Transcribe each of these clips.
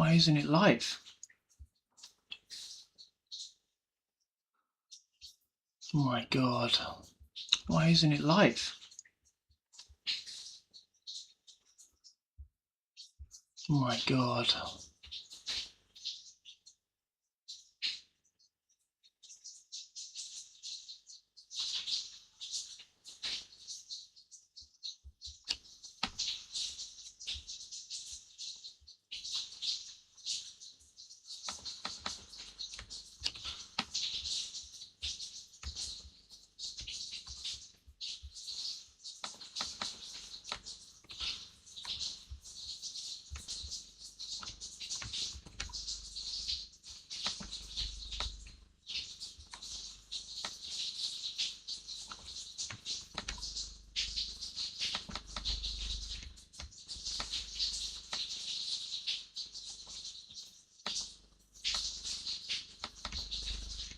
Why isn't it live? Oh my god. Why isn't it live? Oh my god.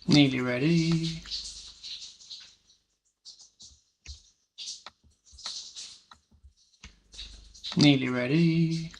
Nearly ready. Nearly ready.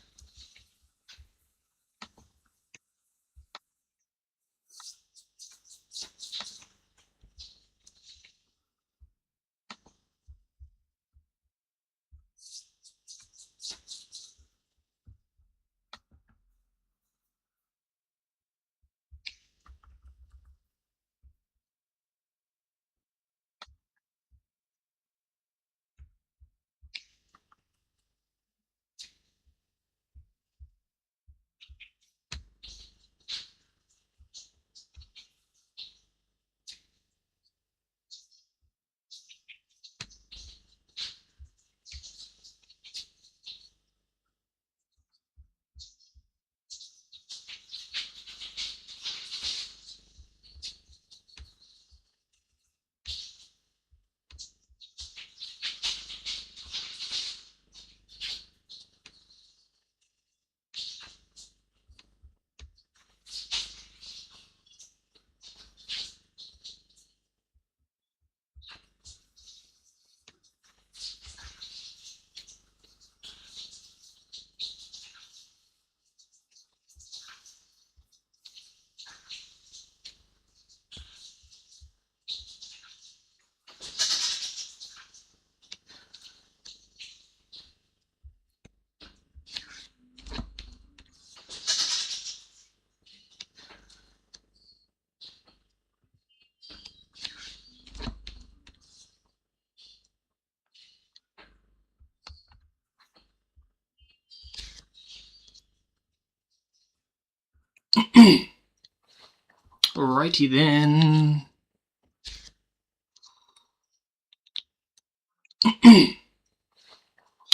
Alrighty then.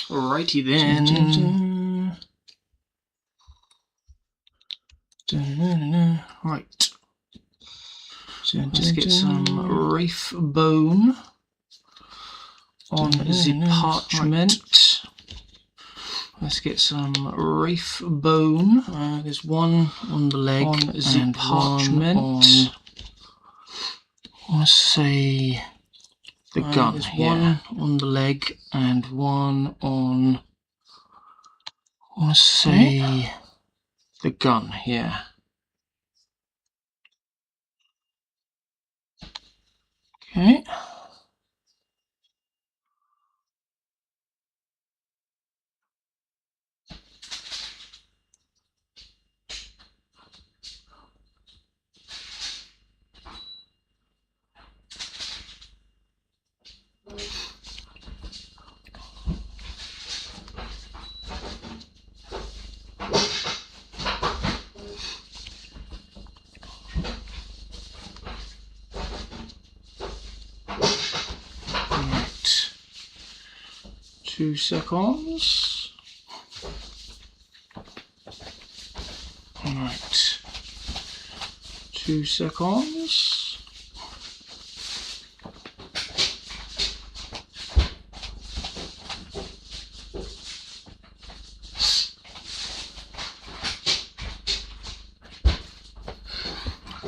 Alrighty then. Right. Let's get some reef bone on the parchment. Let's get some reef bone. There's one on the leg on the parchment. I want to say the gun. There's one on the leg and one on. I want to say the gun. Yeah. Okay. Right. 2 seconds. Right. 2 seconds.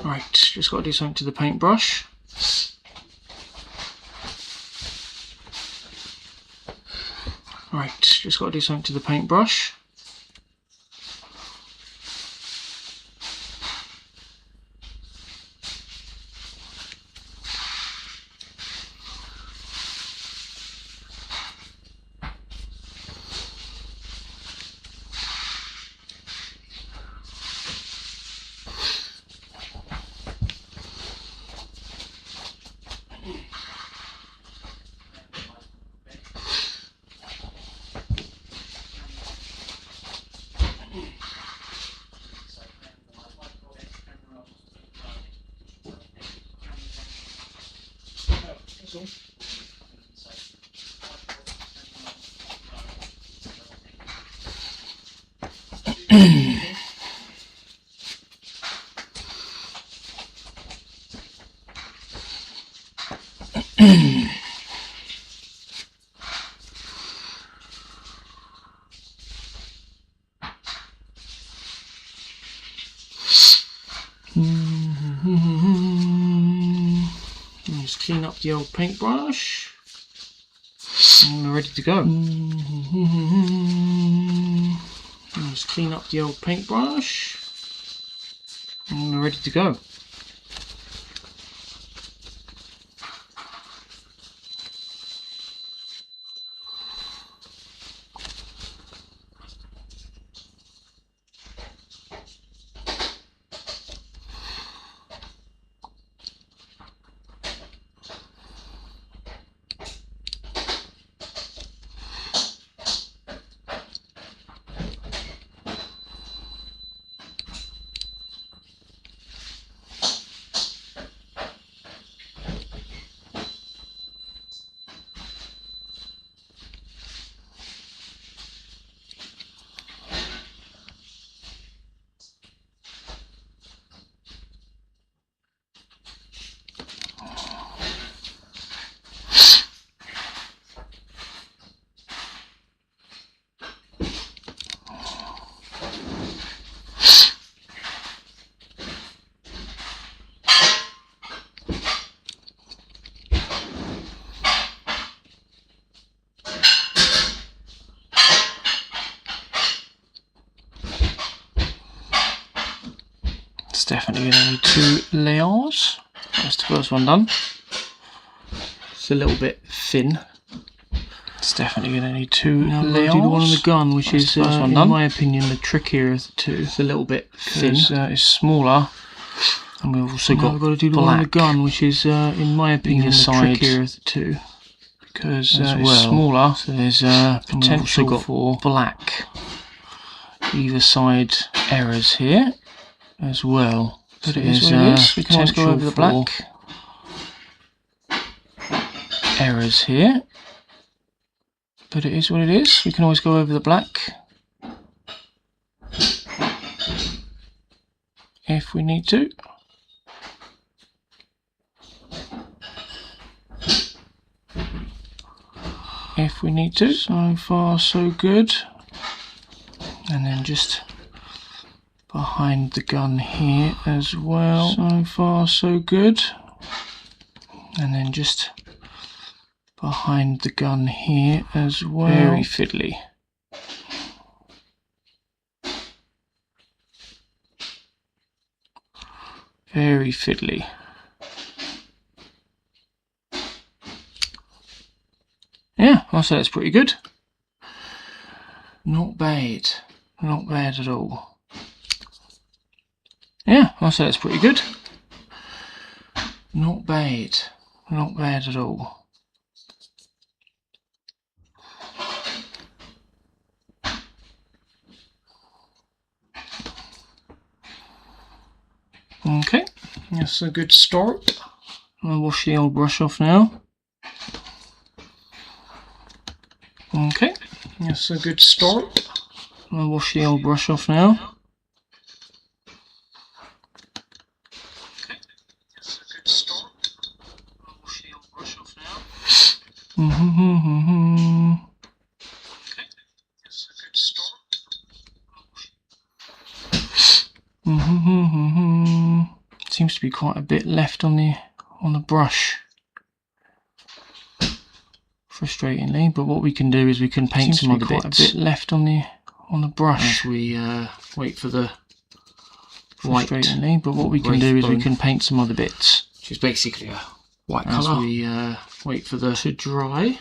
Right, just got to do something to the paintbrush. Right, just got to do something to the paintbrush. Just clean up the old paintbrush. And we're ready to go. Just clean up the old paintbrush. And we're ready to go. It's definitely going to need 2 layers. That's the first one done. It's a little bit thin. It's definitely going to need 2 layers. I'll do the one on the gun, which is, in my opinion, the trickier of the 2. It's a little bit thin. It's smaller. And we've also got to do the one on the gun, which is, in my opinion, the trickier of the 2. Because it's smaller, so there's potential for black either side errors here as well. But it is what it is. We can always go over the black errors here. But it is what it is. We can always go over the black if we need to. If we need to. So far so good. And then just behind the gun here as well. So far so good. And then just behind the gun here as well. Very fiddly. Very fiddly. Yeah, I'll say that's pretty good. Not bad. Not bad at all. Yeah, I'll say that's pretty good. Not bad. Not bad at all. Okay, that's a good start. I'll wash the old brush off now. Okay, that's a good start. I'll wash the old brush off now. Okay, that's a good start. I'll wash the old brush off now. Okay, that's a good start. Seems to be quite a bit left on the brush. Frustratingly, but what we can do is we can paint some other bits. A bit left on the brush as we wait for the white. Frustratingly, but what we can do is we can paint some other bits, which is basically a white colour. As we wait for the to dry,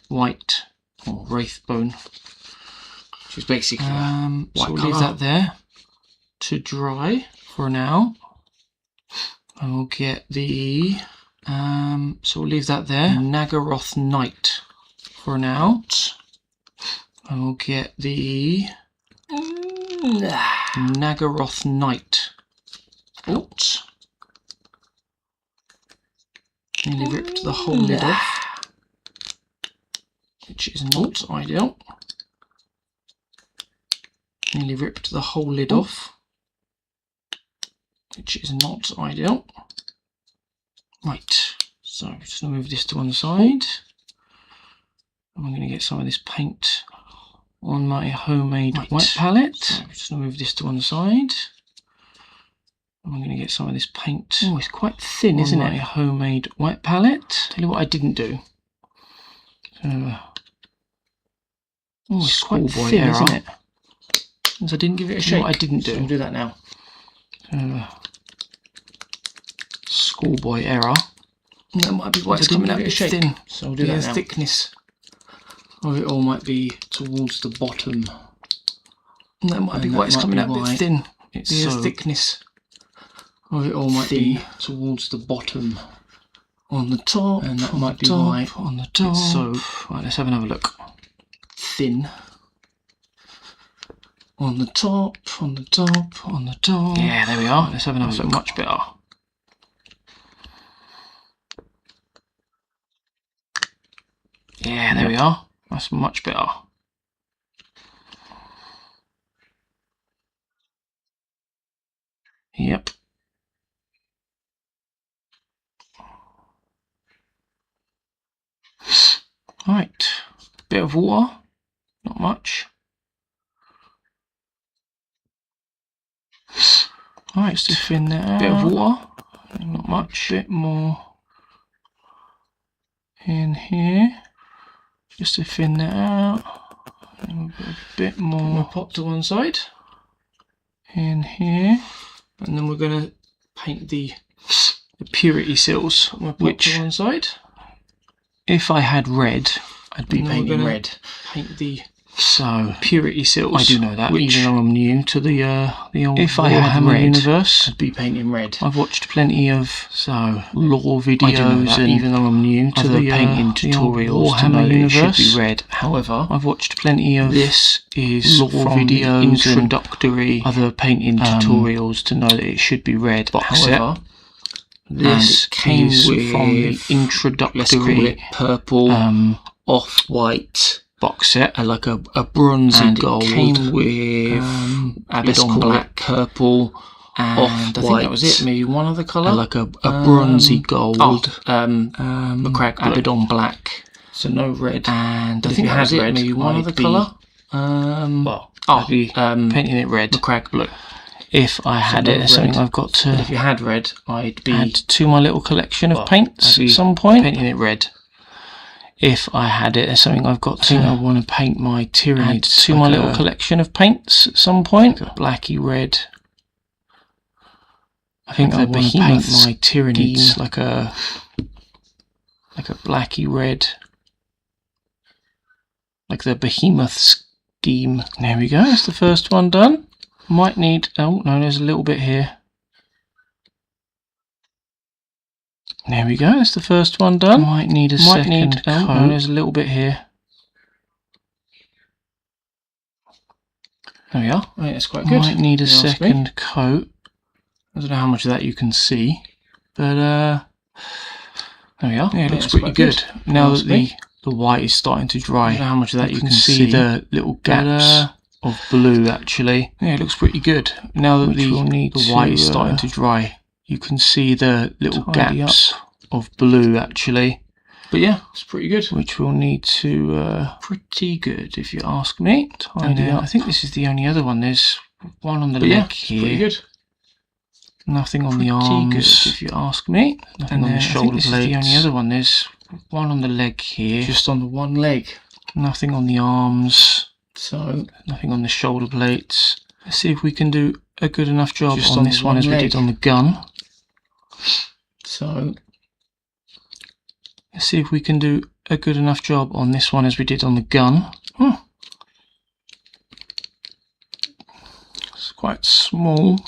white or wraith bone, which is basically a white colour. So we'll leave that there to dry for now. And we'll get the so we'll leave that there. Nagaroth Knight for now. And we'll get the Nagaroth Knight out. Nearly ripped the whole lid off, which is not ideal. nearly ripped the whole lid off, which is not ideal. Right, so just going to move this to one side. I'm going to get some of this paint on my homemade white palette. So just going to move this to one side. I'm going to get some of this paint. Oh, it's quite thin, isn't it? My homemade white palette. Tell you what I didn't do. Oh, it's quite thin, isn't it? Because I didn't give it a shake. What I didn't do. So I'll do that now. Schoolboy error. That might be why it's coming out a bit thin. So I'll do that now. The thickness of it all might be towards the bottom. That might be why it's coming out a bit thin. It's the thickness of it all might be towards the bottom on the top, and that might be why on the top. So right, let's have another look. Thin on the top, on the top, on the top. Yeah, there we are. Let's have another look. Much better. Yeah, there we are. That's much better. Yep. Right. Bit of water. Not much. Right, just to thin that out. Bit of water. Not much. Bit more in here. Just to thin that out. And a bit more pop to one side. In here. And then we're going to paint the purity seals. Which to one side. If I had red, I'd be painting red. Paint the purity seals. I do know that, even though I'm new to the old Warhammer universe. I'd be painting red. I've watched plenty of lore videos, and even though I'm new to the painting tutorials to know that it should be red. However, I've watched plenty of lore videos, introductory other painting tutorials to know that it should be red. However, this came from the introductory, let's call it purple, off-white box set, like a bronzy and gold. It came with Abaddon black, purple, and off-white. I think that was it. Maybe one other colour, like a bronzy gold. Abaddon black. So no red. And I think it had red. Maybe one other colour. Painting it red. Macragge blue. If I had it, it's something I've got to. But if you had red, I'd be add to my little collection of paints at some point. Painting it red. If I had it, there's something I've got to. I want to paint my Tyranids to my little collection of paints at some point. Blacky red. I think I want to paint my Tyranids like a blacky red, like the behemoth scheme. There we go. That's the first one done. Might need. Oh no, there's a little bit here. There we go, that's the first one done. Might need a second coat. Oh, no, there's a little bit here. There we are. Right, that's quite good. Might need a second coat. I don't know how much of that you can see, but there we are. Yeah, it looks pretty good. Now that the white is starting to dry, I don't know how much of that you can see the little gaps of blue actually. Yeah, it looks pretty good. Now that the white is starting to dry, you can see the little gaps of blue actually. But yeah, it's pretty good. Which we'll need to pretty good if you ask me. Tidy up. I think this is the only other one. There's one on the leg here. Pretty good. Nothing on the arms if you ask me. Nothing on the shoulder blades. This is the only other one. There's one on the leg here. Just on the one leg. Nothing on the arms. So nothing on the shoulder plates. Let's see if we can do a good enough job on this one as we did on the gun. So let's see if we can do a good enough job on this one as we did on the gun. It's quite small.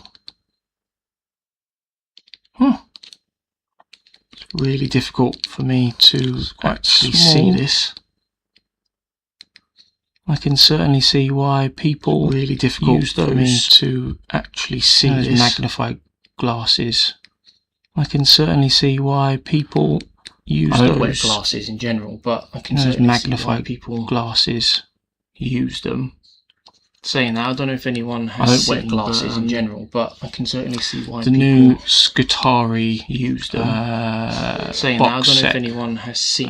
It's really difficult for me to actually see this. I can certainly see why people really difficult use those for me to actually see those magnifying glasses. I can certainly see why people use those. I don't wear glasses in general, but I can certainly magnify people glasses use them. Saying that, I don't know if anyone has seen glasses in general, but I can certainly see why the new Scutari use them. Saying that, I don't know if anyone has seen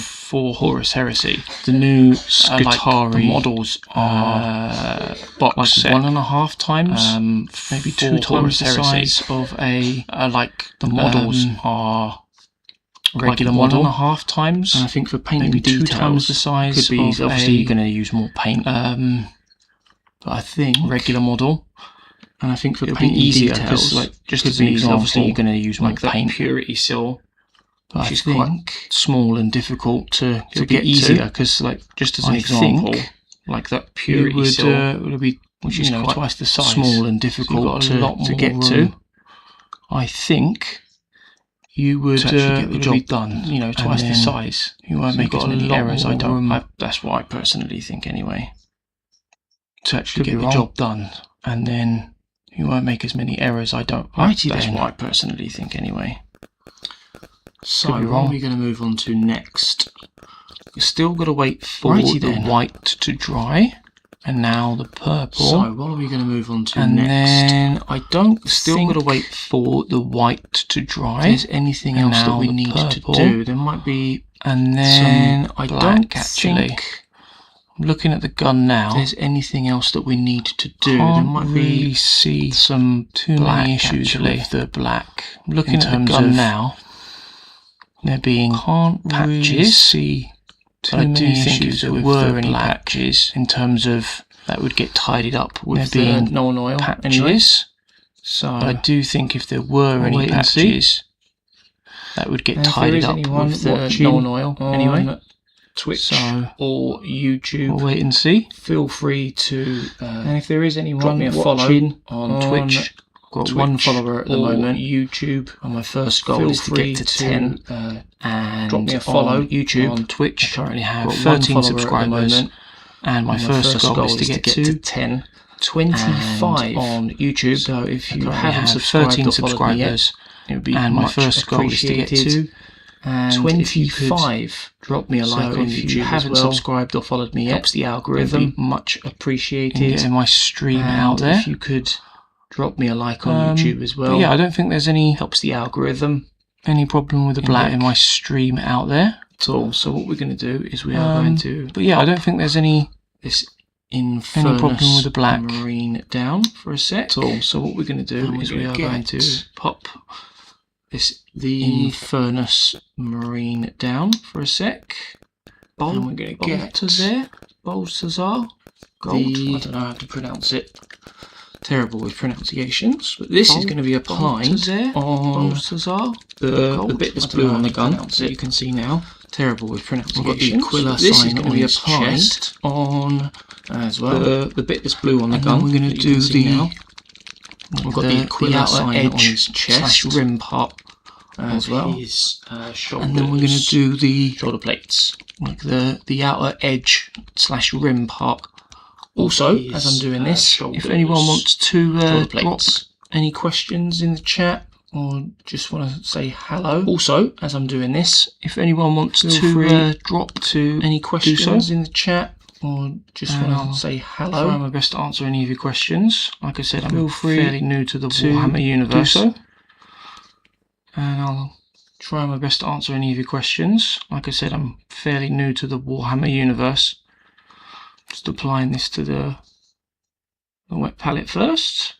for Horus Heresy. The new Scutari models are box set, 1.5 times, maybe 2 times the size of a the models are regular model, 1.5 times, and I think for painting maybe details, 2 times the size. Could be obviously you're going to use more paint. But I think regular model, and I think for painting easier because just as an example, obviously you're going to use more paint. Purity seal, which is quite small and difficult to get easier because just as an example, that purity seal would be which is quite twice the size, small and difficult to get to. I think you would get the job done, twice the size. You won't make as many errors. That's what I personally think anyway. To actually get the job done, and then you won't make as many errors. That's what I personally think anyway. So what are we going to move on to next? We've still got to wait for the white to dry, and now the purple. So what are we going to move on to next? And then I don't still got to wait for the white to dry. If there's anything else that we need to do, there might be. And then I don't actually. I'm looking at the gun now. If there's anything else that we need to do, there might be see some too many issues with the black. I'm looking at the gun now. There being patches. See too many issues. I do think if there were any patches, in terms of that would get tidied up with the Nolan oil patches. So I do think if there were any patches, that would get tidied up with the Nolan oil anyway. Twitch or YouTube. We'll wait and see. Feel free to, and if there is anyone drop me a follow on Twitch. I've got 1 follower at the moment. YouTube. And my first goal is to get to 10. And drop me a follow on YouTube. On Twitch, I currently have 13 subscribers. And my first goal is to get to 10. 25 on YouTube. So if you haven't subscribed 13 subscribers, it would be and my first goal is to get to. And 25, drop me a like on YouTube. If you haven't subscribed or followed me yet, helps the algorithm, much appreciated. Getting my stream out there. If you could drop me a like on YouTube as well. But yeah, I don't think there's any helps the algorithm. Any problem with the black in my stream out there at all. So what we're going to do is we are going to. But yeah, I don't think there's any problem with the black marine down for a sec at all. So what we're going to do is we are going to pop. The Infernus Marine down for a sec. And we're going to get to there. Balthazar. Gold. I don't know how to pronounce it. Terrible with pronunciations. But this is going to be applied on Balthazar. The bit that's blue on the gun that you can see now. Terrible with pronunciations. This is going to be applied on as well. The bit that's blue on the gun. We're going to do the. We've got the Aquila sign on his chest, rim part as well, his shoulders, and then we're going to do the shoulder plates, like the outer edge / rim part. Also, as I'm doing this, if anyone wants to drop any questions in the chat or just want to say hello. Also, as I'm doing this, if anyone wants to drop any questions in the chat. Or just want to say hello. I'll try my best to answer any of your questions. Like I said, I'm fairly new to the Warhammer universe. And I'll try my best to answer any of your questions. Like I said, I'm fairly new to the Warhammer universe. Just applying this to the wet palette first.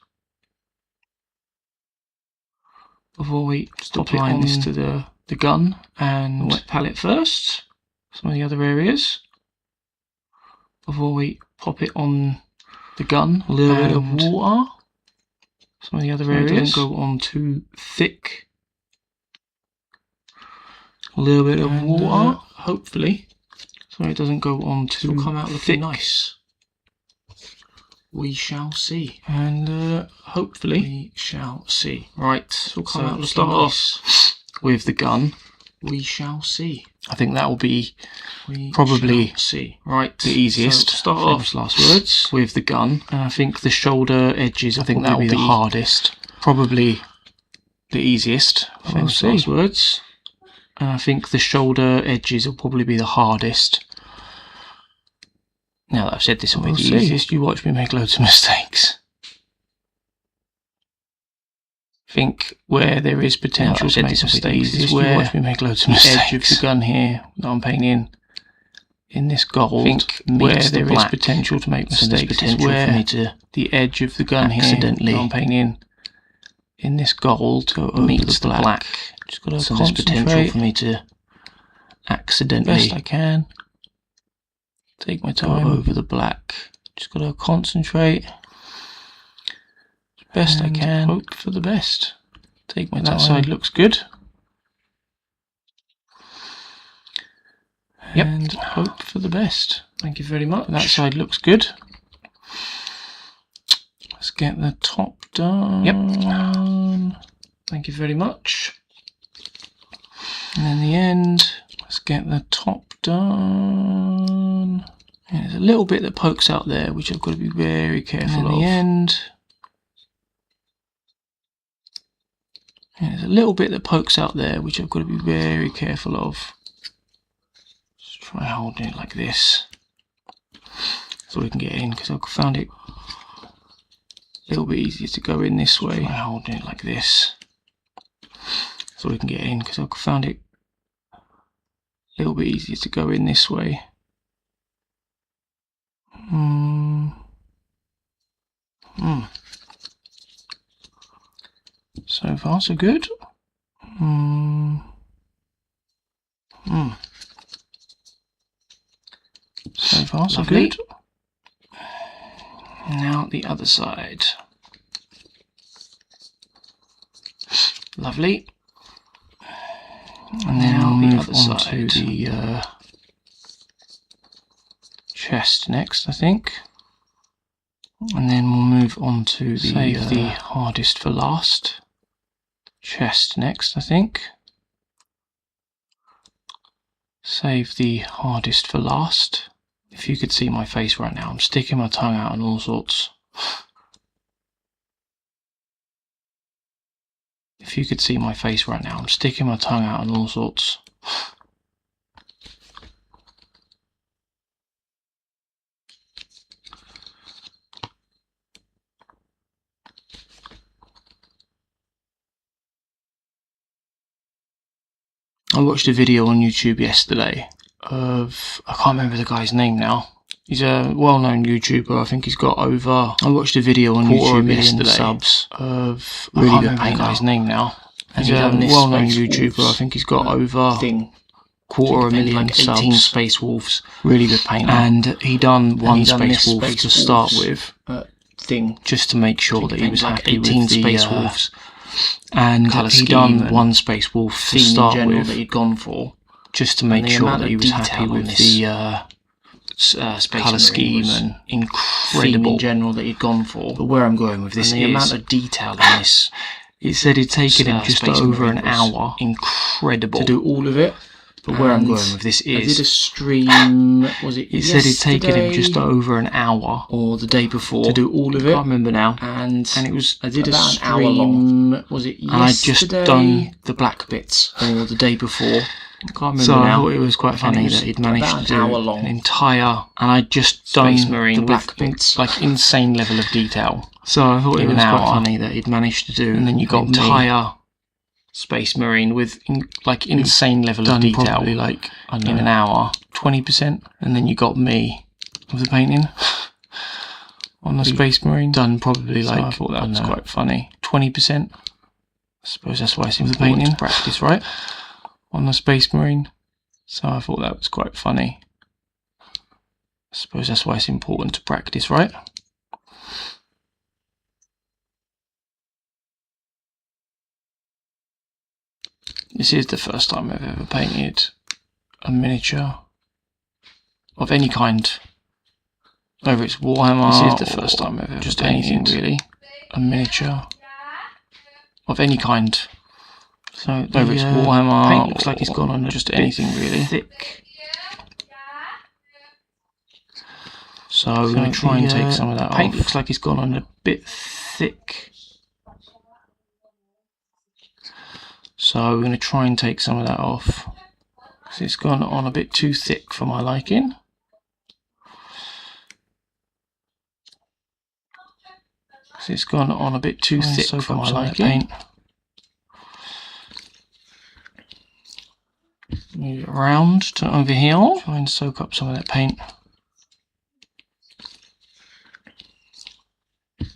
Before we stop applying this to the gun and the wet palette first. Some of the other areas. Before we pop it on the gun, a little bit of water. Some of the other areas don't go on too thick. A little bit of water, hopefully, so it doesn't go on too thick. It'll come out looking nice. We shall see, and hopefully we shall see. Right, so we'll come out looking start nice. Off with the gun. We shall see. I think that will be probably right the easiest. So start off last words with the gun, and I think the shoulder edges. I think that will be the hardest. Probably the easiest. Famous last words, and I think the shoulder edges will probably be the hardest. Now that I've said this will be the see. easiest, you watch me make loads of mistakes. Think where there is potential to make mistakes is where you watch me make loads of mistakes. The edge of the gun here that I'm painting in this gold. Think where there is potential to make mistakes is where for me to the edge of the gun accidentally here that I'm painting in this gold meets the black. Just got to so there's potential for me to accidentally, best I can, take my time over the black. Just got to concentrate best I can, hope for the best. Take my time. That side looks good. Yep, and hope for the best. Thank you very much. That side looks good. Let's get the top done. Yep. Thank you very much. And in the end, let's get the top done. And there's a little bit that pokes out there, which I've got to be very careful of. In the end, and there's a little bit that pokes out there, which I've got to be very careful of. Just try holding it like this, so we can get in, because I found it a little bit easier to go in this way. Try holding it like this, so we can get in, because I found it a little bit easier to go in this way. So far, so good. So far, so lovely. Good. Now the other side. Lovely. And now the other side. To the chest next, I think. And then we'll move on to the save the hardest for last. Chest next, I think. Save the hardest for last. If you could see my face right now, I'm sticking my tongue out and all sorts. If you could see my face right now, I'm sticking my tongue out and all sorts. I watched a video on YouTube yesterday of, I can't remember the guy's name now. He's a well-known YouTuber. I think he's got over, I watched a video on YouTube yesterday subs of, really I can't remember the guy's name now. He's a well-known YouTuber. I think he's got over quarter of a million like 18 subs. Space Wolves. Really good painter. And he done one Space Wolf to start with. Just to make sure that he was happy with 18 Space Wolves. And he done one Space Wolf to start with that he'd gone for, just to make sure that he was happy with the colour scheme and incredible in general that he'd gone for. But where I'm going with this is the amount of detail in this. It said it'd taken him just over an hour. Incredible to do all of it. But where I'm going with this is, I did a stream, was it said it'd taken him just over an hour, or the day before, to do all of it. I can't remember now. And it was, I did about an hour long. Was it yesterday? And I'd just done the black bits, or the day before. I can't remember now. I thought it was quite funny that he'd managed to do an entire, and I'd just done the black bits, like insane level of detail. So I thought it was quite funny that he'd managed to do, and then you got entire Space Marine with like insane level of detail, probably like in an hour, 20%, and then you got me with the painting on the Space Marine done probably like, I thought that was quite funny, 20%. I suppose that's why it's in the painting to practice, right? On the Space Marine, so I thought that was quite funny. I suppose that's why it's important to practice, right? This is the first time I've ever painted a miniature of any kind, whether it's Warhammer. This is the first time I've ever just painted anything really, a miniature of any kind. So whether it's Warhammer, paint looks like it's gone on just anything really thick. So we're going to try and take some of that off. Paint looks like it's gone on a bit thick. So we're going to try and take some of that off, because it's gone on a bit too thick for my liking. because it's gone on a bit too thick for my liking. Move it around to over here. Try and soak up some of that paint.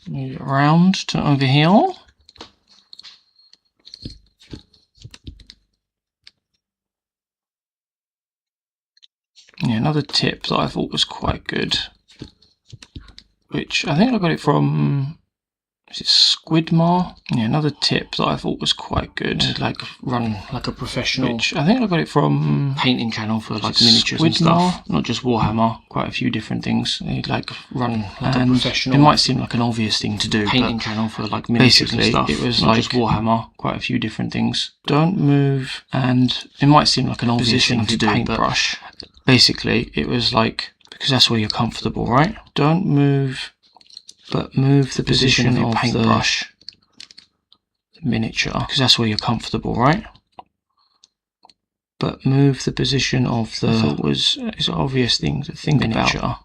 Move it around to over here. Yeah, another tip that I thought was quite good, which I think I got it from, is it Squidmar? Yeah, another tip that I thought was quite good, like run like a professional, which I think I got it from painting channel for like miniatures and stuff, not just Warhammer, quite a few different things. They like run like a professional. It might seem like an obvious thing to do, painting channel for like miniatures and stuff. It was not like just Warhammer, quite a few different things. Don't move, and it might seem like an obvious thing to do, paintbrush. Basically, it was like, because that's where you're comfortable, right? Don't move, but move the position of your paintbrush, the miniature, because that's where you're comfortable, right? But move the position of the, I thought it's an obvious thing to think about,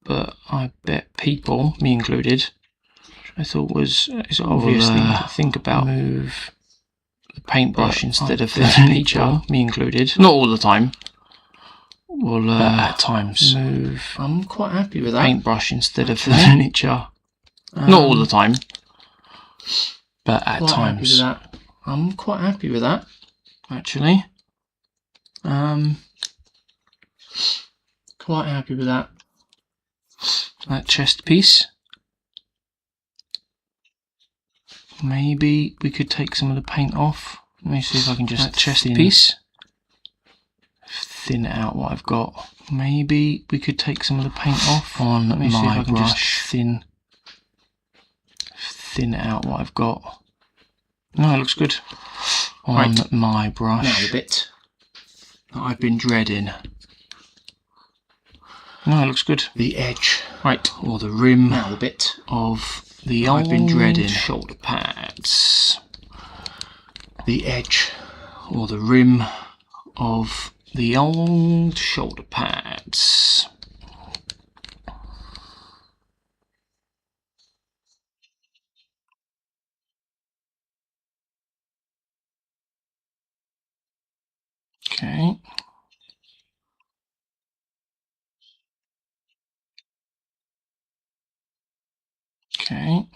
but I bet people, me included, I thought is an obvious thing to think about. Move the paintbrush instead of the miniature, me included. Not all the time. Well, at times. Move. I'm quite happy with that. Paintbrush instead of the miniature. Not all the time, but at times. I'm quite happy with that, actually. Quite happy with that. That chest piece. Maybe we could take some of the paint off. Let me see if I can just chest piece. Thin out what I've got. Maybe we could take some of the paint off on let me see if I can just thin out what I've got. No, it looks good. On my brush. Now the bit that I've been dreading. No, it looks good. The edge. Right, or the rim. Now the bit of the I've been dreading shoulder pads. The edge or the rim of the old shoulder pads. Okay. Okay.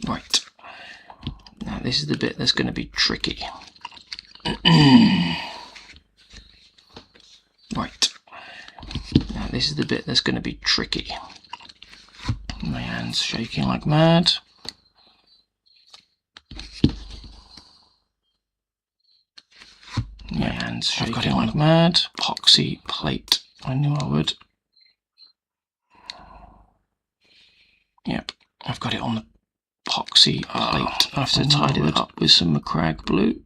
Right. Now this is the bit that's going to be tricky. Right. Now this is the bit that's going to be tricky. My hand's shaking like mad. My hand's shaking like mad. Epoxy plate. I knew I would. Yep, I've got it on the epoxy plate. I have to tidy it up with some Macragge blue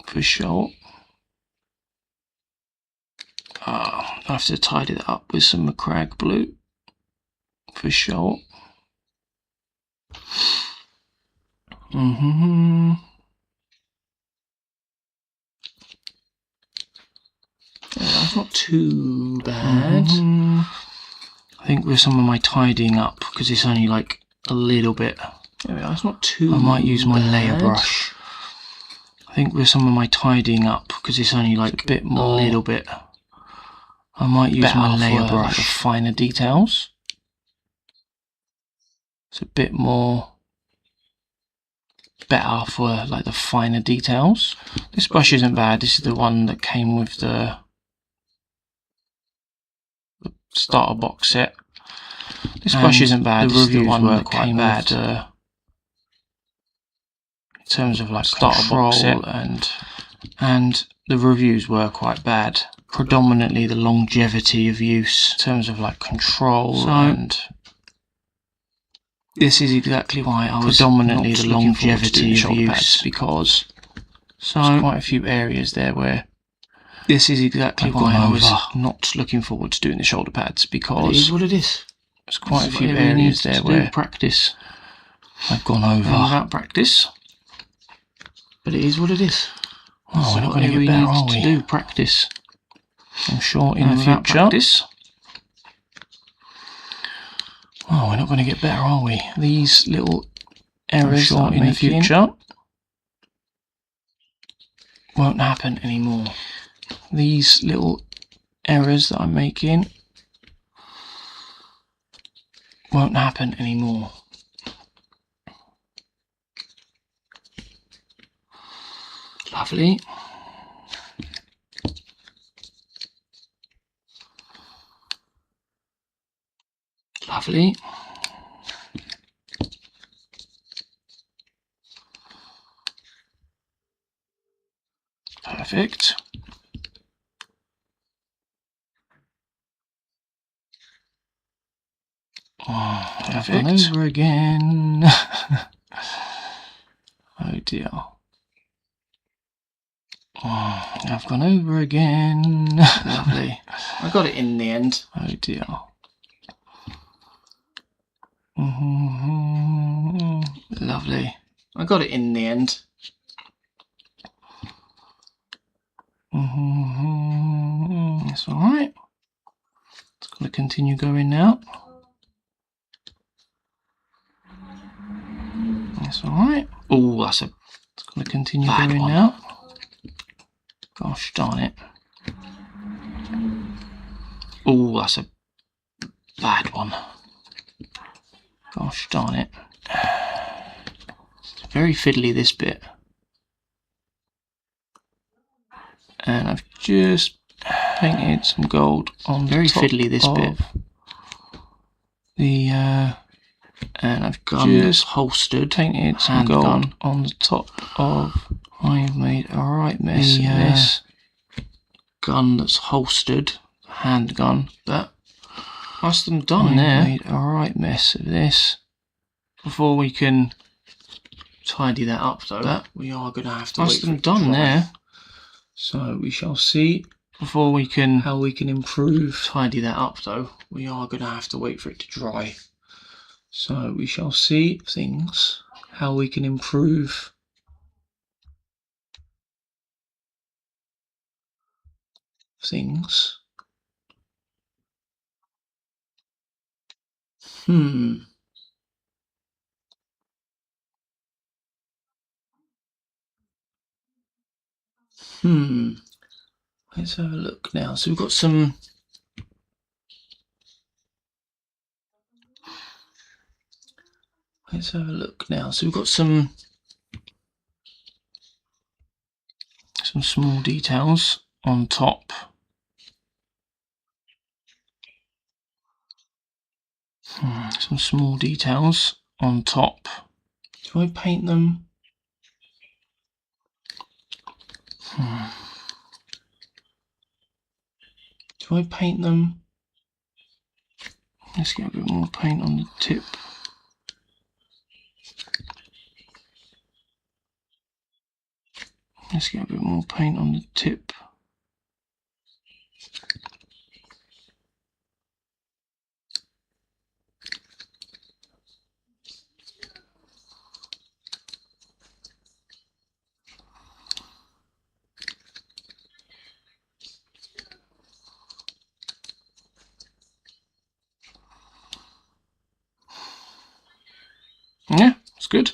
for sure. I have to tidy that up with some Macragge blue for sure. Yeah, that's not too bad. I think with some of my tidying up, because it's only like a little bit. There we are, it's not too I might use my layer brush. I think with some of my tidying up, because it's only like a bit more, a little bit. I might use my layer brush for finer details. It's a bit more better for like the finer details. This brush isn't bad. This is the one that came with the starter box set. This brush isn't bad. This is the one that came with the, in terms of like starter box set, and the reviews were quite bad. Predominantly the longevity of use in terms of like control, and this is exactly why I was predominantly the longevity of use, because there's quite a few areas there where this is exactly why I was not looking forward to doing the shoulder pads, because it is what it is. There's quite a few areas there where practice I've gone over without practice, but it is what it is. Oh, we're not going to get better, are we? Do practice. I'm sure in the future. Practice. Oh, we're not going to get better, are we? These little errors in the future won't happen anymore. These little errors that I'm making won't happen anymore. Lovely. Lovely. Perfect. Oh, perfect. I've gone over again. Oh dear. Oh, I've gone over again. Lovely. I got it in the end. Oh dear. Lovely. I got it in the end. That's alright. It's going to continue going now. That's alright. Oh, it's going to continue going now. Gosh darn it. Oh, that's a bad one. Gosh darn it. It's very fiddly, this bit. And I've just painted some gold on very fiddly, this bit. The and I've just holstered, painted some gold on the top of. I've made a right mess of this gun that's holstered, handgun, but that's them done there. Made a right mess of this. Before we can tidy that up, though, that we are going to have to wait for it to dry. There. So we shall see before we can how we can improve. Tidy that up, though. We are going to have to wait for it to dry. So we shall see things how we can improve. Things. Let's have a look now. So we've got some. Let's have a look now. So we've got some small details on top. Some small details on top. Do I paint them? Do I paint them? Let's get a bit more paint on the tip. Let's get a bit more paint on the tip. Yeah, it's good.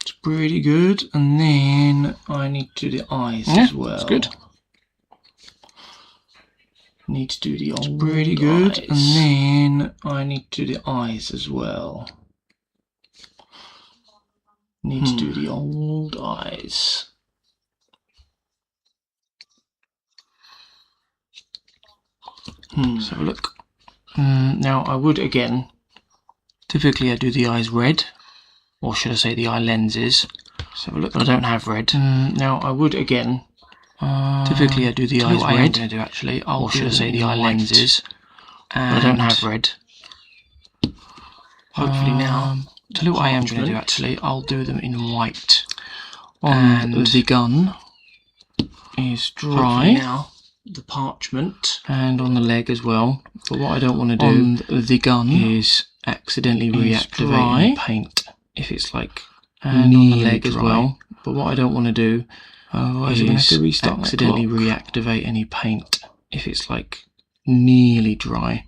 It's pretty good. And then I need to do the eyes as well. It's good. Need to do the old eyes. It's pretty good. And then I need to do the eyes as well. Need to do the old eyes. Let's have a look. Now I would again, typically I do the eyes red, or should I say the eye lenses. Let's have a look. But I don't have red. Now I would again, typically I do the eyes red. I'm going to do actually, or should I say the eye lenses. But I don't have red. Hopefully now, tell you what I am going to do actually, I'll do them in white. And the gun is dry now. The parchment and on the leg as well, but what I don't want to do on the gun is accidentally reactivate any paint if it's like and on the leg as well. But what I don't want to do is accidentally reactivate any paint if it's like nearly dry.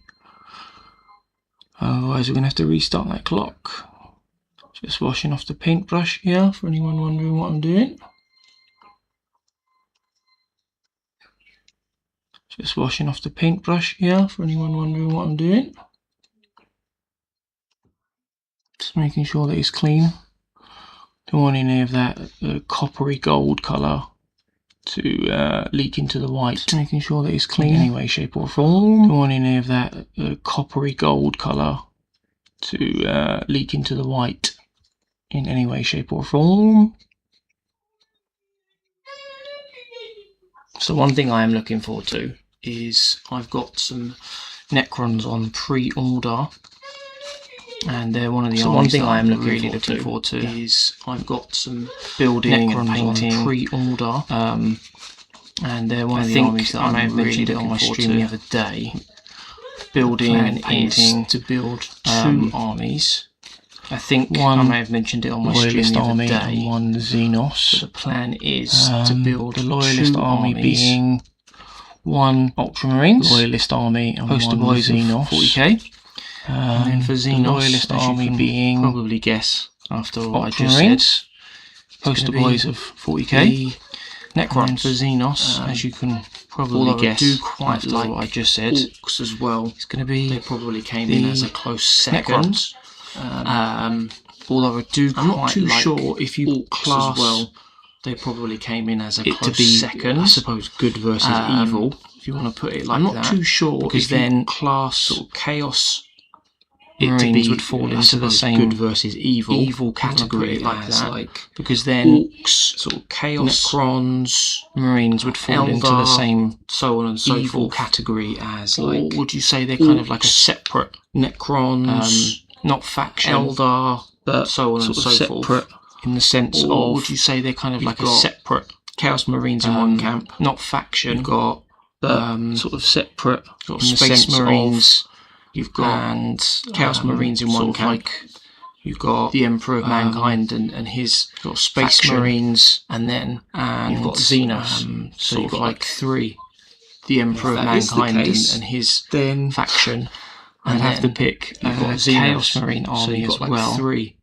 Otherwise we're going to have to restart that clock. Just washing off the paintbrush here for anyone wondering what I'm doing. Just washing off the paintbrush here for anyone wondering what I'm doing. Just making sure that it's clean. Don't want any of that coppery gold colour to leak into the white. Just making sure that it's clean in any way, shape or form. Don't want any of that coppery gold colour to leak into the white in any way, shape or form. So one thing I am looking forward to is I've got some Necrons on pre-order, and they're one of the one thing I am really looking forward to is I've got some building Necrons and painting on pre-order, and they're one of the armies that I may have mentioned it on my stream the other day. Building and painting to build two armies. I think one I may have mentioned it on my stream the other day. And one Xenos. But the plan is to build the Loyalist army being one Ultramarines, Loyalist army, and poster boys Xenos 40k. And then for Xenos, the Loyalist army being probably guess after what I just said, poster boys of 40k. Necron for Xenos, as you can probably guess, do quite like what I just said. Orcs as well. It's going to be. They probably came in as a close second. Although I do I'm not too sure if you class as well. They probably came in as a close second. I suppose good versus evil, if you want to put it like that. I'm not too sure because then class sort of chaos. Marines would fall into the same good versus evil category like that. Like because then orcs, sort of chaos, Necrons, Marines would fall into the same so on and so forth category as like. Or would you say they're kind of like a separate Necrons, not faction, Eldar, but so on and so forth. In the sense of, would you say they're kind of like a separate Chaos Marines in one camp, not faction? You've got sort of separate sort of Space Marines. You've got and Chaos Marines in one camp. Like you've got the Emperor of Mankind and his sort of Space faction. Marines, and then you've got Xenos. So you've got like three. The Emperor of Mankind and his then faction. And have to pick you've got a Chaos Marine army so as well. Three.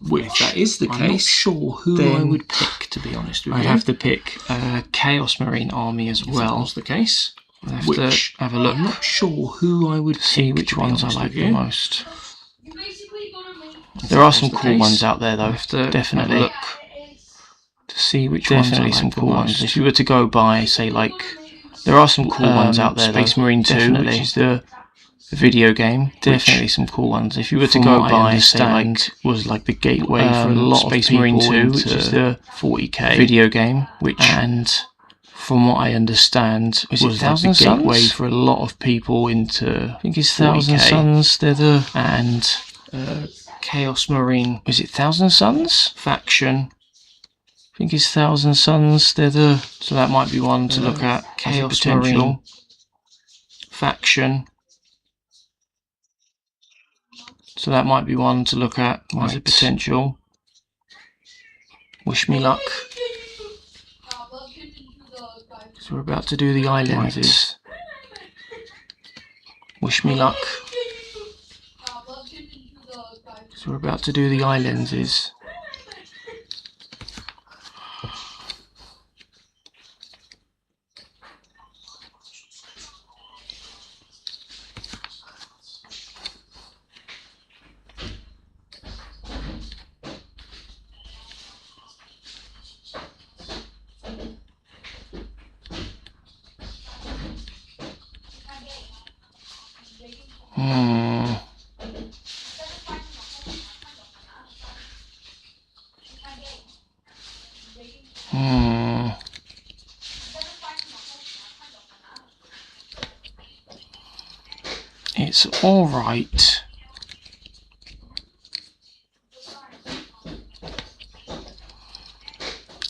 Which that is the case. I'm not sure who I would pick, to be honest with you. I'd have to pick a Chaos Marine army as well. That was the case. I have to have a look. I'm not sure who I would see which ones I like the most. There are some cool ones out there though. Definitely look to see which ones I like some cool ones. If you were to go by, say like, there are some cool ones out there. Space Marine 2, which is the video game. Definitely some cool ones. If you were to go by, say like, was like the gateway for a lot of Space Marine 2, which is the 40k video game, which and from what I understand, was like the gateway for a lot of people into. I think it's 1000 Suns. They're the and Chaos Marine. Is it 1000 Suns faction? I think it's 1000 Suns. They're the so that might be one to look at. Chaos Marine faction. So that might be one to look at as a potential. Wish me luck. So we're about to do the eye lenses. Wish me luck. So we're about to do the eye lenses. It's all right.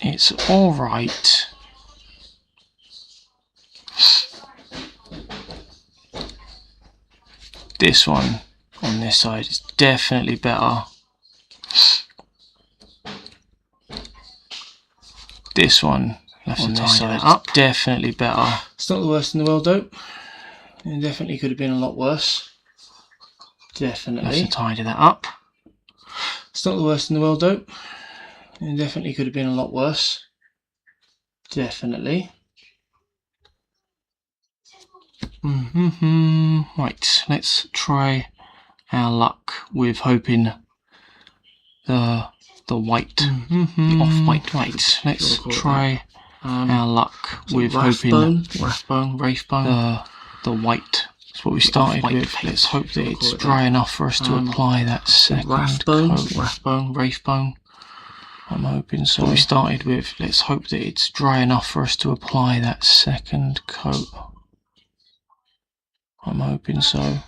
It's all right. This one, on on this side is definitely better. This one on this side is definitely better. It's not the worst in the world though. It definitely could have been a lot worse. Definitely. Have to tidy that up. It's not the worst in the world though. It definitely could have been a lot worse. Definitely. Right, let's try our luck with hoping the white, the off-white. Right, let's try our luck with hoping the white. That's what we started with. Let's hope that it's dry enough for us to apply that second coat. Wraithbone. I'm hoping so. What we started with. Let's hope that it's dry enough for us to apply that second coat. I'm hoping so.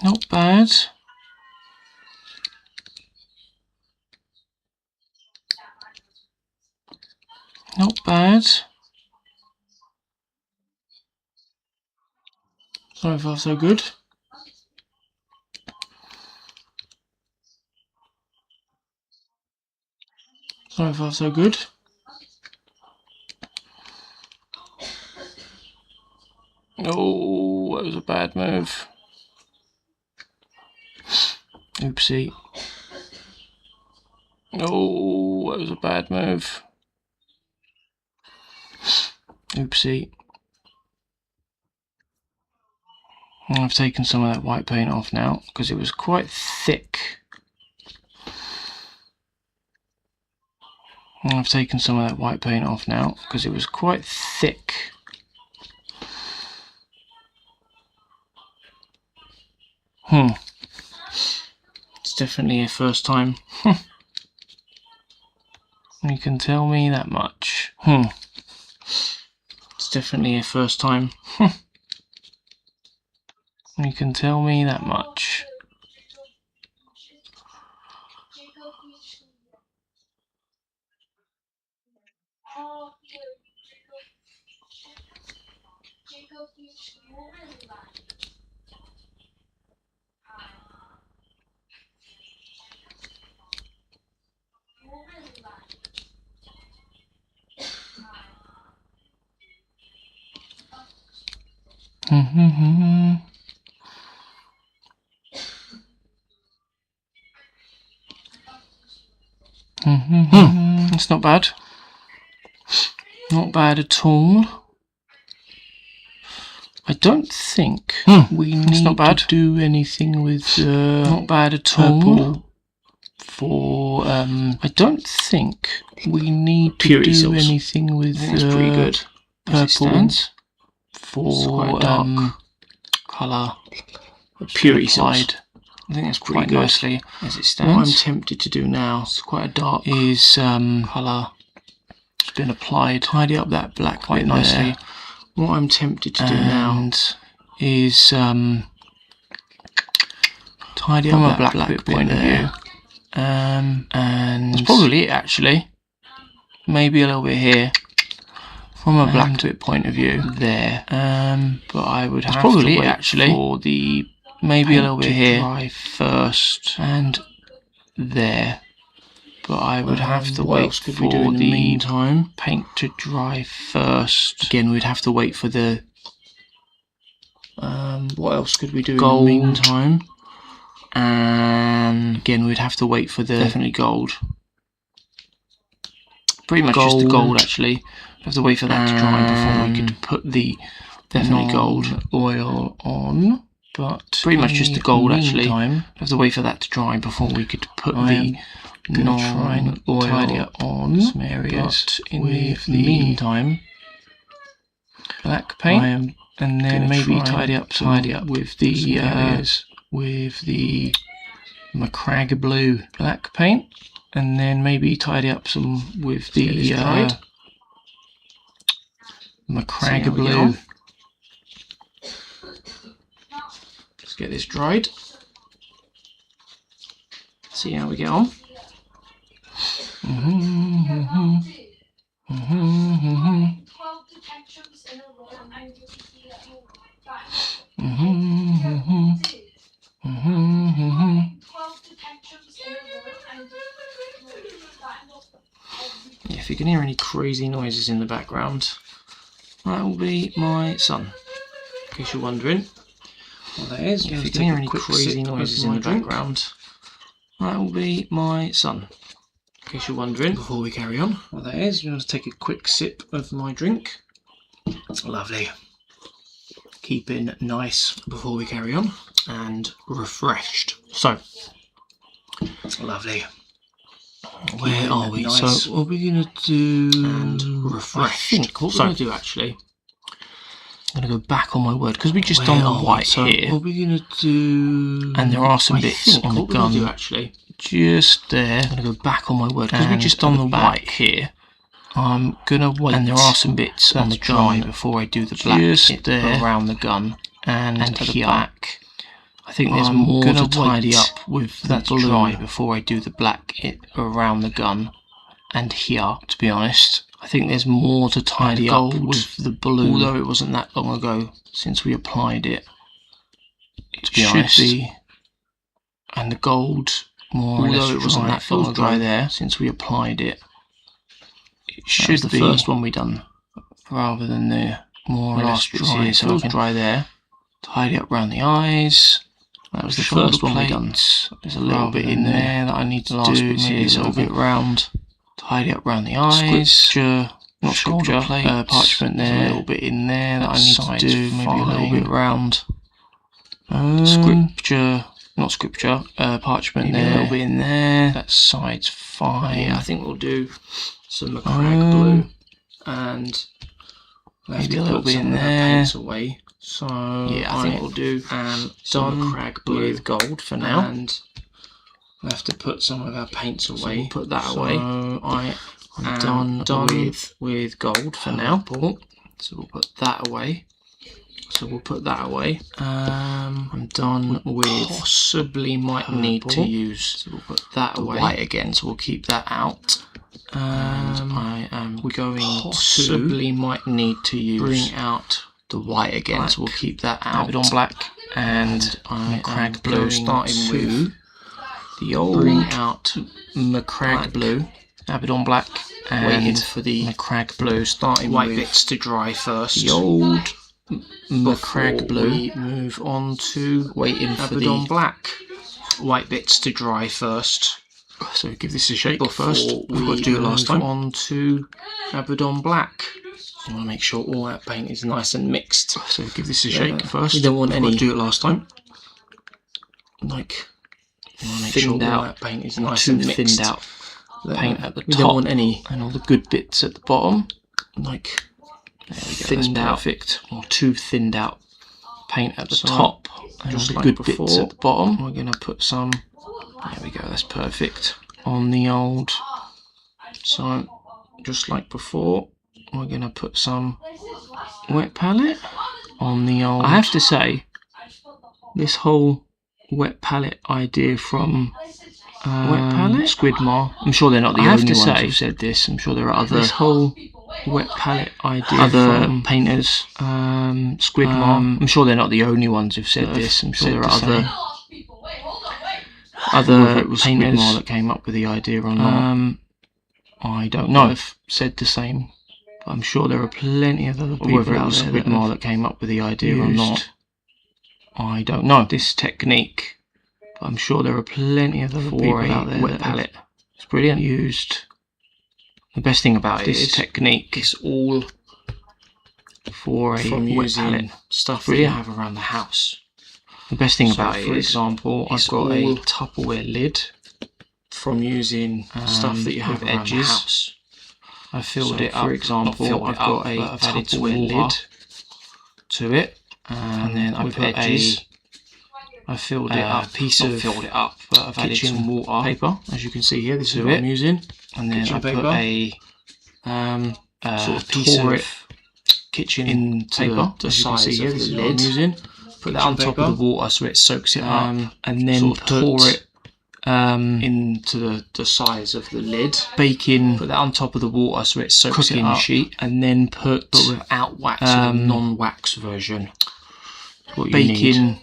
Not bad. Not bad. So far so good. So far so good. Oh, that was a bad move. Oopsie. Oh, that was a bad move. Oopsie. I've taken some of that white paint off now because it was quite thick. I've taken some of that white paint off now because it was quite thick. It's definitely a first time. You can tell me that much. It's definitely a first time. You can tell me that much. It's not bad. Not bad at all. I don't think we need to do anything with not bad at all. For I don't think we need to do anything with pretty good. Purple for colour. Purity side. I think that's pretty good nicely as it stands. What I'm tempted to do now, it's quite a dark, is colour. It's been applied. Tidy up that black quite nicely. What I'm tempted to do now is tidy up that black point of view. And that's probably it actually. Maybe a little bit here. From a black bit point of view there. But I would have to wait actually for the maybe a little bit here dry first and there. But I would have to wait for the meantime paint to dry first. Again, we'd have to wait for the what else could we do in the meantime? And again, we'd have to wait for the definitely gold. Pretty much just the gold actually. We have to wait for that to dry before we could put the definitely gold oil on. But pretty much just the gold actually. We have to wait for that to dry before we could put the non-oil on some areas. But in the meantime, black paint, and then maybe tidy up with the areas with the Macragge blue black paint. and then maybe tidy up some with the Macragge blue. Let's get this dried. See how we get on. If you can hear any crazy noises in the background, that will be my son, in case you're wondering what that is. If you can hear any crazy noises in the background, that will be my son, in case you're wondering. Before we carry on, what that is, I'm going to take a quick sip of my drink. Lovely. Keeping nice before we carry on, and refreshed. So, lovely. Where are we? Nice. So what are we going to do? And refreshed. I think what we're going to do actually, I'm going to go back on my word, because we just done the white here. What are we going to do? And there are some bits on the gun do actually. Just there. I'm going to go back on my word, because we just done the white here. I'm going to wait. And there are some bits on the gun before I do the black. Just there. Around the gun. And at the back. I think there's more to tidy up with that dry before I do the black around the gun and here, to be honest. I think there's more to tidy up with the blue, although it wasn't that long ago since we applied it, to be honest. And the gold, more or less, although it wasn't that long ago there since we applied it. It should be the first one we done, rather than the more or less dry. So it dry there. Tidy up around the eyes. That was the first one we done. There's a little bit in there that I need to do. Maybe a little bit round. Tidy up around the eyes. Scripture, not scripture, parchment there. A little bit in there that I need to do. Maybe a little bit round. Scripture, not scripture, parchment there. A little bit in there. That side's fine. Yeah, I think we'll do some Macragge blue. And maybe a little bit in there. Paints away. So yeah, I think we'll do some Macragge blue with gold for now, and we'll have to put some of our paints away. So we'll put that away. I'm done with gold for now. So we'll put that away. I'm done with possibly might need to use. So we'll put that away. White again. So we'll keep that out. And I am going possibly might need to use. Bring out the white again, black. So we'll keep that out. Abaddon black and Macragge blue, starting with the old. Bring out Macragge blue, Abaddon black, and waiting for the Macragge blue, starting white with bits to dry first. The old Macragge blue. We move on to waiting for Abaddon black, white bits to dry first. So give this a shake first. We've got to do it last time. On to Abaddon black. I want to make sure all that paint is nice and mixed. So give this a shake first. You don't want any. Do it last time. Like, you want to make sure all that paint is nice and mixed. Thinned out paint at the top. You don't want any. And all the good bits at the bottom. Like, there we go. Thinned out. Perfect. Or too thinned out paint at the top. And just all the good bits at the bottom. We're going to put some. There we go. That's perfect. On the old. So, just like before. We're going to put some wet palette on the old. I have to say, this whole wet palette idea from wet palette Squidmar. I'm sure they're not the only ones who said this. I'm sure there are other. This whole wet palette idea other from painters. Squidmar. I'm sure they're not the only ones who've said this. I'm sure there are other painters that came up with the idea or not. I don't know. I've said the same. But I'm sure there are plenty of other people out there that came up with the idea or not. I don't know. This technique. But I'm sure there are plenty of other people out there. Wet palette. It's brilliant. Used. The best thing about this technique is all for a wet palette. Stuff that you have around the house. The best thing about it, for example, I've got a Tupperware lid from using stuff that you have around the house. I filled it up, for example, I've got a Tupperware lid to it, and then I put a I filled it up, filled it up, but I've added some water paper, as you can see here. This is what I'm using, and then I put a sort of piece of kitchen into paper, the size of here. the This is lid. what I'm using. Put that on top of the water so it soaks it up, and then sort of pour it into the size of the lid. Baking. Put that on top of the water so it soaks cooking it up, sheet, and then but without wax, a non-wax version. What you baking. need.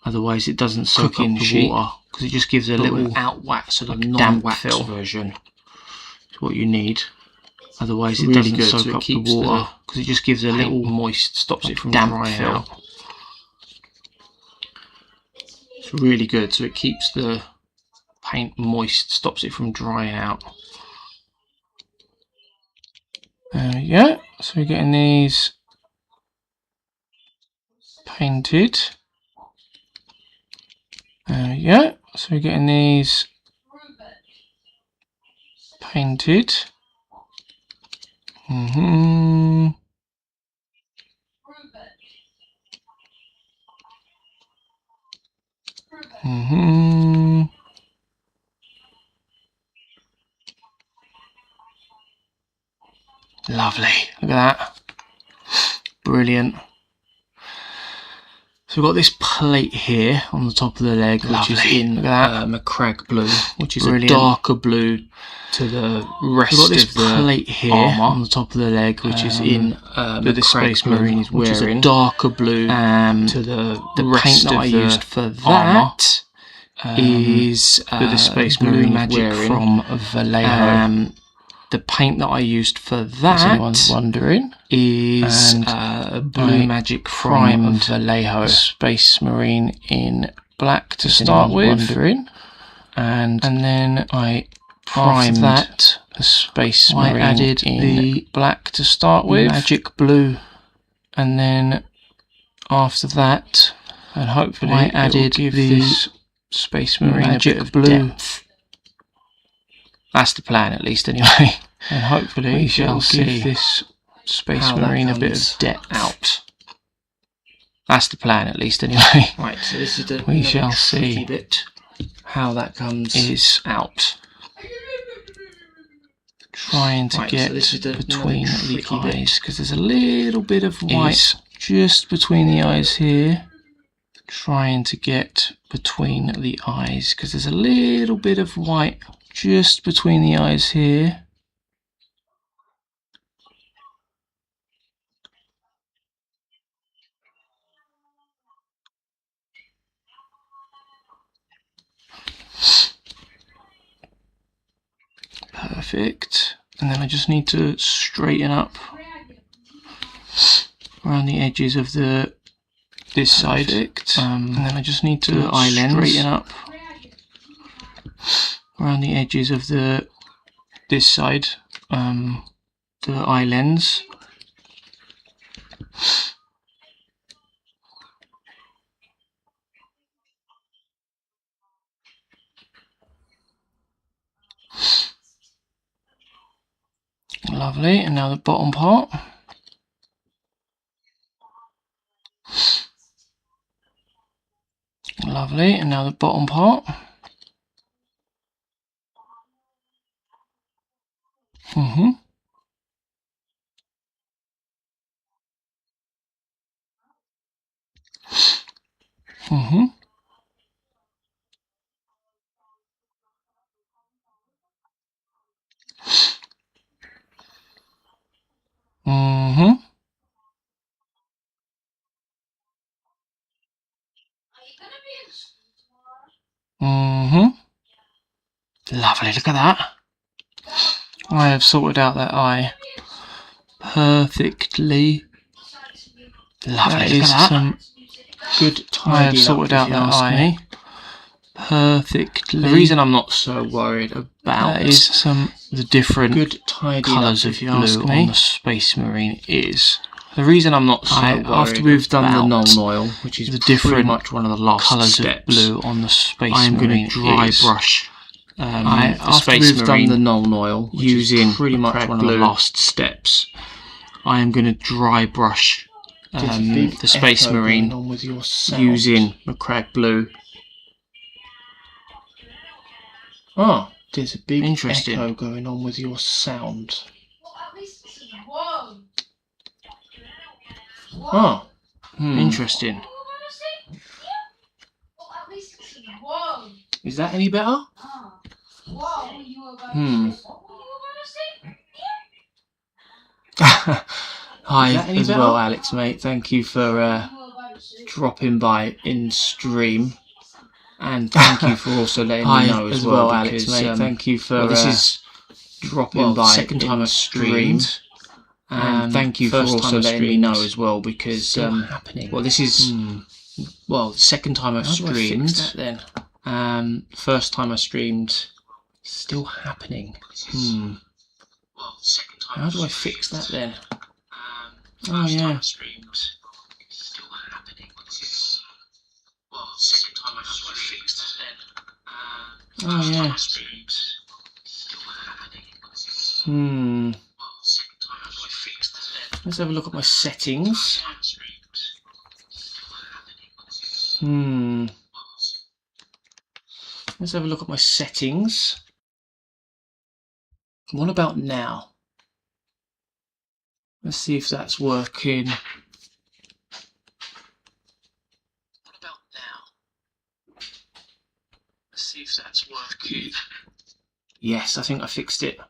Otherwise, it doesn't soak Cooking up the sheet, water because it just gives a little without wax, so like the damp non-wax feel. version. It's what you need. Otherwise, it really doesn't good, soak so it up the keeps water because it just gives a little moist, stops like it from damp drying feel. out. It's really good, so it keeps the paint moist, stops it from drying out. There we go. So we're getting these painted. There we go. So we're getting these painted. Lovely. Look at that. Brilliant. So we've got this plate here on the top of the leg, which is in McCrag blue, which is brilliant. a darker blue to the rest we've got this of the plate here armour on the top of the leg, which is in that the Space Marine is which wearing, is a darker blue to the rest paint that of I the used for armour. that is that the Space Blue Marine is Magic wearing, from Vallejo. The paint that I used for that, if anyone's wondering, is Blue Magic from Vallejo, Space Marine in black to start with. And then I primed that the Space Marine. I added in the black to start with, Magic Blue, and then after that, and hopefully I added the Space Marine Magic a bit of blue. Depth. That's the plan, at least, anyway. And hopefully we shall give this Space Marine a bit of depth out. That's the plan, at least, anyway. Right, so this is the we shall see bit how that comes out. Trying to get between the eyes, because there's a little bit of white just between the eyes here. Trying to get between the eyes, because there's a little bit of white just between the eyes here. Perfect. And then I just need to straighten up around the edges of this side. And then I just need to straighten up around the edges of this side, the eye lens. Lovely, and now the bottom part. Lovely, and now the bottom part. Lovely, look at that. I have sorted out that eye perfectly. Lovely, look at that. Some good I have sorted out that eye perfectly. The reason I'm not so worried about is the different good colours of blue on the Space Marine is. The reason I'm not so worried after we've done the null oil, which is the different much one of the last colours steps, of blue on the Space I'm Marine, going to dry brush after Space we've Marine done the null oil, using pretty much one of the blue, last steps. I am going to dry brush the Space Marine using McCrag blue Oh, there's a big echo going on with your sound. Oh, interesting. Is that any better? Hi as well, Alex, mate. Thank you for dropping by in stream, and thank you for also letting me know as well, Alex, mate. Thank you for this is dropping by second time I've streamed, and thank you for also letting me know as well, because well, this is well, second time I've streamed. Then first time I streamed, still happening. How do I fix that then? Oh yeah. Oh yeah. Let's have a look at my settings. Let's have a look at my settings. What about now? Let's see if that's working. What about now? Let's see if that's working. Yes, I think I fixed it. What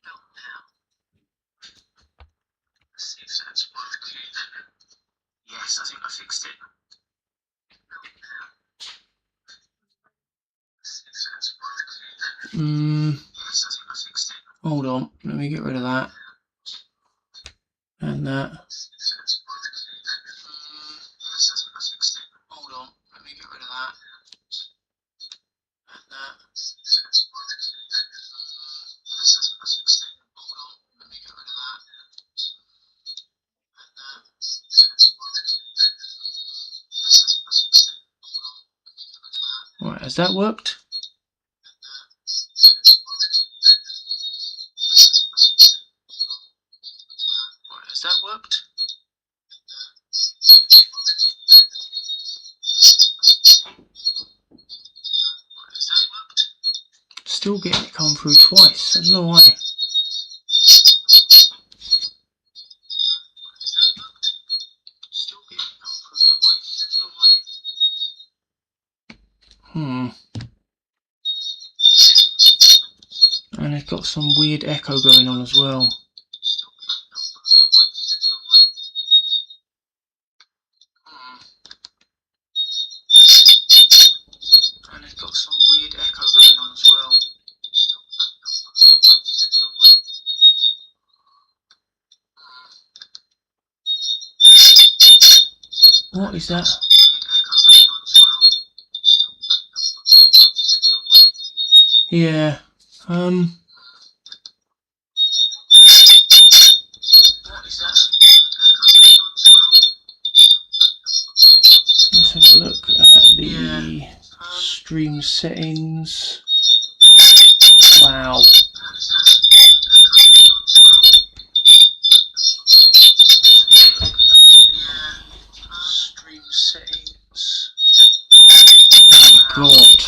about now? Let's see if that's working. Yes, I think I fixed it. Let's see if that's working. Yes, I think I fixed it. Hold on, let me get rid of that. And that. Hold on, let me get rid of that. And that. Hold on, let me get rid of that. And that. Right, has that worked? Has that worked? Has that worked? Still getting it come through twice. I don't know why. Still getting it come through twice. I don't know why. And it's got some weird echo going on as well. And it's got some weird echo going on as well. What is that? Yeah. What is that? Let's have a look at the stream settings. Wow. Stream settings. Oh my god.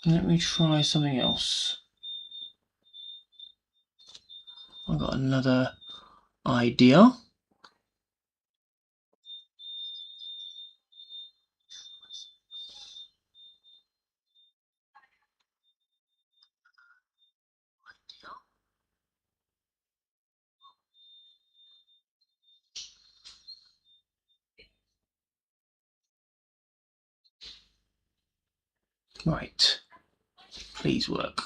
Let me try something else. I've got another idea. Right. Please work.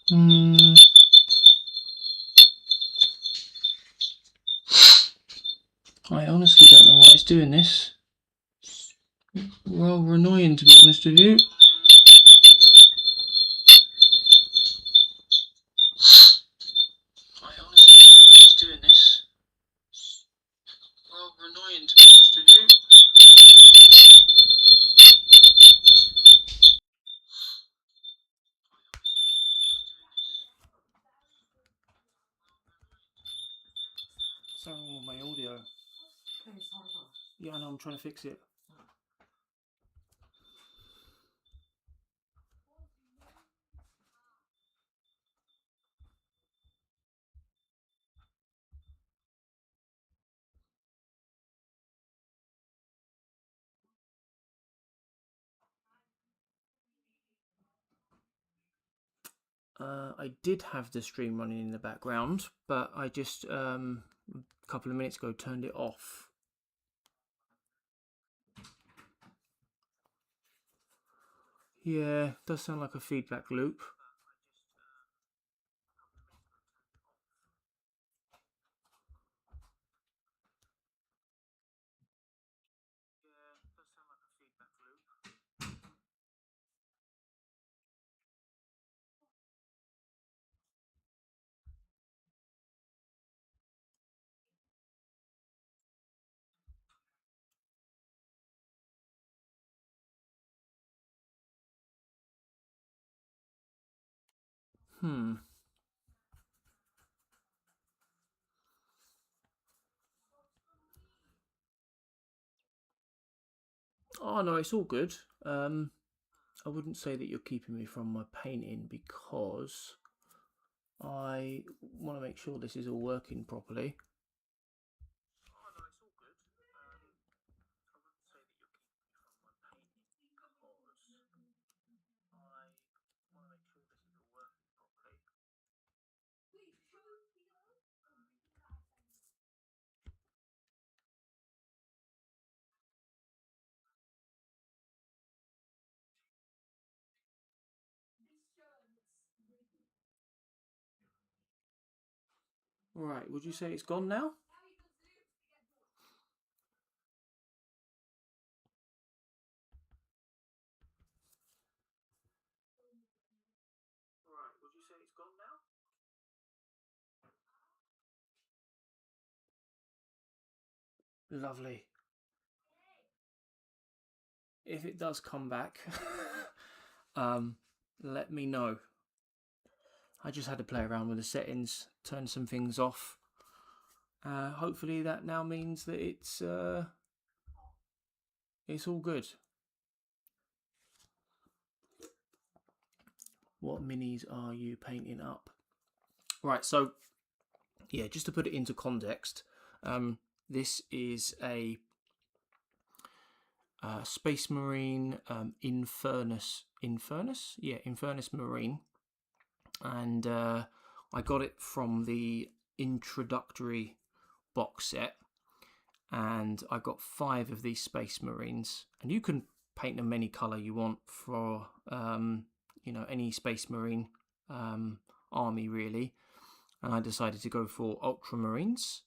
I honestly don't know why it's doing this. Rather annoying, to be honest with you. I honestly don't know why it's doing this. Rather annoying, to be honest with you. Something wrong with my audio. Yeah, I know, I'm trying to fix it. I did have the stream running in the background, but I just a couple of minutes ago turned it off. Yeah, it does sound like a feedback loop. Oh no, it's all good. I wouldn't say that you're keeping me from my painting because I want to make sure this is all working properly. Right, would you say it's gone now? Right, would you say it's gone now? Lovely. If it does come back, let me know. I just had to play around with the settings, turn some things off. Hopefully that now means that it's all good. What minis are you painting up? Right, so yeah, just to put it into context, this is a Space Marine Infernus Marine, and I got it from the introductory box set, and I got 5 of these Space Marines, and you can paint them any colour you want for any Space Marine army really, and I decided to go for Ultramarines,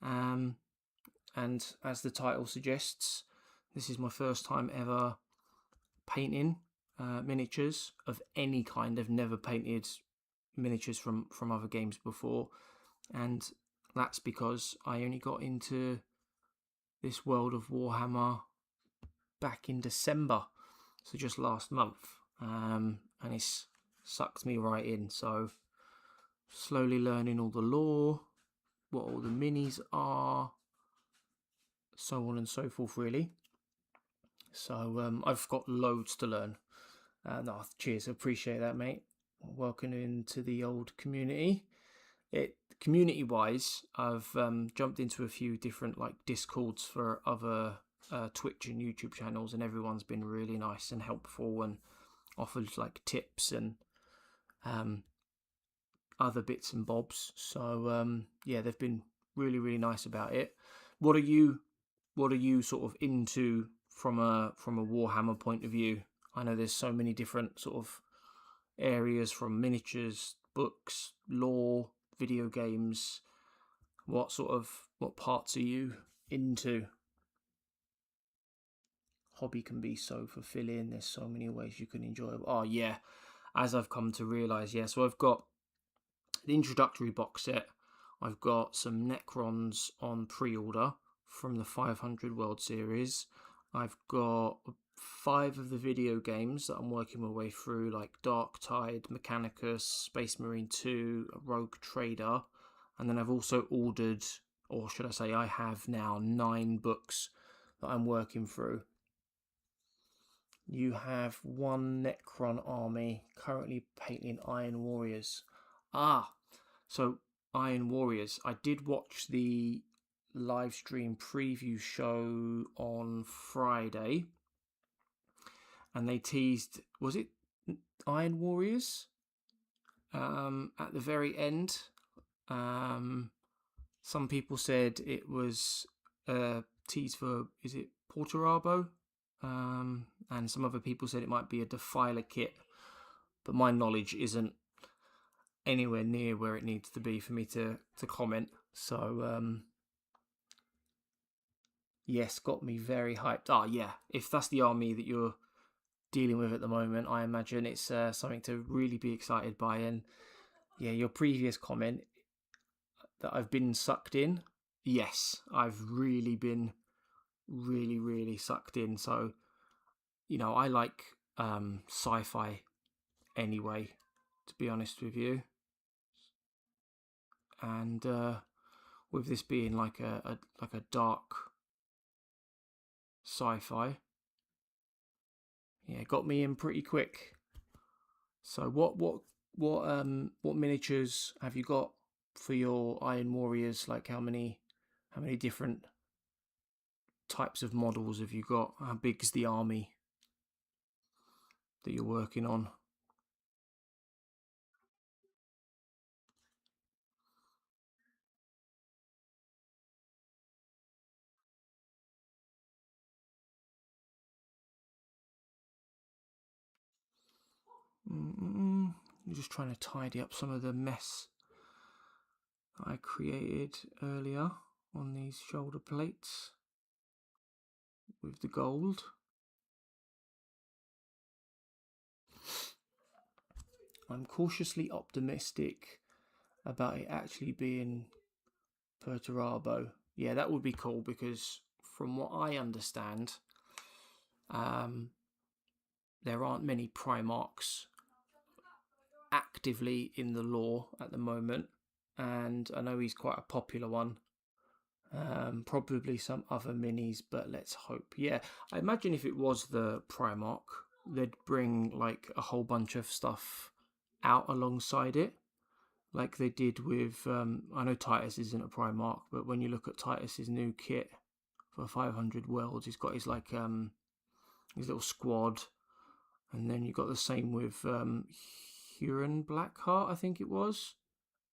and as the title suggests, this is my first time ever painting miniatures of any kind. I've never painted miniatures from other games before, and that's because I only got into this world of Warhammer back in December, so just last month, and it's sucked me right in. So slowly learning all the lore, what all the minis are, so on and so forth really. So I've got loads to learn. No, cheers, appreciate that, mate. Welcome into the old community. Community wise, I've jumped into a few different discords for other Twitch and YouTube channels, and everyone's been really nice and helpful and offered tips and other bits and bobs. So yeah, they've been really nice about it. What are you sort of into from a Warhammer point of view? I know there's so many different sort of areas, from miniatures, books, lore, video games. What parts are you into? Hobby can be so fulfilling. There's so many ways you can enjoy it. Oh yeah, as I've come to realise, yeah. So I've got the introductory box set. I've got some Necrons on pre-order from the 500 World Series. I've got 5 of the video games that I'm working my way through, like Dark Tide, Mechanicus, Space Marine 2, Rogue Trader. And then I've also ordered, or should I say I have now, 9 books that I'm working through. You have 1 Necron army, currently painting Iron Warriors. So Iron Warriors. I did watch the live stream preview show on Friday, and they teased, was it Iron Warriors? At the very end. Some people said it was a tease for, is it Porterabo? And some other people said it might be a Defiler kit, but my knowledge isn't anywhere near where it needs to be for me to comment. So yes, got me very hyped. Yeah, if that's the army that you're dealing with at the moment, I imagine it's something to really be excited by. And yeah, your previous comment that I've been sucked in, yes, I've really been really sucked in. So, I like sci-fi anyway, to be honest with you. And with this being like a dark sci-fi, yeah, got me in pretty quick. So what miniatures have you got for your Iron Warriors? Like how many different types of models have you got? How big is the army that you're working on? I'm just trying to tidy up some of the mess I created earlier on these shoulder plates with the gold. I'm cautiously optimistic about it actually being Perturabo. Yeah, that would be cool, because from what I understand, there aren't many Primarchs actively in the lore at the moment, and I know he's quite a popular one. Probably some other minis, but let's hope. Yeah, I imagine if it was the Primarch, they'd bring like a whole bunch of stuff out alongside it, like they did with I know Titus isn't a Primarch, but when you look at Titus's new kit for 500 Worlds, he's got his like his little squad, and then you got the same with Huron Blackheart, I think it was.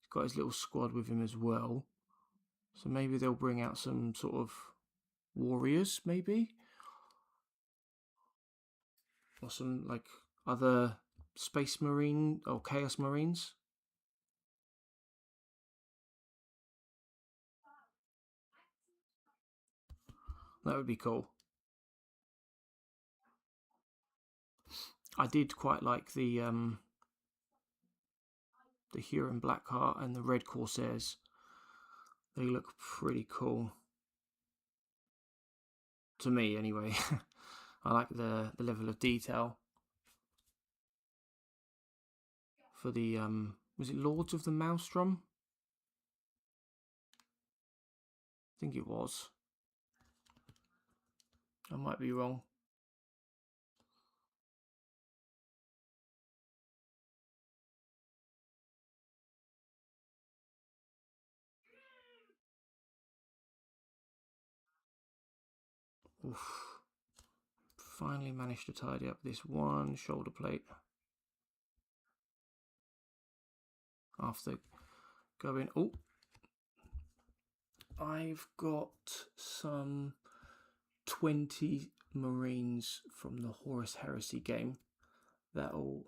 He's got his little squad with him as well. So maybe they'll bring out some sort of warriors, maybe, or some like other Space Marine or Chaos Marines. That would be cool. I did quite like the Huron Blackheart and the Red Corsairs. They look pretty cool to me, anyway. I like the level of detail for the was it Lords of the Maelstrom? I think it was. I might be wrong. Oof. Finally managed to tidy up this one shoulder plate after going, oh, I've got some 20 Marines from the Horus Heresy game that'll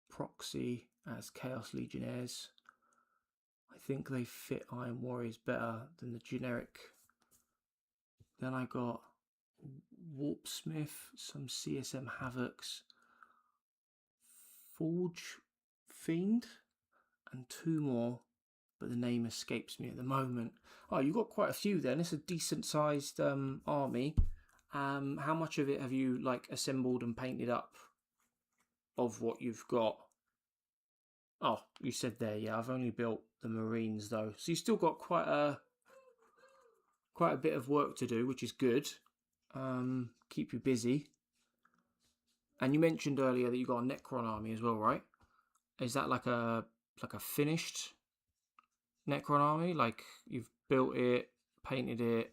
proxy as Chaos Legionnaires. I think they fit Iron Warriors better than the generic. Then I got Warpsmith, some CSM Havocs, Forge Fiend, and 2 more, but the name escapes me at the moment. Oh, you've got quite a few then. It's a decent sized army. How much of it have you like assembled and painted up of what you've got? Oh, you said there, yeah, I've only built the Marines though. So you've still got quite a bit of work to do, which is good. Keep you busy. And you mentioned earlier that you got a Necron army as well, right? Is that like a finished Necron army? Like you've built it, painted it,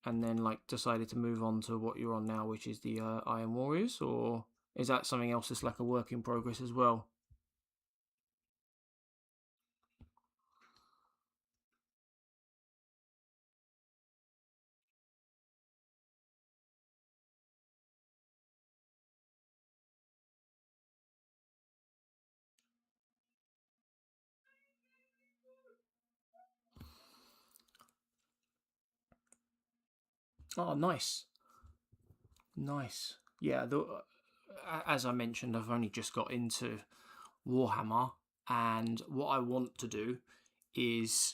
and then like decided to move on to what you're on now, which is the Iron Warriors? Or is that something else that's like a work in progress as well? Oh, nice. Nice. Yeah, as I mentioned, I've only just got into Warhammer, and what I want to do is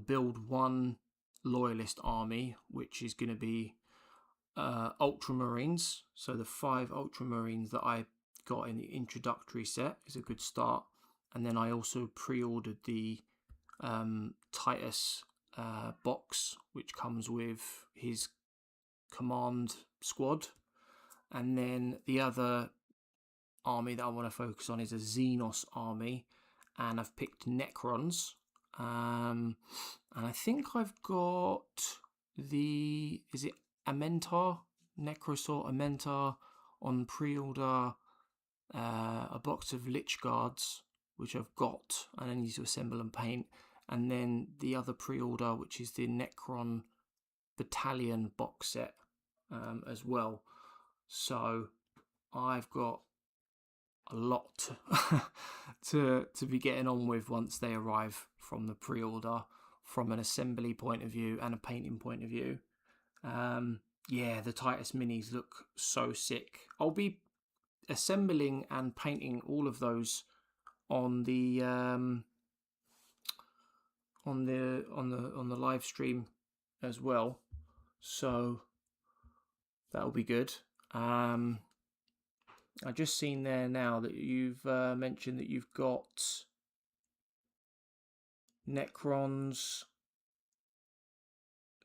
build one loyalist army, which is going to be Ultramarines. So the 5 Ultramarines that I got in the introductory set is a good start. And then I also pre-ordered the Titus box, which comes with his command squad. And then the other army that I want to focus on is a Xenos army, and I've picked Necrons. And I think I've got is it Amentar? Necrosaur Amentar on pre-order, a box of Lich Guards, which I've got, and I need to assemble and paint. And then the other pre-order, which is the Necron Battalion box set as well. So I've got a lot to be getting on with once they arrive from the pre-order, from an assembly point of view and a painting point of view. Yeah, the Titus minis look so sick. I'll be assembling and painting all of those on the live stream as well, so that'll be good. I just seen there now that you've mentioned that you've got Necrons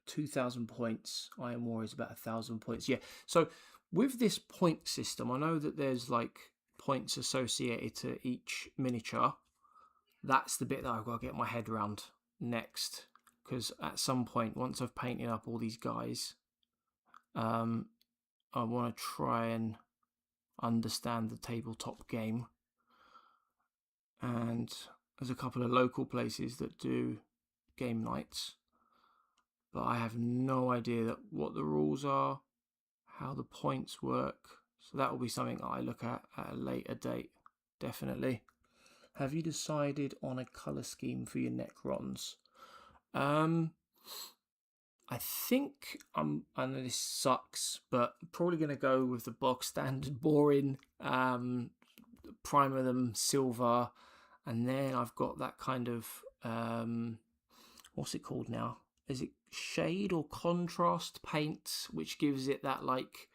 2,000 points. Iron Warriors about 1,000 points. Yeah. So with this point system, I know that there's like points associated to each miniature. That's the bit that I've got to get my head around next, because at some point, once I've painted up all these guys, I want to try and understand the tabletop game. And there's a couple of local places that do game nights, but I have no idea what the rules are, how the points work. So that will be something I look at a later date, definitely. Have you decided on a colour scheme for your Necrons? I think I know this sucks, but I'm probably going to go with the box standard boring, primer them silver, and then I've got that kind of what's it called now? Is it shade or contrast paint, which gives it that like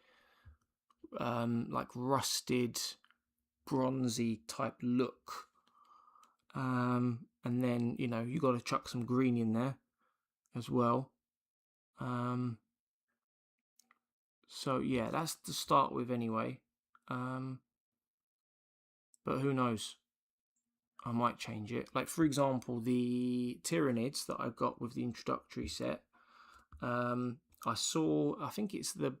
rusted, bronzy type look. And then you got to chuck some green in there as well. So yeah, that's to start with anyway. But who knows? I might change it. Like for example, the Tyranids that I got with the introductory set. I think it's the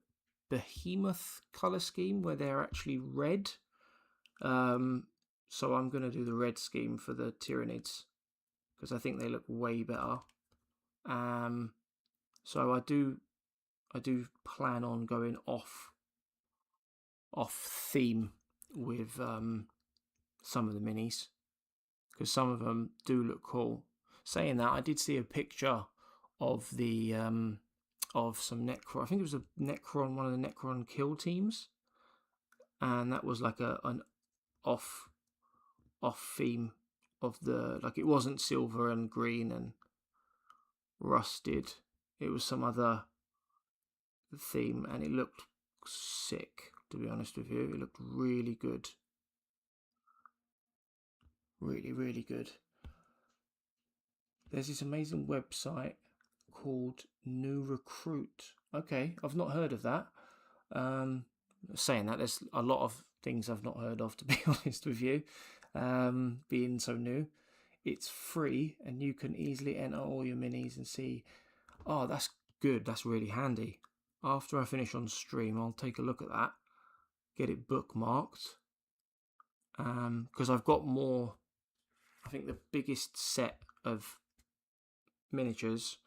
Behemoth colour scheme where they're actually red. So I'm going to do the red scheme for the Tyranids because I think they look way better. So I do plan on going off theme with some of the minis, because some of them do look cool. Saying that, I did see a picture of the of some Necron. I think it was a Necron, one of the Necron kill teams, and that was like an off theme of the, like, it wasn't silver and green and rusted. It was some other theme, and it looked sick, to be honest with you. It looked really good. Really, really good. There's this amazing website called New Recruit. Okay, I've not heard of that. Saying that, there's a lot of things I've not heard of, to be honest with you, being so new. It's free, and you can easily enter all your minis and see. Oh, that's good. That's really handy. After I finish on stream, I'll take a look at that, get it bookmarked, because I've got more. I think the biggest set of miniatures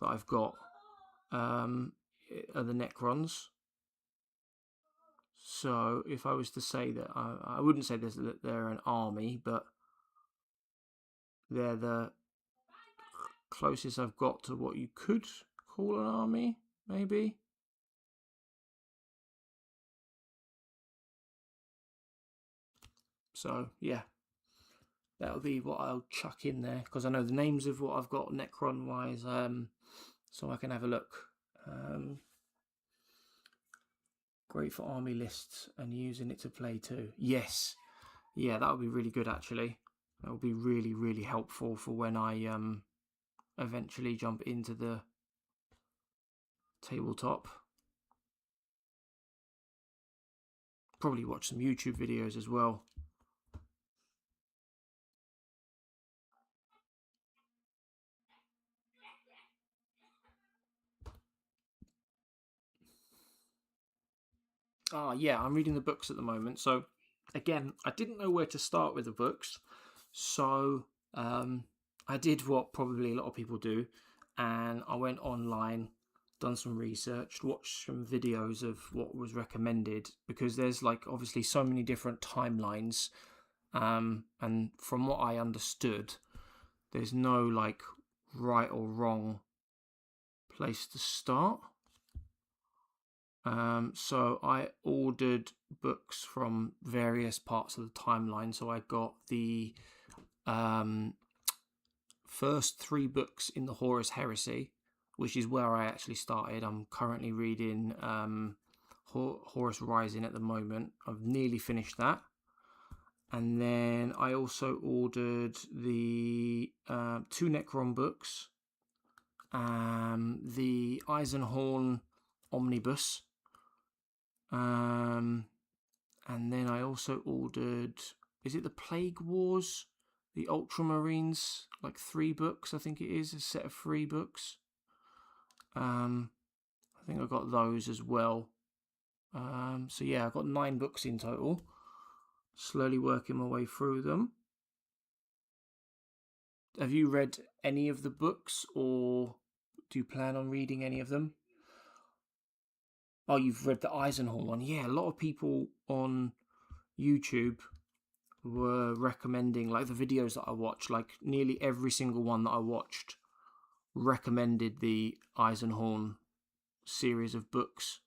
that I've got are the Necrons. So if I was to say that, I wouldn't say they're an army, but they're the closest I've got to what you could call an army, maybe. So yeah, that'll be what I'll chuck in there, because I know the names of what I've got Necron wise, so I can have a look. Great for army lists and using it to play too. Yes, yeah, that would be really good actually. That would be really, really helpful for when I eventually jump into the tabletop. Probably watch some YouTube videos as well. Yeah, I'm reading the books at the moment. So again, I didn't know where to start with the books. So I did what probably a lot of people do, and I went online, done some research, watched some videos of what was recommended, because there's like obviously so many different timelines, and from what I understood, there's no like right or wrong place to start. So I ordered books from various parts of the timeline. So I got the first 3 books in the Horus Heresy, which is where I actually started. I'm currently reading Horus Rising at the moment. I've nearly finished that. And then I also ordered the 2 Necron books, the Eisenhorn Omnibus, and then I also ordered, is it the Plague Wars, the Ultramarines, like 3 books, I think it is, a set of 3 books. I think I got those as well. So yeah, I've got 9 books in total. Slowly working my way through them. Have you read any of the books, or do you plan on reading any of them? Oh, you've read the Eisenhorn one. Yeah, a lot of people on YouTube were recommending, like the videos that I watched, like nearly every single one that I watched recommended the Eisenhorn series of books.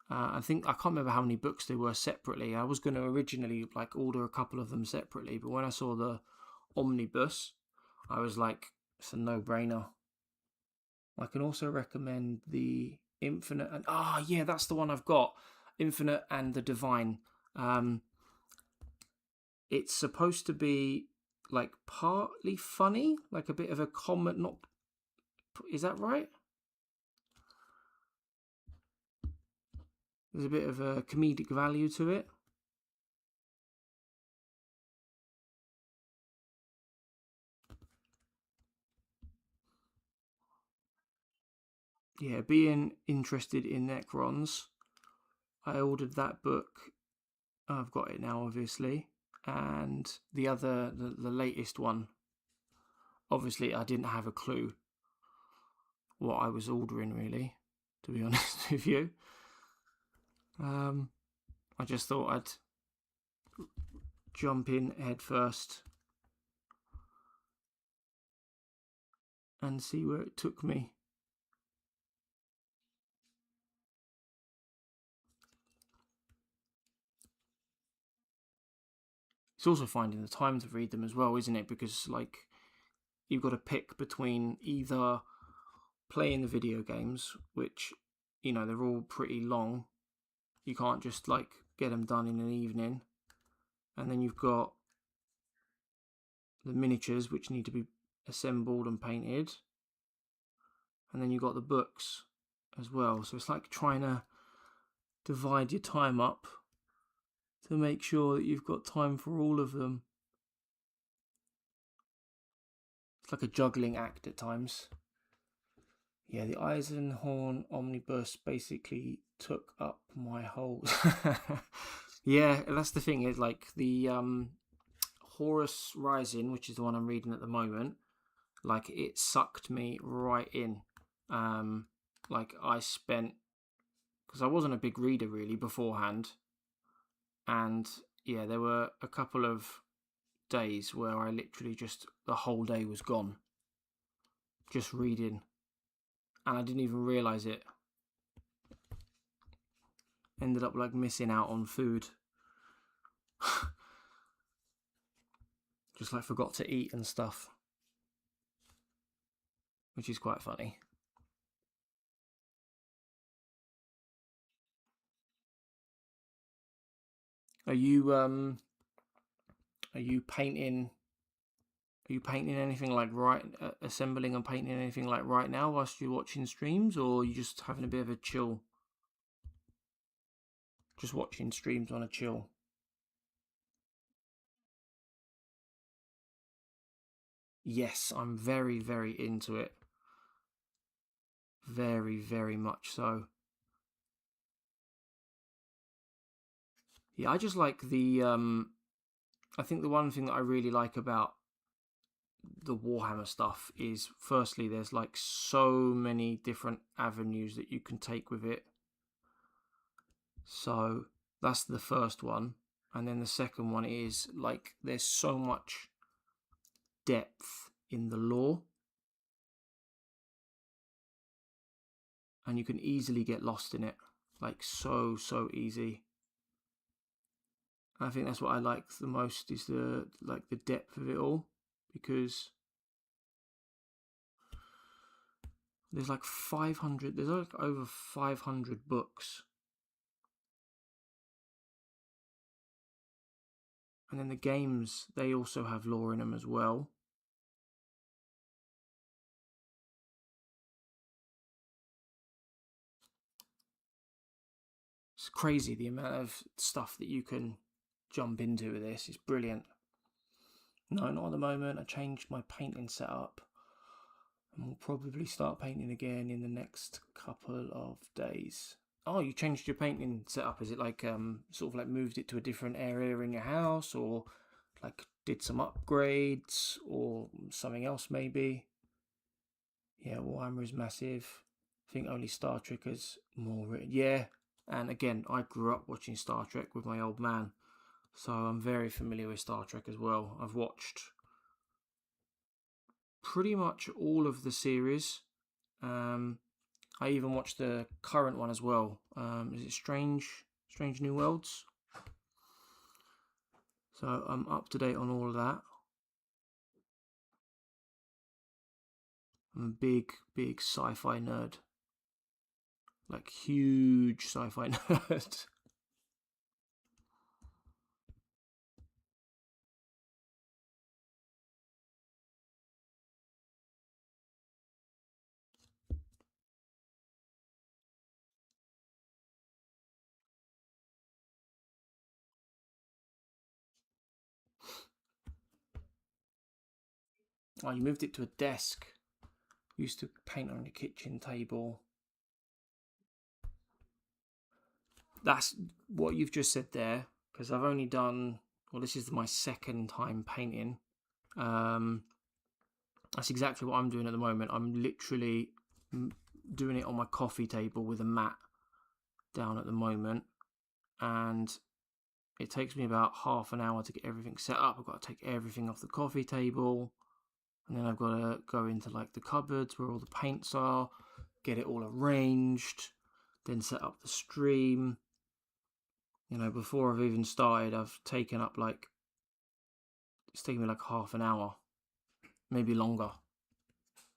I think, I can't remember how many books there were separately. I was going to originally like order a couple of them separately, but when I saw the omnibus, I was like, it's a no-brainer. I can also recommend the Infinite and yeah, that's the one I've got. Infinite and the Divine. It's supposed to be like partly funny, like a bit of a comment. Not, is that right? There's a bit of a comedic value to it. Yeah, being interested in Necrons, I ordered that book. I've got it now, obviously. And the other, the latest one, obviously I didn't have a clue what I was ordering, really, to be honest with you. I just thought I'd jump in head first and see where it took me. It's also finding the time to read them as well, isn't it? Because like you've got to pick between either playing the video games, which, you know, they're all pretty long. You can't just like get them done in an evening. And then you've got the miniatures, which need to be assembled and painted. And then you've got the books as well. So it's like trying to divide your time up to make sure that you've got time for all of them. It's like a juggling act at times. Yeah, the Eisenhorn Omnibus basically took up my whole... Yeah, that's the thing, is like the Horus Rising, which is the one I'm reading at the moment, like it sucked me right in. Like I spent, because I wasn't a big reader really beforehand, and yeah, there were a couple of days where I literally just, the whole day was gone just reading, and I didn't even realise it. Ended up like missing out on food. Just like forgot to eat and stuff, which is quite funny. Are you painting? Are you painting anything like assembling and painting anything like right now whilst you're watching streams, or are you just having a bit of a chill? Just watching streams on a chill. Yes, I'm very, very into it. Very, very much so. Yeah, I just like the I think the one thing that I really like about the Warhammer stuff is, firstly, there's like so many different avenues that you can take with it. So that's the first one. And then the second one is like there's so much depth in the lore, and you can easily get lost in it, like so easy. I think that's what I like the most, is the depth of it all, because there's like 500, there's like over 500 books. And then the games, they also have lore in them as well. It's crazy the amount of stuff that you can jump into with this. It's brilliant. No, not at the moment. I changed my painting setup, and we'll probably start painting again in the next couple of days. Oh, you changed your painting setup? Is it like sort of like moved it to a different area in your house, or like did some upgrades or something else maybe? Yeah, Warhammer is massive. I think only Star Trek is more written. Yeah, and again, I grew up watching Star Trek with my old man, so I'm very familiar with Star Trek as well. I've watched pretty much all of the series. I even watched the current one as well. Is it Strange New Worlds? So I'm up to date on all of that. I'm a big sci-fi nerd. Like huge sci-fi nerd. Oh, you moved it to a desk. Used to paint on your kitchen table. That's what you've just said there, because I've only done, well, this is my second time painting. That's exactly what I'm doing at the moment. I'm literally doing it on my coffee table with a mat down at the moment, and it takes me about half an hour to get everything set up. I've got to take everything off the coffee table, and then I've got to go into like the cupboards where all the paints are, get it all arranged, then set up the stream. You know, before I've even started, I've taken up like, it's taken me like half an hour, maybe longer.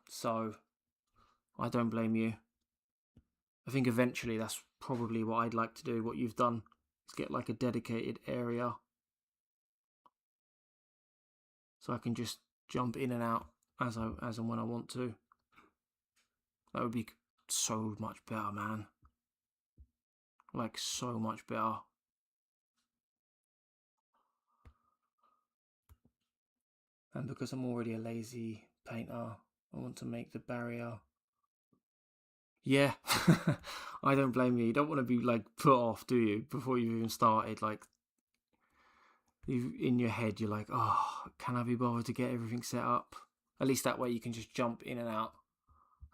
So I don't blame you. I think eventually that's probably what I'd like to do. What you've done is get like a dedicated area so I can just jump in and out as and when I want to. That would be so much better, man. Like, so much better. And because I'm already a lazy painter, I want to make the barrier. Yeah, I don't blame you. You don't want to be like put off, do you? Before you've even started, like, in your head, you're like, oh, can I be bothered to get everything set up? At least that way you can just jump in and out.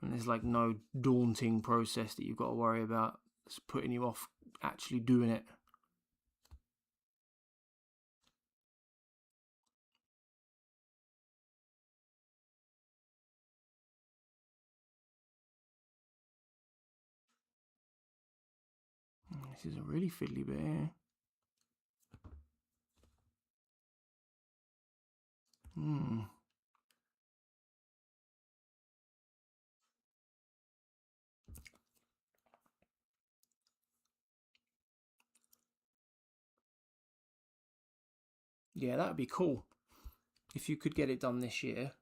And there's like no daunting process that you've got to worry about. It's putting you off actually doing it. This is a really fiddly bit here. Yeah, that would be cool if you could get it done this year.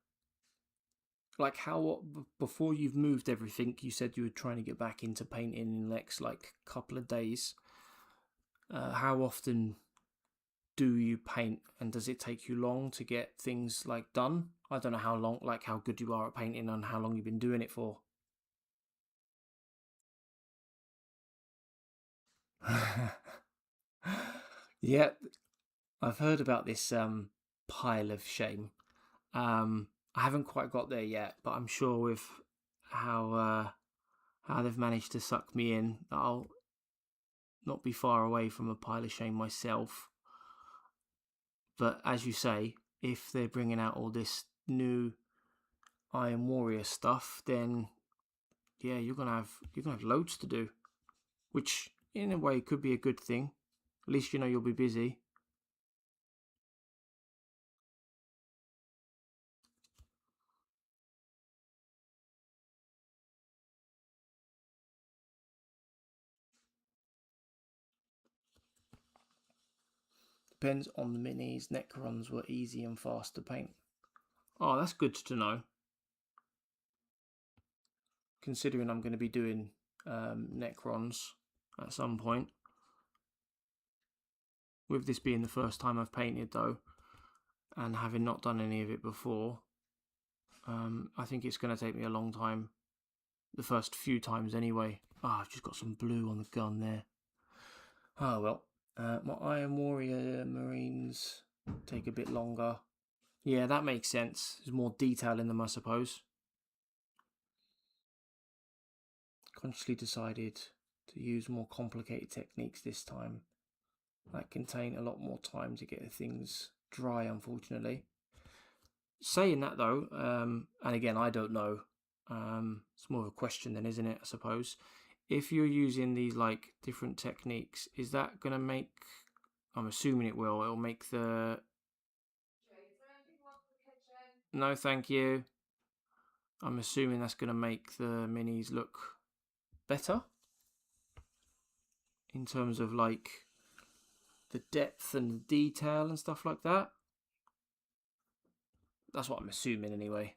Like, how, before you've moved everything, you said you were trying to get back into painting in the next like couple of days. How often do you paint, and does it take you long to get things like done? I don't know how long, like how good you are at painting and how long you've been doing it for. Yeah, I've heard about this pile of shame. I haven't quite got there yet, but I'm sure with how they've managed to suck me in, I'll not be far away from a pile of shame myself. But as you say, if they're bringing out all this new Iron Warrior stuff, then yeah, you're gonna have loads to do, which in a way could be a good thing. At least you know you'll be busy. Depends on the minis. Necrons were easy and fast to paint. Oh, that's good to know. Considering I'm going to be doing Necrons at some point. With this being the first time I've painted though, and having not done any of it before, I think it's going to take me a long time. The first few times anyway. I've just got some blue on the gun there. Oh well. My Iron Warrior Marines take a bit longer. Yeah, that makes sense. There's more detail in them, I suppose. Consciously decided to use more complicated techniques this time that contain a lot more time to get things dry, unfortunately. Saying that though, and again, I don't know, it's more of a question then, isn't it, I suppose. If you're using these like different techniques, is that going to make, I'm assuming it'll make the... No, thank you. I'm assuming that's going to make the minis look better in terms of like the depth and the detail and stuff like that. That's what I'm assuming anyway.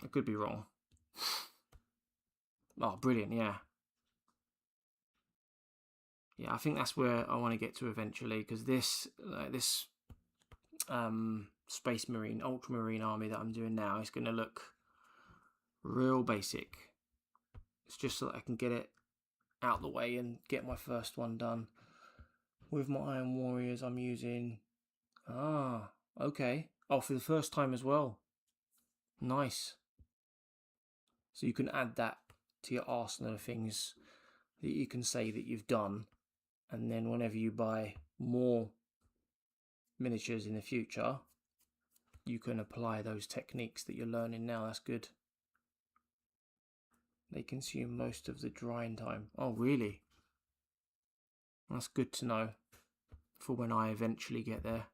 I could be wrong. Oh, brilliant, yeah. Yeah, I think that's where I want to get to eventually, because this Space Marine, Ultramarine army that I'm doing now is going to look real basic. It's just so that I can get it out the way and get my first one done. With my Iron Warriors, I'm using... okay. Oh, for the first time as well. Nice. So you can add that to your arsenal of things that you can say that you've done, and then whenever you buy more miniatures in the future, you can apply those techniques that you're learning now. That's good. They consume most of the drying time. Oh, really? That's good to know for when I eventually get there.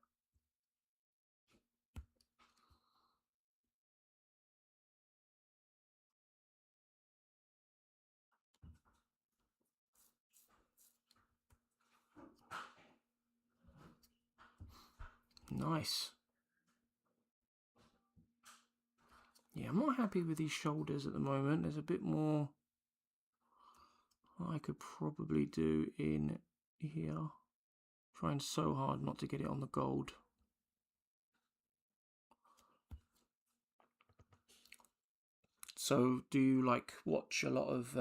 Nice. Yeah, I'm not happy with these shoulders at the moment. There's a bit more I could probably do in here. Trying so hard not to get it on the gold. So do you like watch a lot of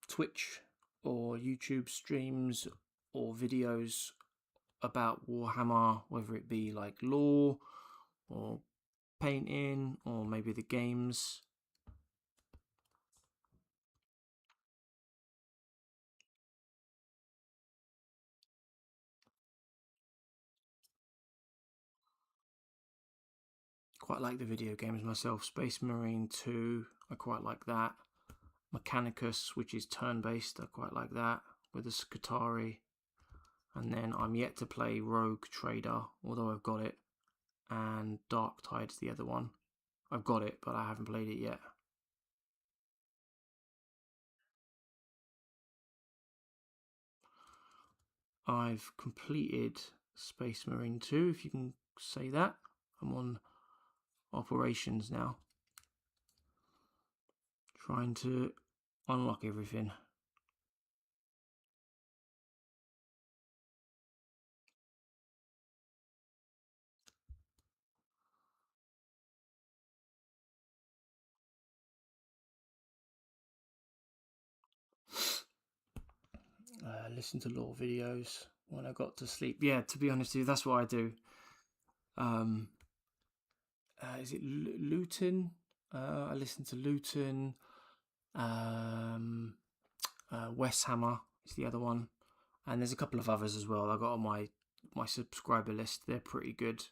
Twitch or YouTube streams or videos about Warhammer, whether it be like lore or painting or maybe the games? Quite like the video games myself. Space Marine 2, I quite like that. Mechanicus, which is turn-based, I quite like that, with the Skitarii. And then I'm yet to play Rogue Trader, although I've got it. And Dark Tide's the other one. I've got it, but I haven't played it yet. I've completed Space Marine 2, if you can say that. I'm on operations now, trying to unlock everything. Listen to lore videos when I got to sleep. Yeah, to be honest with you, that's what I do. Is it Luton? I listen to Luton. Westhammer is the other one, and there's a couple of others as well I got on my subscriber list. They're pretty good.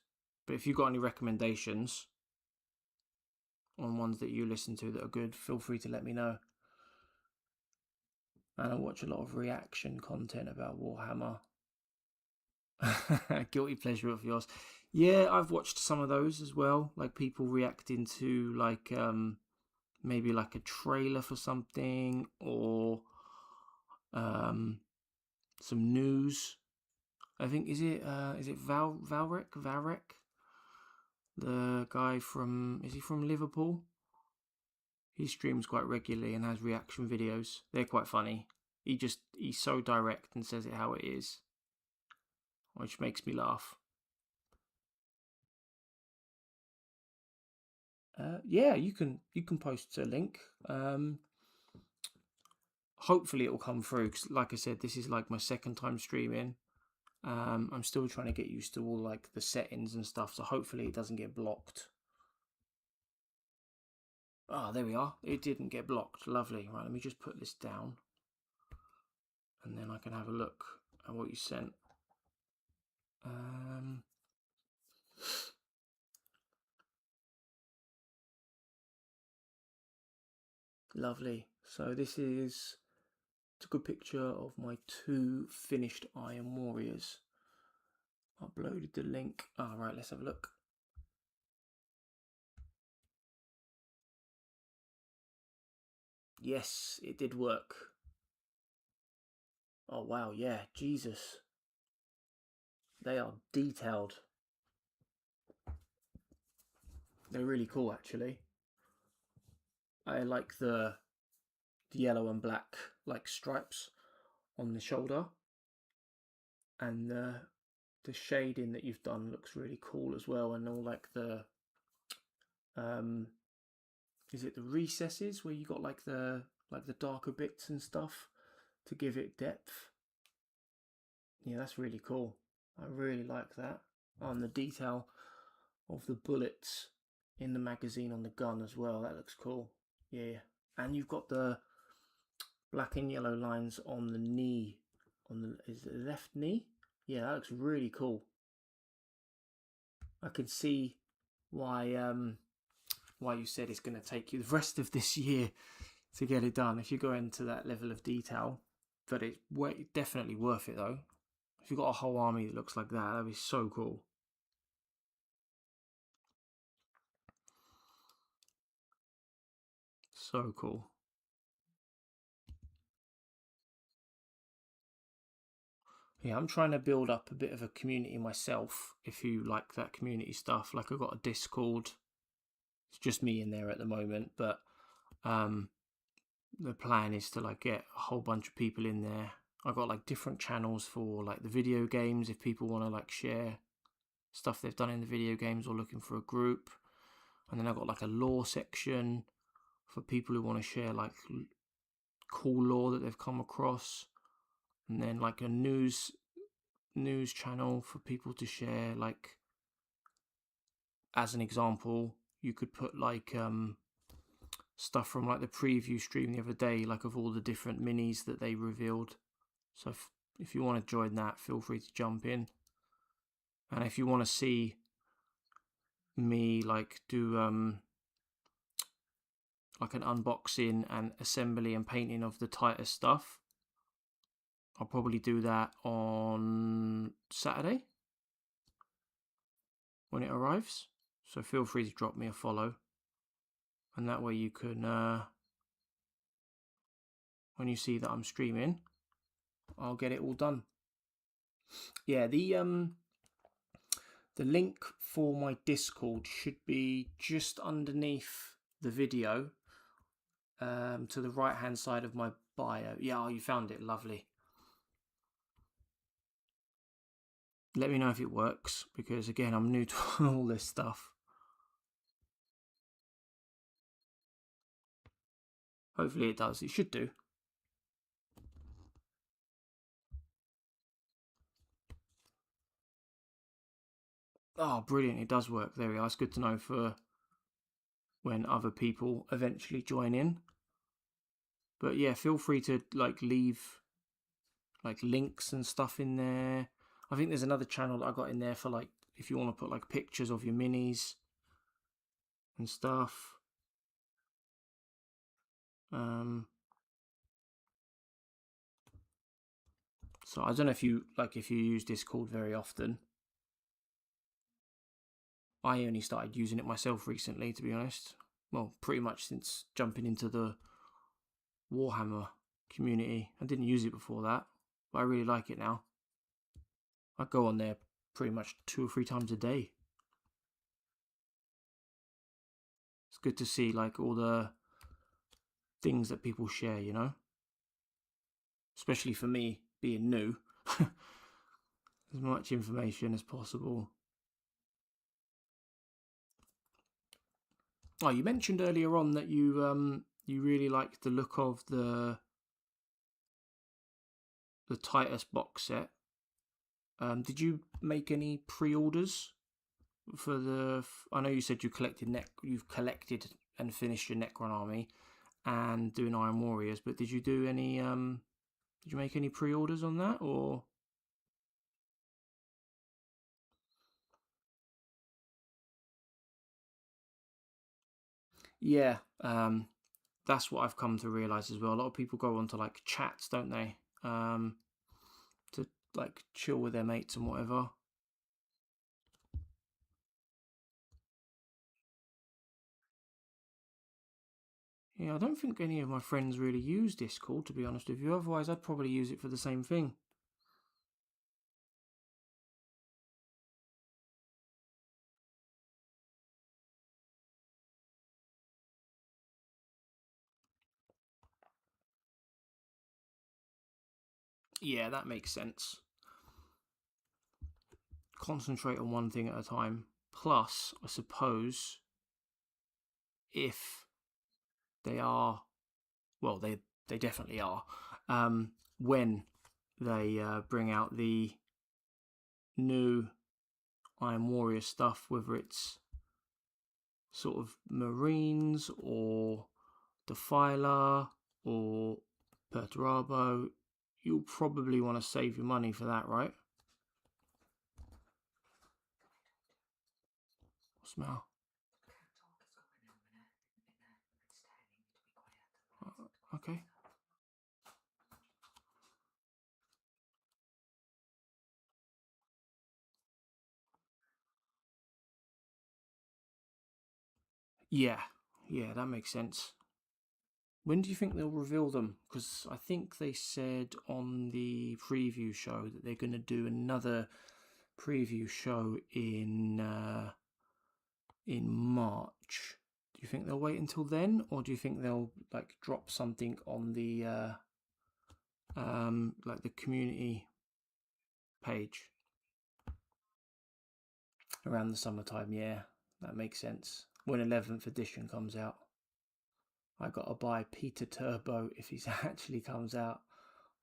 But if you've got any recommendations on ones that you listen to that are good, feel free to let me know. And I watch a lot of reaction content about Warhammer. Guilty pleasure of yours. Yeah, I've watched some of those as well, like people reacting to like maybe like a trailer for something, or some news. I think is it Valrek, the guy from, is he from Liverpool? He streams quite regularly and has reaction videos. They're quite funny. He's so direct and says it how it is, which makes me laugh. Yeah, you can post a link. Hopefully it will come through, because like I said, this is like my second time streaming. I'm still trying to get used to all like the settings and stuff, so hopefully it doesn't get blocked. Ah, there we are. It didn't get blocked. Lovely. Right, let me just put this down, and then I can have a look at what you sent. Lovely. So this is, it's a good picture of my 2 finished Iron Warriors. Uploaded the link. Ah, right, let's have a look. Yes, it did work. Oh wow, yeah, Jesus. They are detailed. They're really cool, actually. I like the yellow and black like stripes on the shoulder, and the shading that you've done looks really cool as well, and all like the is it the recesses where you got like the darker bits and stuff to give it depth. Yeah, that's really cool. I really like that. And the detail of the bullets in the magazine on the gun as well. That looks cool. Yeah, and you've got the black and yellow lines on the knee, is it the left knee? Yeah, that looks really cool. I can see why you said it's going to take you the rest of this year to get it done if you go into that level of detail. But it's definitely worth it though. If you've got a whole army that looks like that, that'd be so cool. So cool. Yeah, I'm trying to build up a bit of a community myself. If you like that community stuff, like I've got a Discord. It's just me in there at the moment, but the plan is to like get a whole bunch of people in there. I've got like different channels for like the video games if people want to like share stuff they've done in the video games or looking for a group. And then I've got like a lore section for people who want to share like cool lore that they've come across. And then like a news channel for people to share, like as an example, you could put like stuff from like the preview stream the other day, like of all the different minis that they revealed. So if you want to join that, feel free to jump in. And if you want to see me like do like an unboxing and assembly and painting of the Titus stuff, I'll probably do that on Saturday when it arrives. So feel free to drop me a follow, and that way you can when you see that I'm streaming, I'll get it all done. Yeah, the link for my Discord should be just underneath the video, to the right hand side of my bio. Yeah, you found it. Lovely. Let me know if it works, because again, I'm new to all this stuff. Hopefully it does. It should do. Oh, brilliant. It does work. There we are. It's good to know for when other people eventually join in. But yeah, feel free to like leave like links and stuff in there. I think there's another channel that I got in there for like if you want to put like pictures of your minis and stuff. So I don't know if you use Discord very often. I only started using it myself recently, to be honest. Well, pretty much since jumping into the Warhammer community. I didn't use it before that, but I really like it now. I go on there pretty much 2 or 3 times a day. It's good to see like all the things that people share, you know? Especially for me, being new. As much information as possible. Oh, you mentioned earlier on that you really liked the look of the Titus box set. Did you make any pre-orders for the? I know you said you've collected and finished your Necron army and doing Iron Warriors, but did you do any? Did you make any pre-orders on that, or? Yeah, that's what I've come to realise as well. A lot of people go onto like chats, don't they? To like chill with their mates and whatever. Yeah, I don't think any of my friends really use Discord, to be honest with you. Otherwise, I'd probably use it for the same thing. Yeah, that makes sense. Concentrate on one thing at a time. Plus, I suppose, if they are, well, they definitely are, when they bring out the new Iron Warrior stuff, whether it's sort of Marines or Defiler or Perturabo, you'll probably want to save your money for that, right? Smell. Okay. Yeah, that makes sense. When do you think they'll reveal them? Because I think they said on the preview show that they're going to do another preview show in March. Do you think they'll wait until then, or do you think they'll like drop something on the like the community page around the summertime? Yeah, that makes sense. When 11th edition comes out, I gotta buy Peter Turbo if he actually comes out.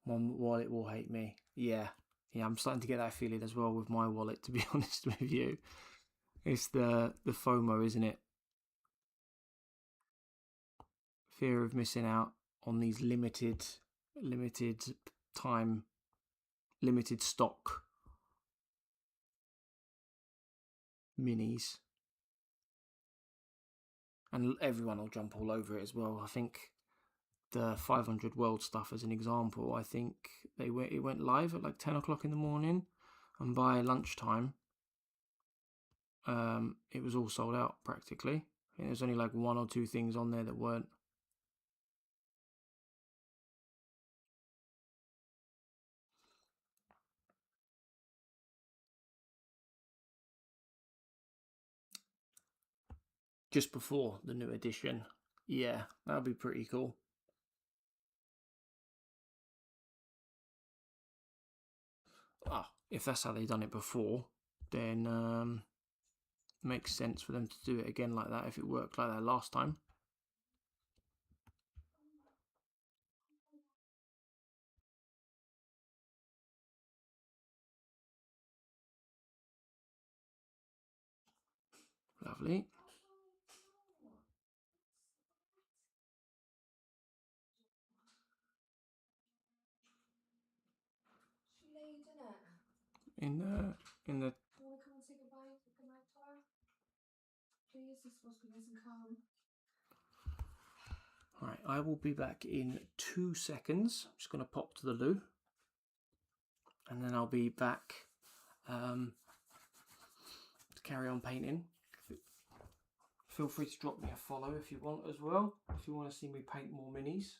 My wallet will hate me. Yeah, I'm starting to get that feeling as well with my wallet, to be honest with you. It's the FOMO, isn't it? Fear of missing out on these limited time, limited stock minis. And everyone will jump all over it as well. I think the 500 World stuff as an example, I think it went live at like 10 o'clock in the morning, and by lunchtime it was all sold out practically. I think there's only like one or two things on there that weren't. Just before the new edition. Yeah, that'd be pretty cool. If that's how they've done it before, then makes sense for them to do it again like that if it worked like that last time. Lovely. In the Wanna come and say goodbye to her? Please, this was nice and calm. Right, I will be back in 2 seconds. I'm just going to pop to the loo, and then I'll be back to carry on painting. Feel free to drop me a follow if you want as well, if you want to see me paint more minis.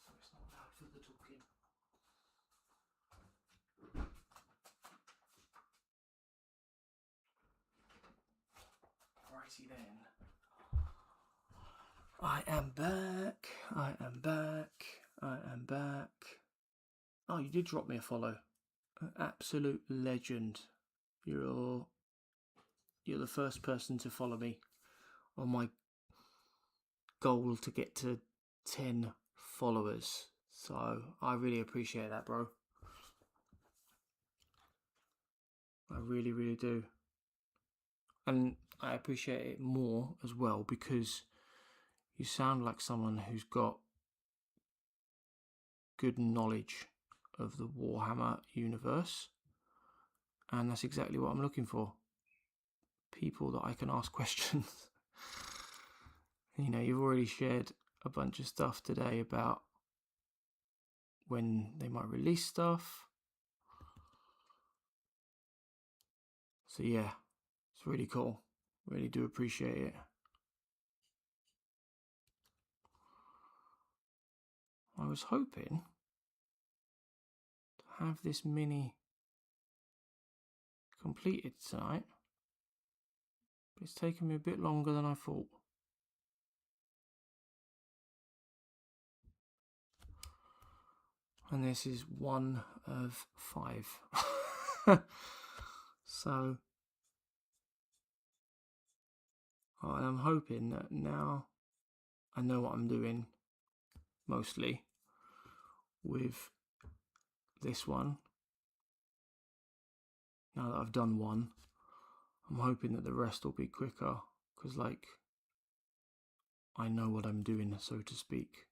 So it's not loud for the talking. Righty then. I am back. Oh, you did drop me a follow. An absolute legend. You're the first person to follow me on my goal to get to 10 followers. So I really appreciate that, bro. I really, really do. And I appreciate it more as well because you sound like someone who's got good knowledge of the Warhammer universe. And that's exactly what I'm looking for. People that I can ask questions. You know, you've already shared a bunch of stuff today about when they might release stuff. So yeah, it's really cool. Really do appreciate it. I was hoping to have this mini completed tonight. But it's taken me a bit longer than I thought. And this is 1 of 5. So I'm hoping that now I know what I'm doing mostly with this one. Now that I've done one, I'm hoping that the rest will be quicker, because like I know what I'm doing, so to speak.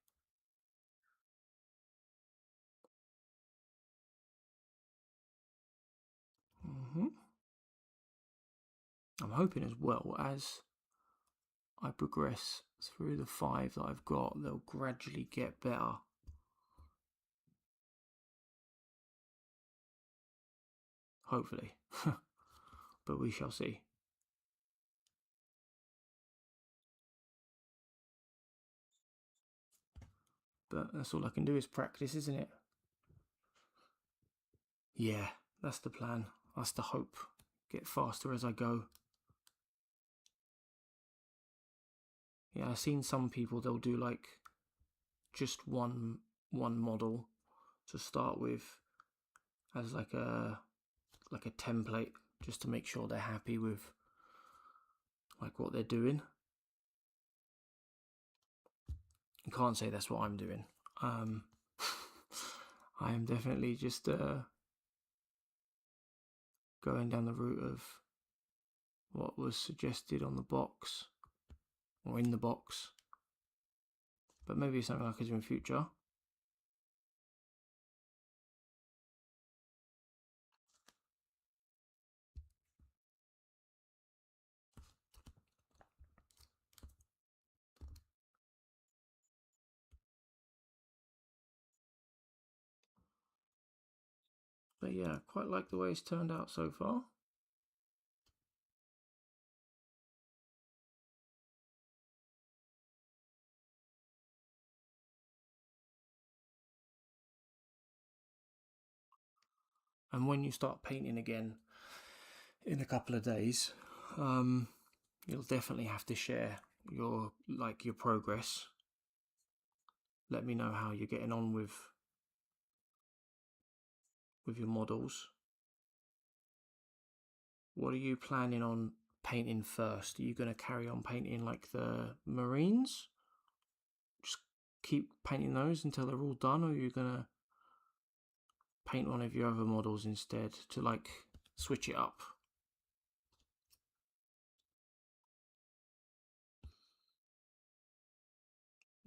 I'm hoping as well, as I progress through the 5 that I've got, they'll gradually get better. Hopefully. But we shall see. But that's all I can do is practice, isn't it? Yeah, that's the plan. That's the hope. Get faster as I go. Yeah, I've seen some people, they'll do like just one model to start with as like a template, just to make sure they're happy with like what they're doing. You can't say that's what I'm doing. I am definitely just going down the route of what was suggested on the box, or in the box. But maybe it's something I could do in future. But yeah, quite like the way it's turned out so far. And when you start painting again in a couple of days, you'll definitely have to share your progress. Let me know how you're getting on with your models. What are you planning on painting first? Are you going to carry on painting like the Marines? Just keep painting those until they're all done, or are you going to paint one of your other models instead to like switch it up?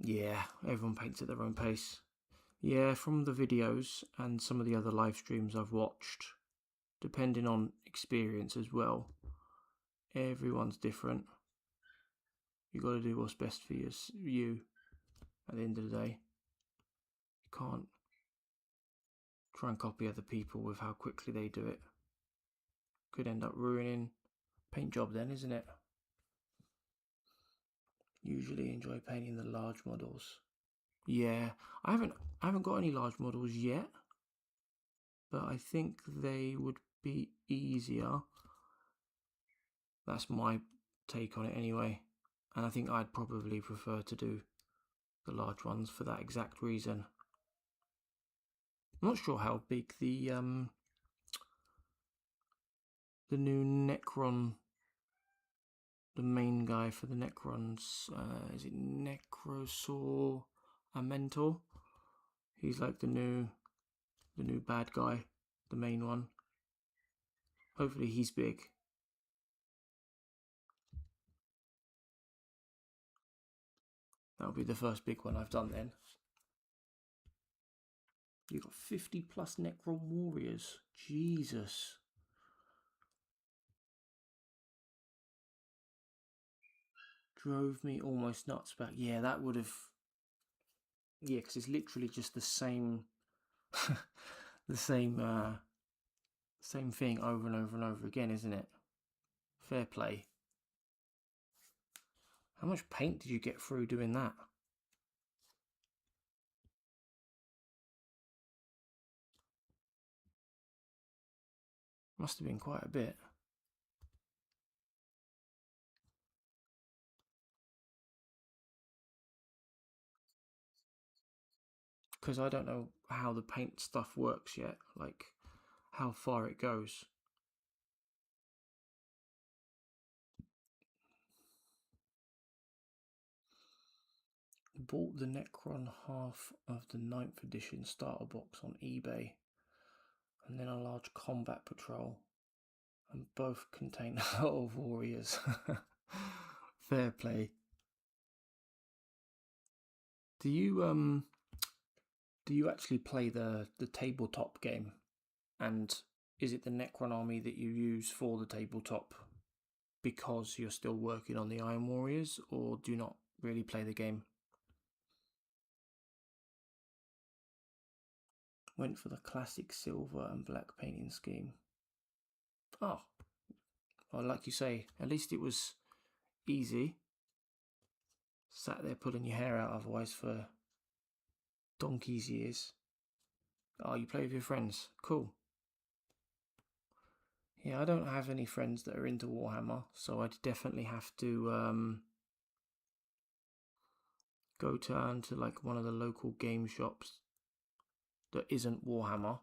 Yeah, everyone paints at their own pace. Yeah, from the videos and some of the other live streams I've watched, depending on experience as well, everyone's different. You got to do what's best for you at the end of the day. You can't try and copy other people with how quickly they do it. Could end up ruining paint job then, isn't it? Usually enjoy painting the large models. Yeah, I haven't got any large models yet, but I think they would be easier. That's my take on it anyway, and I think I'd probably prefer to do the large ones for that exact reason. I'm not sure how big the new Necron, the main guy for the Necrons, is it Necrosaur Amentor? He's like the new bad guy, the main one. Hopefully he's big. That'll be the first big one I've done then. You've got 50 plus Necron warriors. Jesus. Drove me almost nuts back. Yeah, that would have... Yeah, because it's literally just the same... the same thing over and over and over again, isn't it? Fair play. How much paint did you get through doing that? Must have been quite a bit. Because I don't know how the paint stuff works yet, like how far it goes. Bought the Necron half of the 9th edition starter box on eBay, and then a large combat patrol, and both contain a lot of warriors. Fair play. Do you actually play the tabletop game? And is it the Necron army that you use for the tabletop because you're still working on the Iron Warriors, or do you not really play the game? Went for the classic silver and black painting scheme. Oh, well, like you say, at least it was easy. Sat there pulling your hair out otherwise for donkey's years. Oh, you play with your friends? Cool. Yeah, I don't have any friends that are into Warhammer, so I'd definitely have to go turn to like one of the local game shops that isn't Warhammer,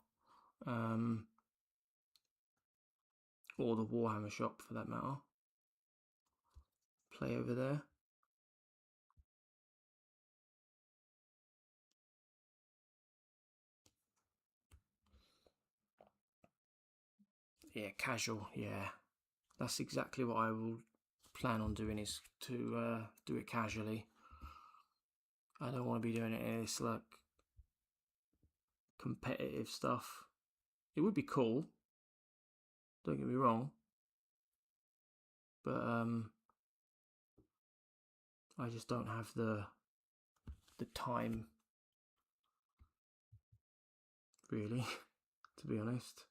or the Warhammer shop for that matter. Play over there. Yeah, casual, yeah. That's exactly what I will plan on doing, is to do it casually. I don't want to be doing it in this like competitive stuff. It would be cool, don't get me wrong, but I just don't have the time, really, to be honest.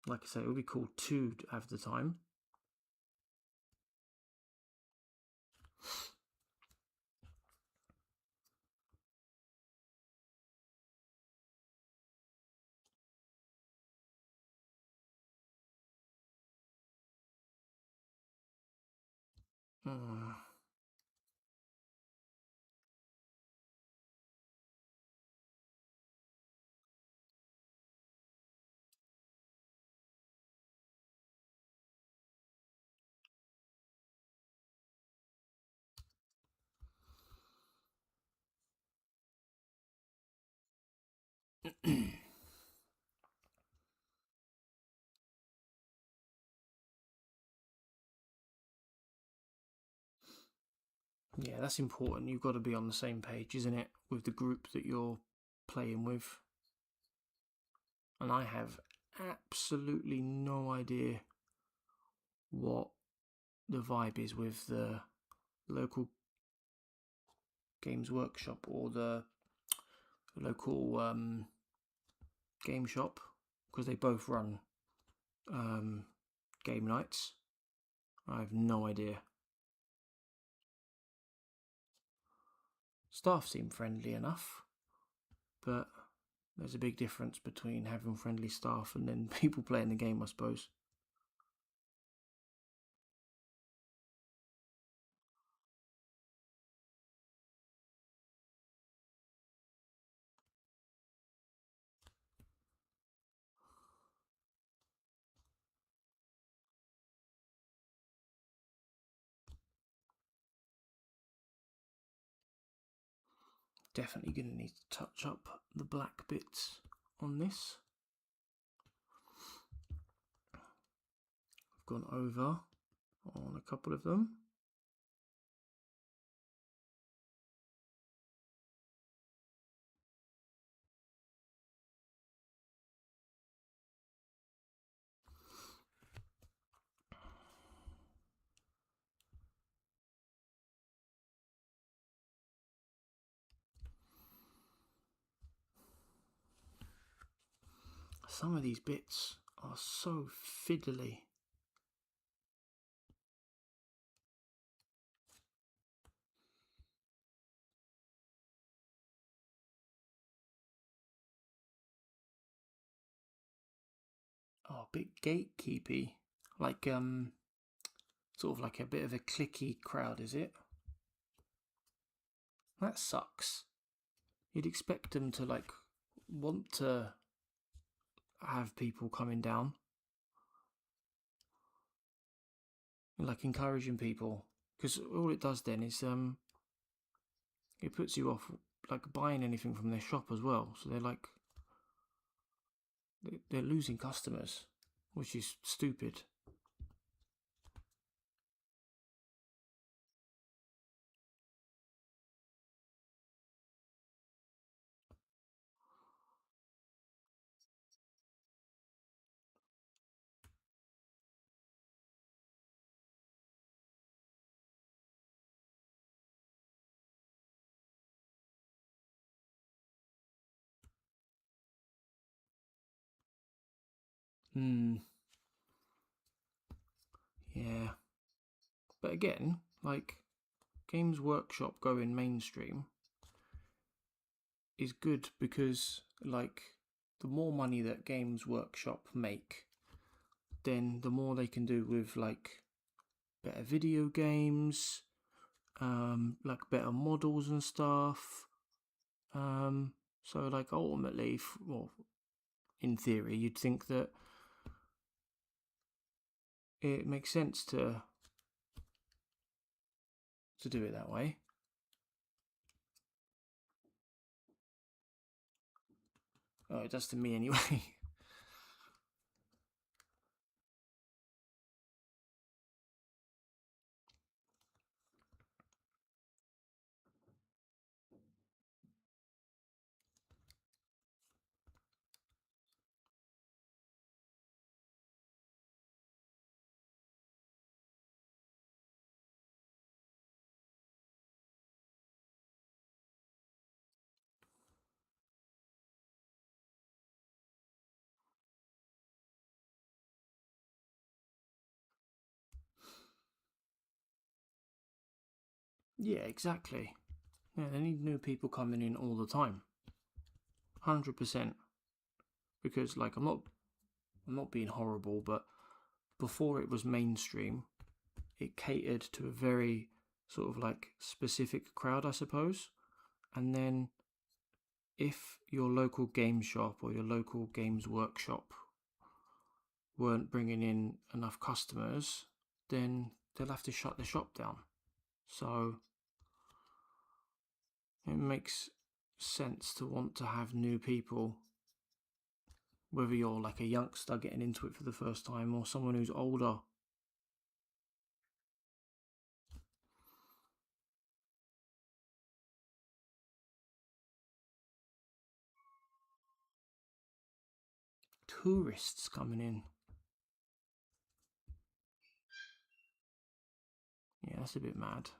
Like I say, it would be cool to have the time. Yeah, that's important. You've got to be on the same page, isn't it, with the group that you're playing with. And I have absolutely no idea what the vibe is with the local games workshop or the local game shop, because they both run game nights. I have no idea. Staff seem friendly enough, but there's a big difference between having friendly staff and then people playing the game, I suppose. Definitely going to need to touch up the black bits on this. I've gone over on a couple of them. Some of these bits are so fiddly. bit gatekeepy, like sort of like a bit of a cliquey crowd, is it? That sucks. You'd expect them to like want to have people coming down, like encouraging people, because all it does then is it puts you off like buying anything from their shop as well. So they're like they're losing customers, which is stupid. Yeah. But again, like, Games Workshop going mainstream is good because, like, the more money that Games Workshop make, then the more they can do with, like, better video games, like better models and stuff. So, like, ultimately, well, in theory, you'd think that it makes sense to do it that way. Oh, it does to me anyway. Yeah, exactly. Yeah, they need new people coming in all the time. 100%. Because, like, I'm not being horrible, but before it was mainstream, it catered to a very sort of like specific crowd, I suppose. And then if your local game shop or your local games workshop weren't bringing in enough customers, then they'll have to shut the shop down. So it makes sense to want to have new people, whether you're like a youngster getting into it for the first time or someone who's older. Tourists coming in. Yeah, that's a bit mad.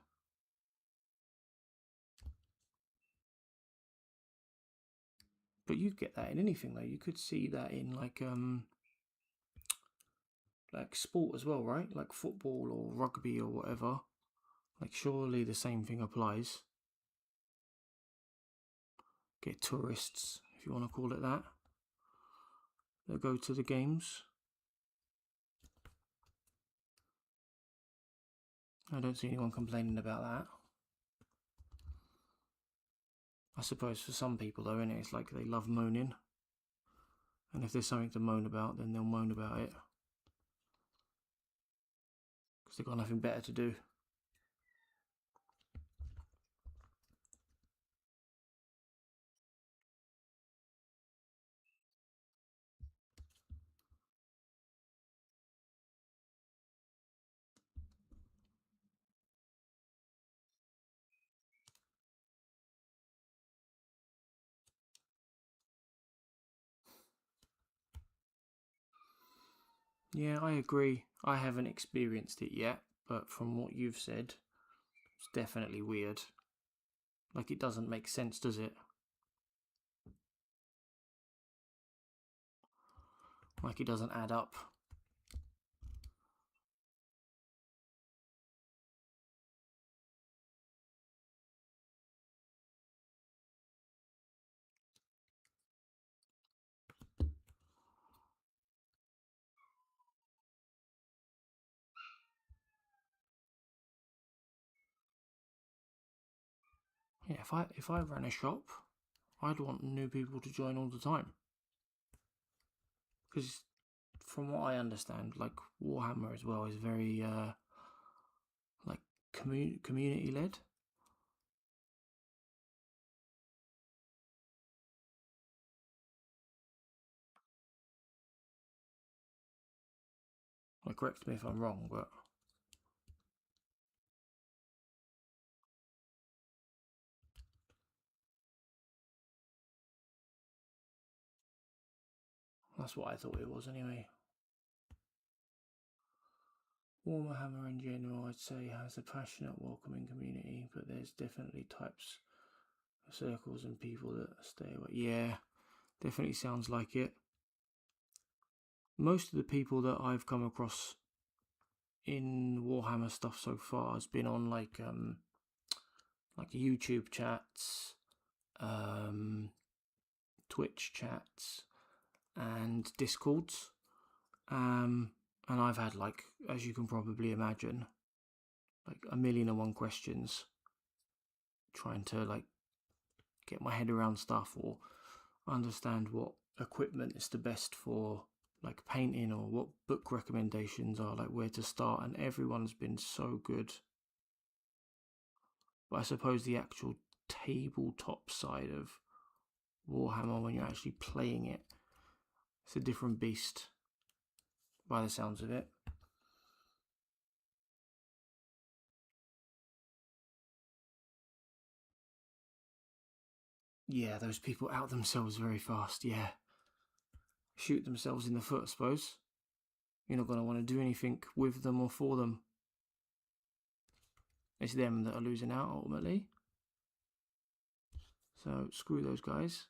But you'd get that in anything though. You could see that in like sport as well, right? Like football or rugby or whatever. Like surely the same thing applies. Get tourists, if you want to call it that. They'll go to the games. I don't see anyone complaining about that. I suppose for some people though, innit, it's like they love moaning. And if there's something to moan about, then they'll moan about it. Because they've got nothing better to do. Yeah, I agree. I haven't experienced it yet, but from what you've said, it's definitely weird. Like, it doesn't make sense, does it? Like, it doesn't add up. Yeah, if I ran a shop, I'd want new people to join all the time. Because from what I understand, like Warhammer as well is very like community led. Like, correct me if I'm wrong, but that's what I thought it was anyway. Warhammer in general, I'd say, has a passionate, welcoming community, but there's definitely types of circles and people that stay away. Yeah, definitely sounds like it. Most of the people that I've come across in Warhammer stuff so far has been on like YouTube chats, Twitch chats, and Discords. And I've had, like, as you can probably imagine, like 1,000,001 questions trying to like get my head around stuff or understand what equipment is the best for like painting, or what book recommendations are, like where to start, and everyone's been so good. But I suppose the actual tabletop side of Warhammer, when you're actually playing it, it's a different beast by the sounds of it. Yeah, those people out themselves very fast, yeah. Shoot themselves in the foot, I suppose. You're not going to want to do anything with them or for them. It's them that are losing out, ultimately. So, screw those guys.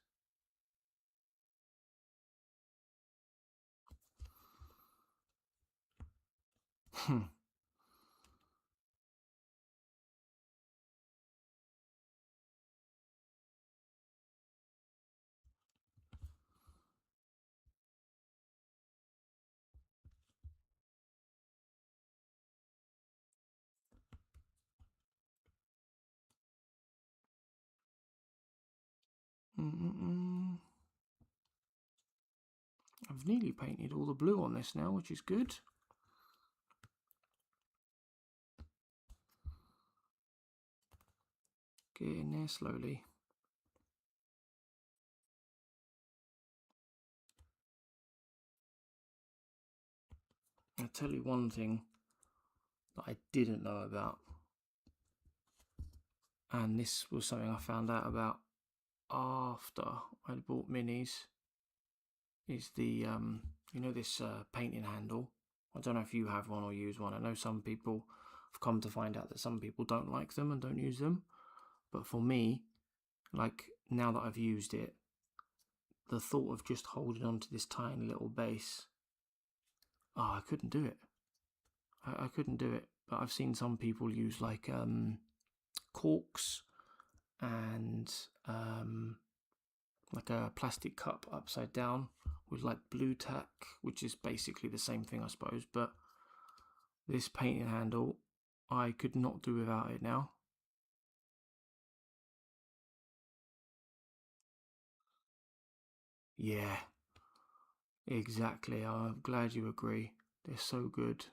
I've nearly painted all the blue on this now, which is good. Get in there slowly. I'll tell you one thing that I didn't know about, and this was something I found out about after I'd bought minis, is the this painting handle. I don't know if you have one or use one. I know some people have come to find out that some people don't like them and don't use them, but for me, like, now that I've used it, the thought of just holding on to this tiny little base, I couldn't do it. I couldn't do it. But I've seen some people use like corks and like a plastic cup upside down with like blue tack, which is basically the same thing, I suppose. But this painting handle, I could not do without it now. Yeah, exactly. I'm glad you agree. They're so good.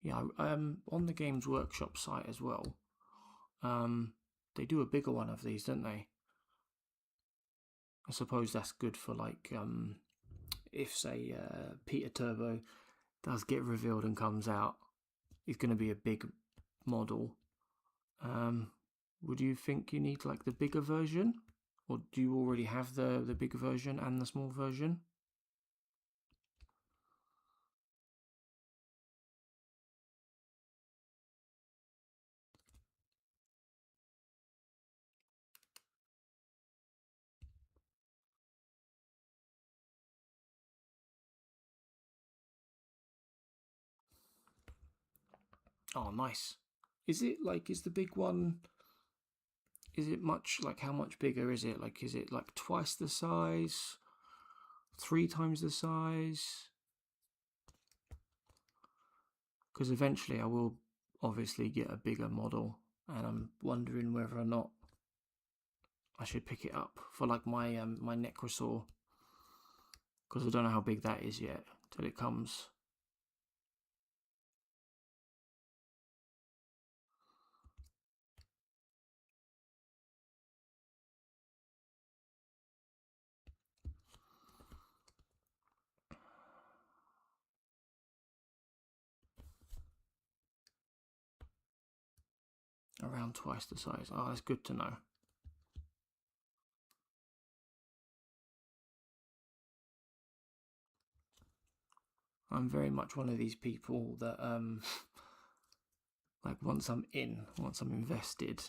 Yeah, on the Games Workshop site as well, they do a bigger one of these, don't they? I suppose that's good for like if, say, Peter Turbo does get revealed and comes out, it's going to be a big model. Would you think you need like the bigger version, or do you already have the bigger version and the small version? Oh, nice. Is it like, is the big one, is it much, like, how much bigger is it? Like, is it like twice the size? 3 times the size? Because eventually I will obviously get a bigger model and I'm wondering whether or not I should pick it up for like my my Necrosaur, because I don't know how big that is yet till it comes. Around twice the size. Oh, that's good to know. I'm very much one of these people that like once I'm invested,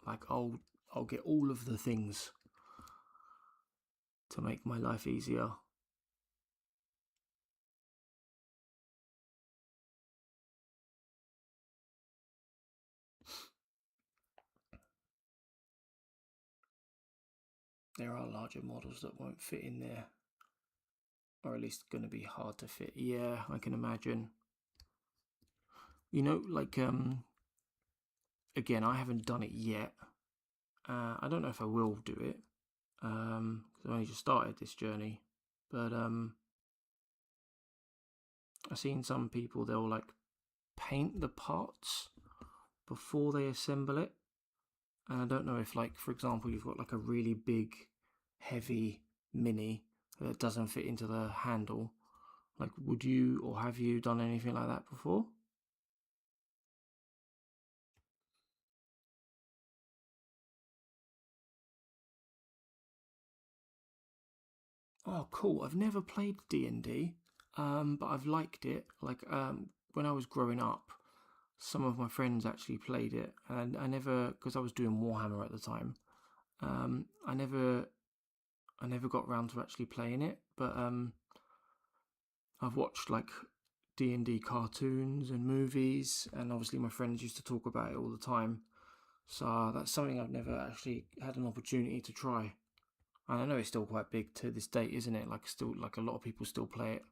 like I'll get all of the things to make my life easier. There are larger models that won't fit in there, or at least going to be hard to fit. Yeah, I can imagine. You know, like again, I haven't done it yet. I don't know if I will do it, because I only just started this journey. But I've seen some people, they'll like paint the parts before they assemble it. And I don't know if, like, for example, you've got like a really big, heavy mini that doesn't fit into the handle. Like, would you or have you done anything like that before? Oh, cool. I've never played D&D, but I've liked it. Like, when I was growing up, some of my friends actually played it, and I never, because I was doing Warhammer at the time, I never got around to actually playing it. But I've watched like D&D cartoons and movies, and obviously my friends used to talk about it all the time. So that's something I've never actually had an opportunity to try. And I know it's still quite big to this date, isn't it? Like, still, like, a lot of people still play it.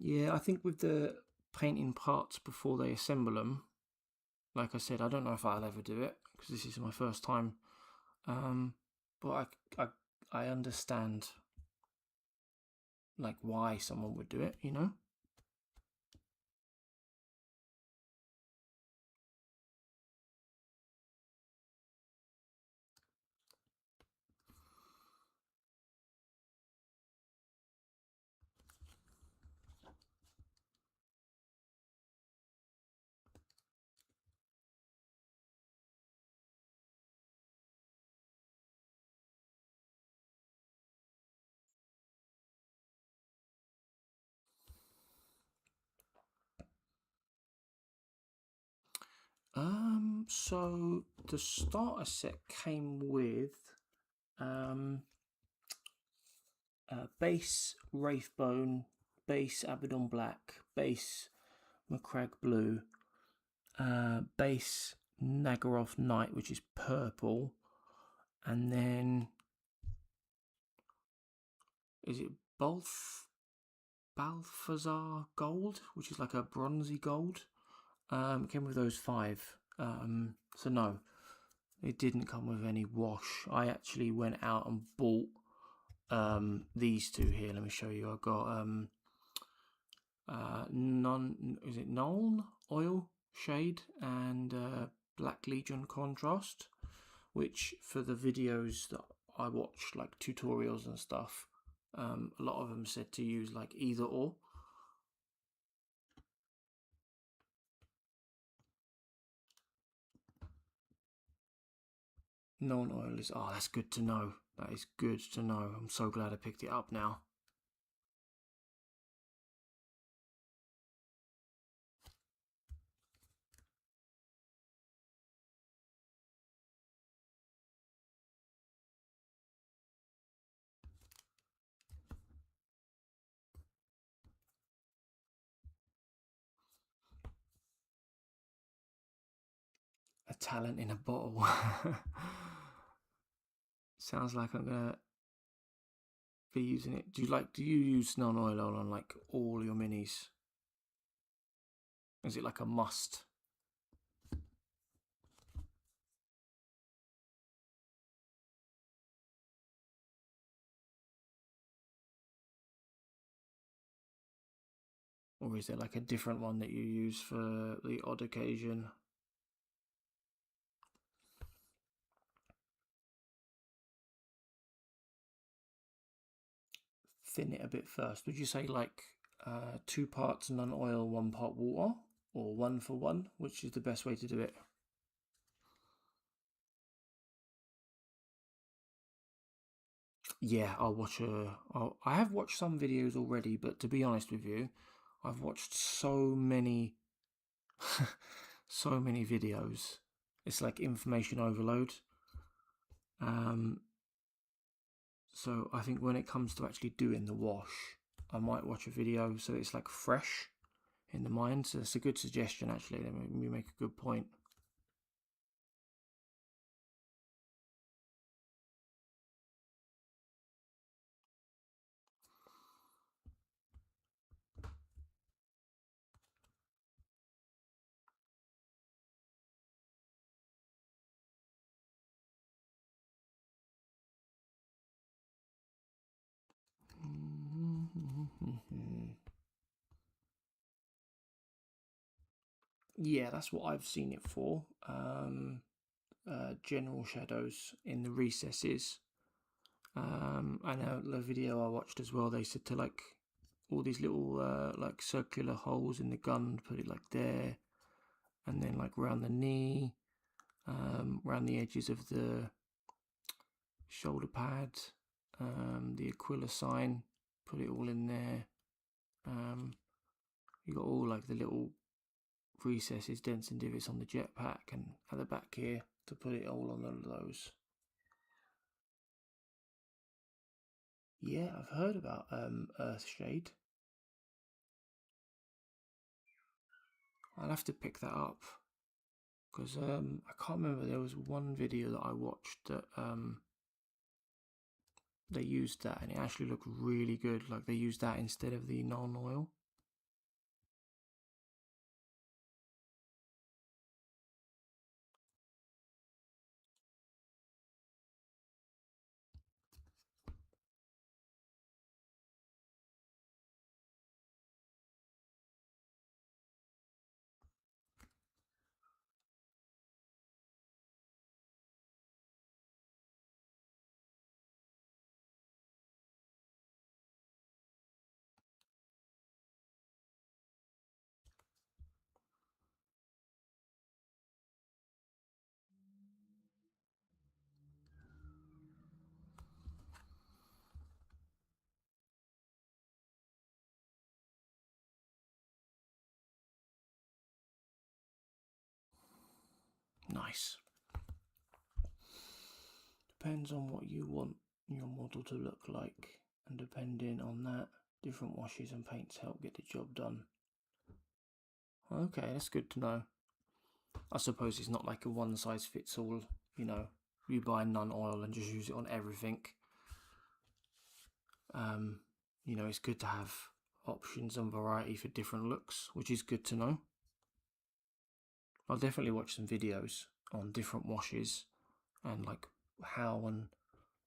Yeah, I think with the painting parts before they assemble them, like I said, I don't know if I'll ever do it because this is my first time. But I understand like why someone would do it, you know? So the starter set came with base Wraithbone, base Abaddon Black, base Macragge Blue, base Nagaroth Knight, which is purple, and then is it Balthazar Gold, which is like a bronzy gold. It came with those 5. So no, it didn't come with any wash. I actually went out and bought these 2 here. Let me show you. I got Nuln Oil Shade and Black Legion Contrast, which for the videos that I watched, like tutorials and stuff, a lot of them said to use like either or. Non-oil is, oh, that's good to know. That is good to know. I'm so glad I picked it up now. a talent in a bottle. Sounds like I'm gonna be using it. Do you use non-oil on like all your minis? Is it like a must? Or is there like a different one that you use for the odd occasion? Thin it a bit first. Would you say like 2 parts non-oil, 1 part water? Or 1 for 1? Which is the best way to do it? Yeah, I have watched some videos already, but to be honest with you, I've watched so many so many videos. It's like information overload. So I think when it comes to actually doing the wash, I might watch a video so it's like fresh in the mind. So that's a good suggestion actually. You make a good point. Yeah, that's what I've seen it for. General shadows in the recesses. And the video I watched as well, they said to like all these little like circular holes in the gun, put it like there, and then like around the knee, around the edges of the shoulder pad, the Aquila sign, put it all in there. You got all like the little recesses, dents and divots on the jetpack, and at the back here to put it all on those. Yeah, I've heard about Earthshade. I'll have to pick that up because I can't remember. There was one video that I watched that they used that and it actually looked really good. Like they used that instead of the non-oil. Nice. Depends on what you want your model to look like, and depending on that, different washes and paints help get the job done. Okay, that's good to know. I suppose it's not like a one size fits all, you know, you buy non-oil and just use it on everything. You know, it's good to have options and variety for different looks, which is good to know. I'll definitely watch some videos on different washes and like how and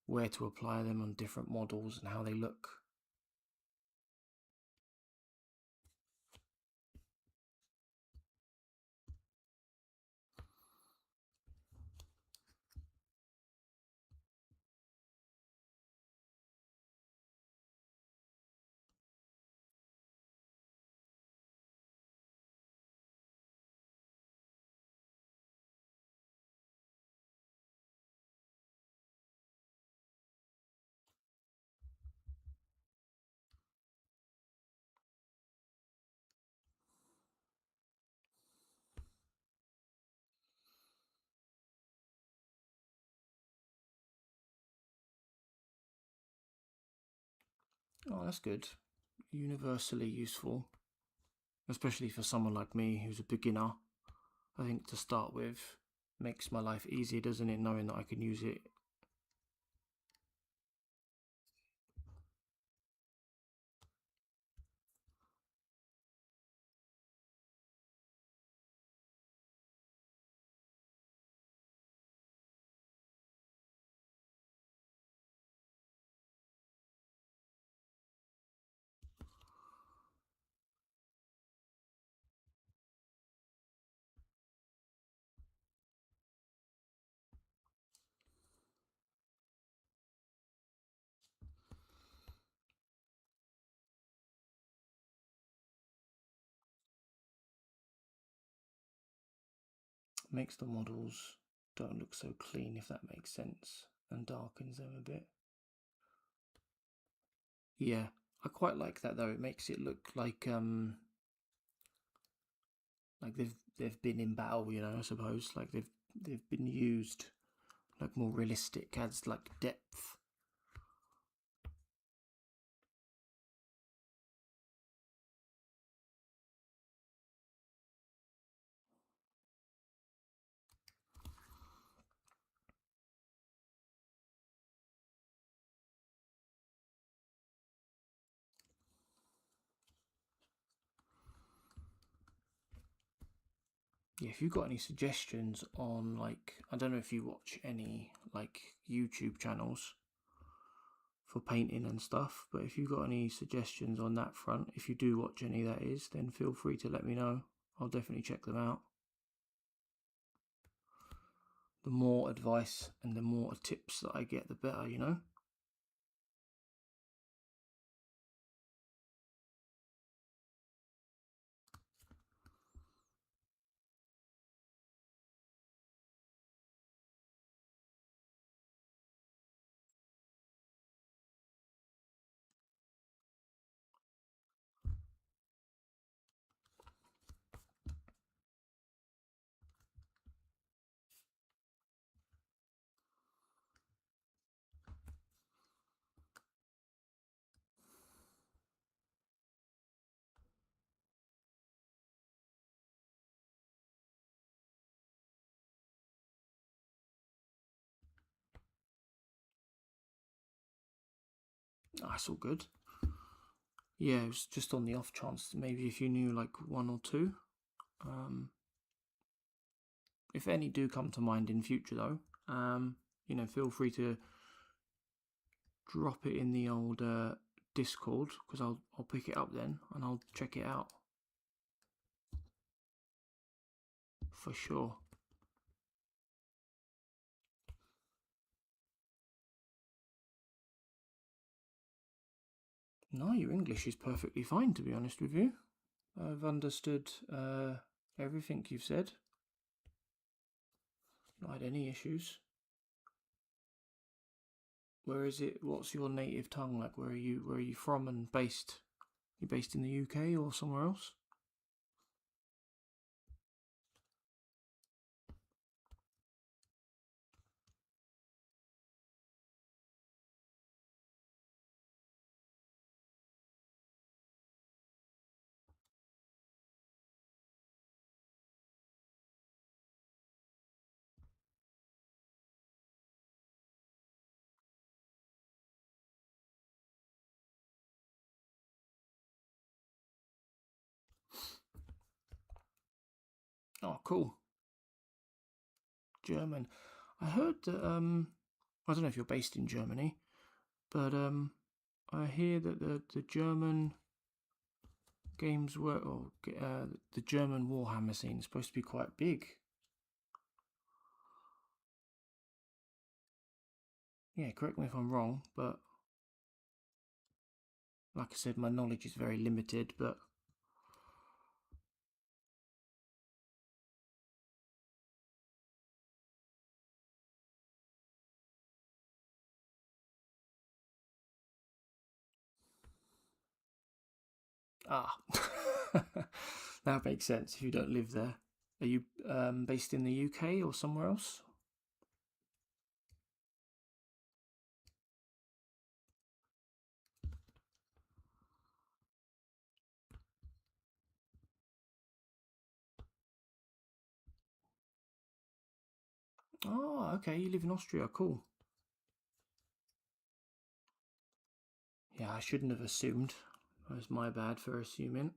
where to apply them on different models and how they look. Oh, that's good. Universally useful, especially for someone like me who's a beginner. I think to start with, makes my life easier, doesn't it, knowing that I can use it. Makes the models don't look so clean, if that makes sense, and darkens them a bit. Yeah, I quite like that though. It makes it look like they've been in battle, you know, I suppose. Like they've been used, like more realistic, adds like depth. Yeah, if you've got any suggestions on, like, I don't know if you watch any like YouTube channels for painting and stuff, but if you've got any suggestions on that front, if you do watch any, that is, then feel free to let me know. I'll definitely check them out. The more advice and the more tips that I get, the better, you know. That's all good. Yeah, it was just on the off chance, maybe if you knew like one or two. If any do come to mind in future though, you know, feel free to drop it in the old Discord, because I'll pick it up then and I'll check it out. For sure. No, your English is perfectly fine, to be honest with you. I've understood everything you've said. Not had any issues. Where is it? What's your native tongue like? Where are you from and based? You based in the UK or somewhere else? Oh, cool. German. I heard that, I don't know if you're based in Germany, but I hear that the German games work, or the German Warhammer scene is supposed to be quite big. Yeah, correct me if I'm wrong, but like I said, my knowledge is very limited, but that makes sense if you don't live there. Are you based in the UK or somewhere else? Oh, okay, you live in Austria, cool. Yeah, I shouldn't have assumed. That was my bad for assuming.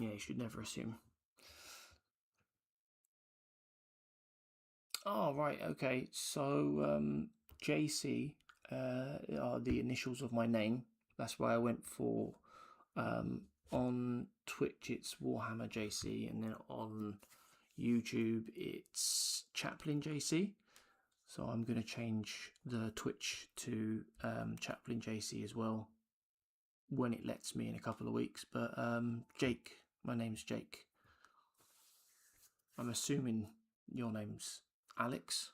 Yeah, you should never assume. Oh, right, okay. So, JC are the initials of my name. That's why I went for, on Twitch it's Warhammer JC, and then on YouTube it's Chaplain JC. So I'm going to change the Twitch to Chaplain JC as well when it lets me in a couple of weeks. But Jake, my name's Jake. I'm assuming your name's Alex.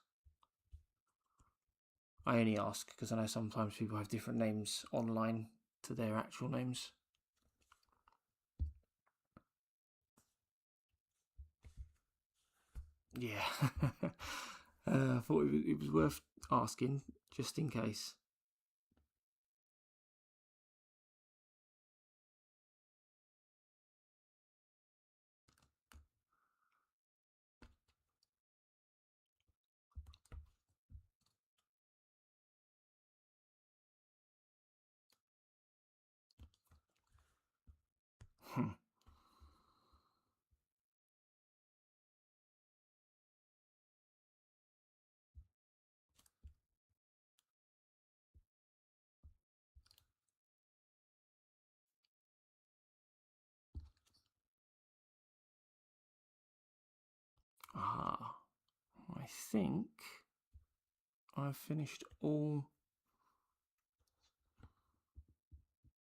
I only ask because I know sometimes people have different names online to their actual names. Yeah, I thought it was worth asking just in case. Ah, I think I've finished all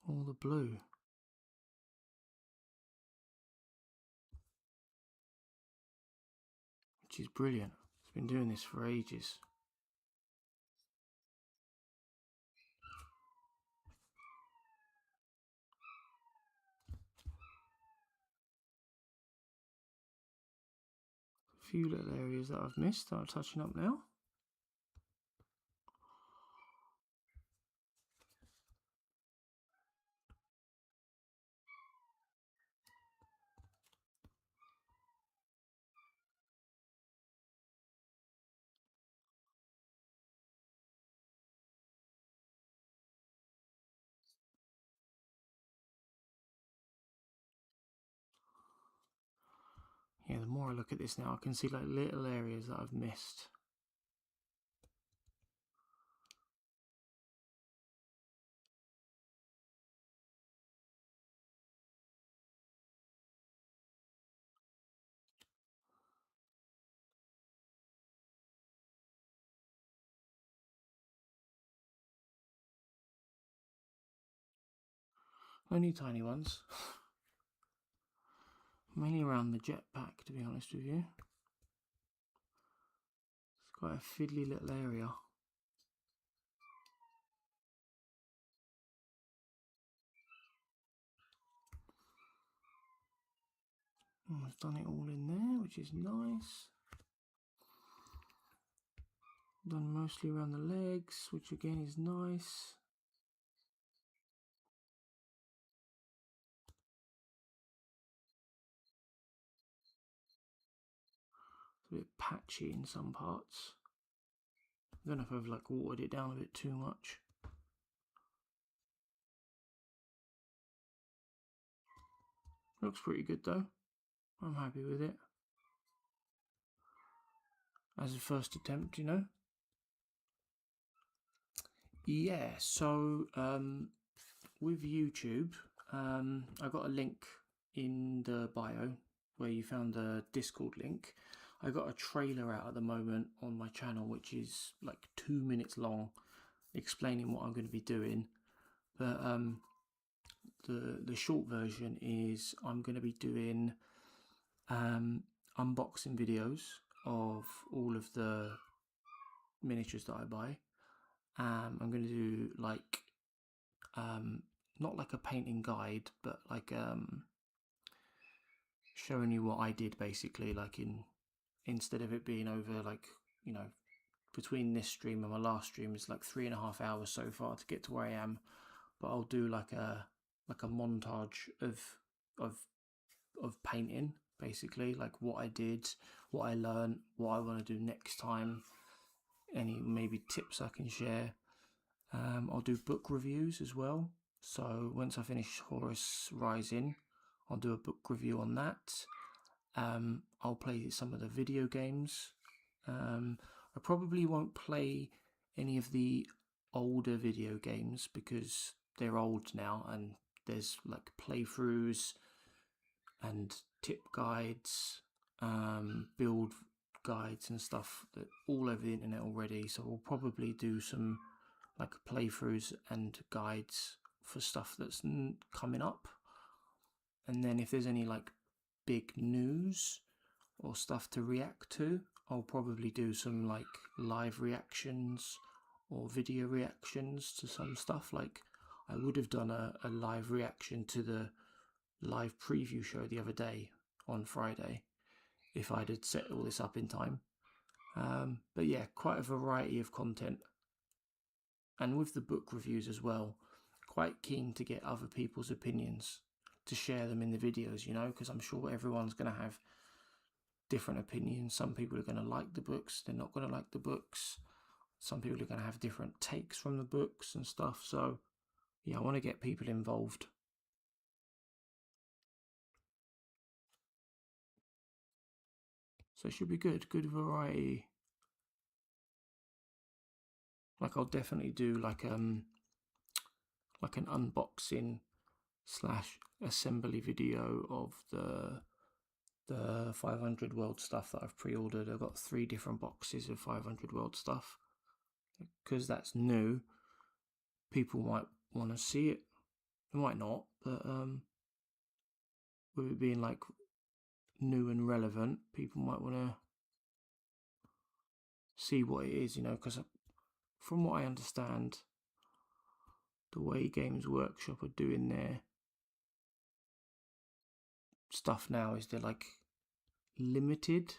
the blue. Which is brilliant. It's been doing this for ages. A few little areas that I've missed that I'm touching up now. Yeah, the more I look at this now, I can see like little areas that I've missed. Only tiny ones. Mainly around the jetpack, to be honest with you. It's quite a fiddly little area. I've done it all in there, which is nice. Done mostly around the legs, which again is nice. It's a bit patchy in some parts. I don't know if I've like watered it down a bit too much. Looks pretty good though. I'm happy with it. As a first attempt, you know. Yeah, so with YouTube, I got a link in the bio where you found the Discord link. I got a trailer out at the moment on my channel, which is like 2 minutes long, explaining what I'm going to be doing. But the short version is I'm going to be doing unboxing videos of all of the miniatures that I buy. I'm going to do like not like a painting guide, but like showing you what I did basically, like in instead of it being over, like, you know, between this stream and my last stream is like 3.5 hours so far to get to where I am. But I'll do like a montage of painting, basically, like what I did, what I learned, what I want to do next time, any maybe tips I can share. I'll do book reviews as well. So once I finish Horus Rising, I'll do a book review on that. I'll play some of the video games. I probably won't play any of the older video games because they're old now, and there's like playthroughs and tip guides, build guides and stuff that all over the internet already. So we'll probably do some like playthroughs and guides for stuff that's coming up. And then if there's any like big news or stuff to react to, I'll probably do some like live reactions or video reactions to some stuff. Like I would have done a live reaction to the live preview show the other day on Friday if I'd had set all this up in time. But yeah, quite a variety of content. And with the book reviews as well, quite keen to get other people's opinions, to share them in the videos, you know, because I'm sure everyone's going to have different opinions. Some people are going to like the books, they're not going to like the books. Some people are going to have different takes from the books and stuff. So yeah, I want to get people involved. So it should be good variety. Like I'll definitely do like an unboxing / assembly video of the 500 World stuff that I've pre-ordered. I've got 3 different boxes of 500 World stuff. Because that's new, people might want to see it. They might not, but with it being like new and relevant, people might want to see what it is, you know, because from what I understand, the way Games Workshop are doing their stuff now is they're like limited.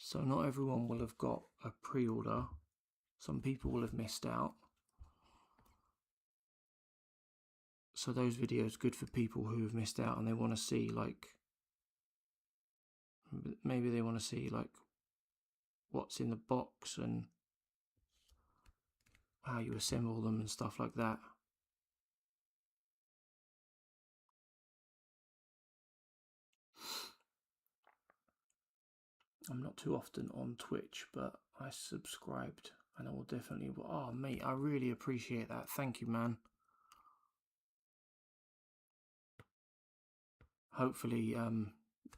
So not everyone will have got a pre-order. Some people will have missed out. So those videos are good for people who have missed out and they want to see, like, maybe they want to see like what's in the box and how you assemble them and stuff like that. I'm not too often on Twitch, but I subscribed and I will definitely... Oh, mate, I really appreciate that. Thank you, man. Hopefully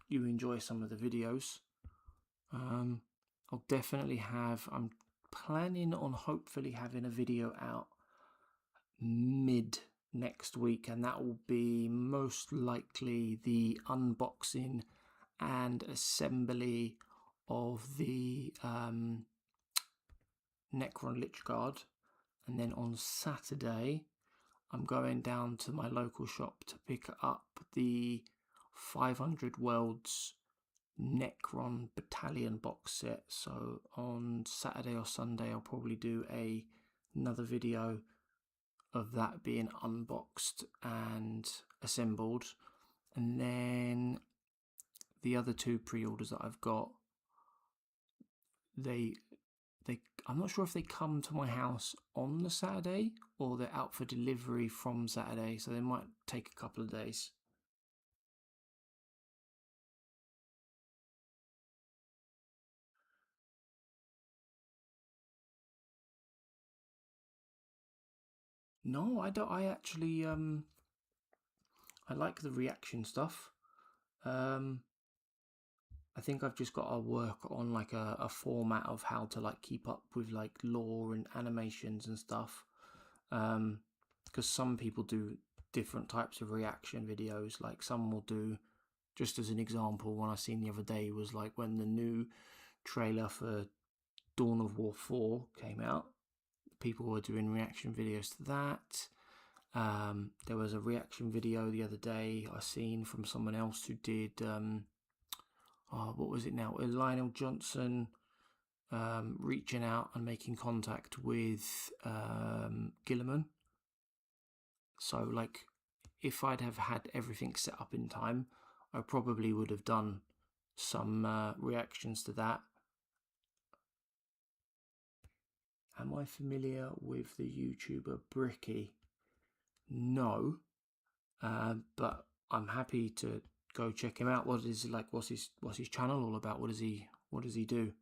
you enjoy some of the videos. I'll definitely have... I'm planning on hopefully having a video out mid next week, and that will be most likely the unboxing and assembly of the Necron Lich Guard. And then on Saturday I'm going down to my local shop to pick up the 500 Worlds Necron Battalion box set. So on Saturday or Sunday I'll probably do another video of that being unboxed and assembled. And then the other 2 pre-orders that I've got, I'm not sure if they come to my house on the Saturday or they're out for delivery from Saturday, so they might take a couple of days. No, I don't. I actually I like the reaction stuff. I think I've just got to work on like a format of how to like keep up with like lore and animations and stuff. Because some people do different types of reaction videos. Like some will do, just as an example, one I seen the other day was like when the new trailer for Dawn of War 4 came out, people were doing reaction videos to that. There was a reaction video the other day I seen from someone else who did what was it now? Lionel Johnson reaching out and making contact with Gilliman. So, like, if I'd have had everything set up in time, I probably would have done some reactions to that. Am I familiar with the YouTuber Bricky? No, but I'm happy to go check him out. What is like? What's his channel all about? What does he do?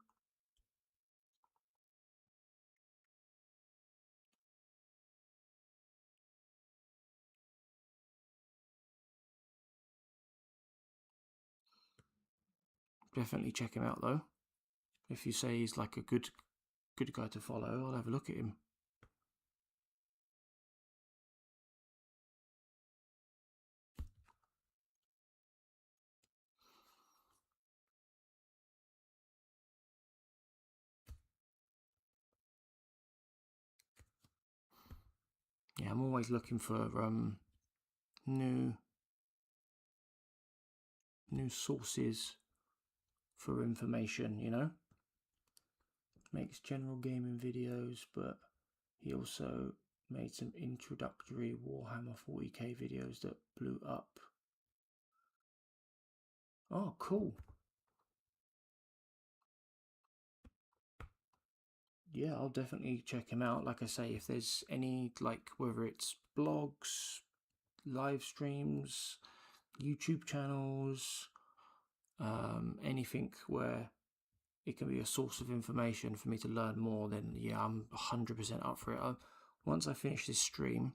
Definitely check him out though. If you say he's like a good guy to follow, I'll have a look at him. Yeah, I'm always looking for new sources for information, you know. Makes general gaming videos, but he also made some introductory Warhammer 40K videos that blew up. Oh, cool. Yeah, I'll definitely check him out. Like I say, if there's any, like, whether it's blogs, live streams, YouTube channels, anything where it can be a source of information for me to learn more, then yeah, I'm 100% up for it. Once I finish this stream,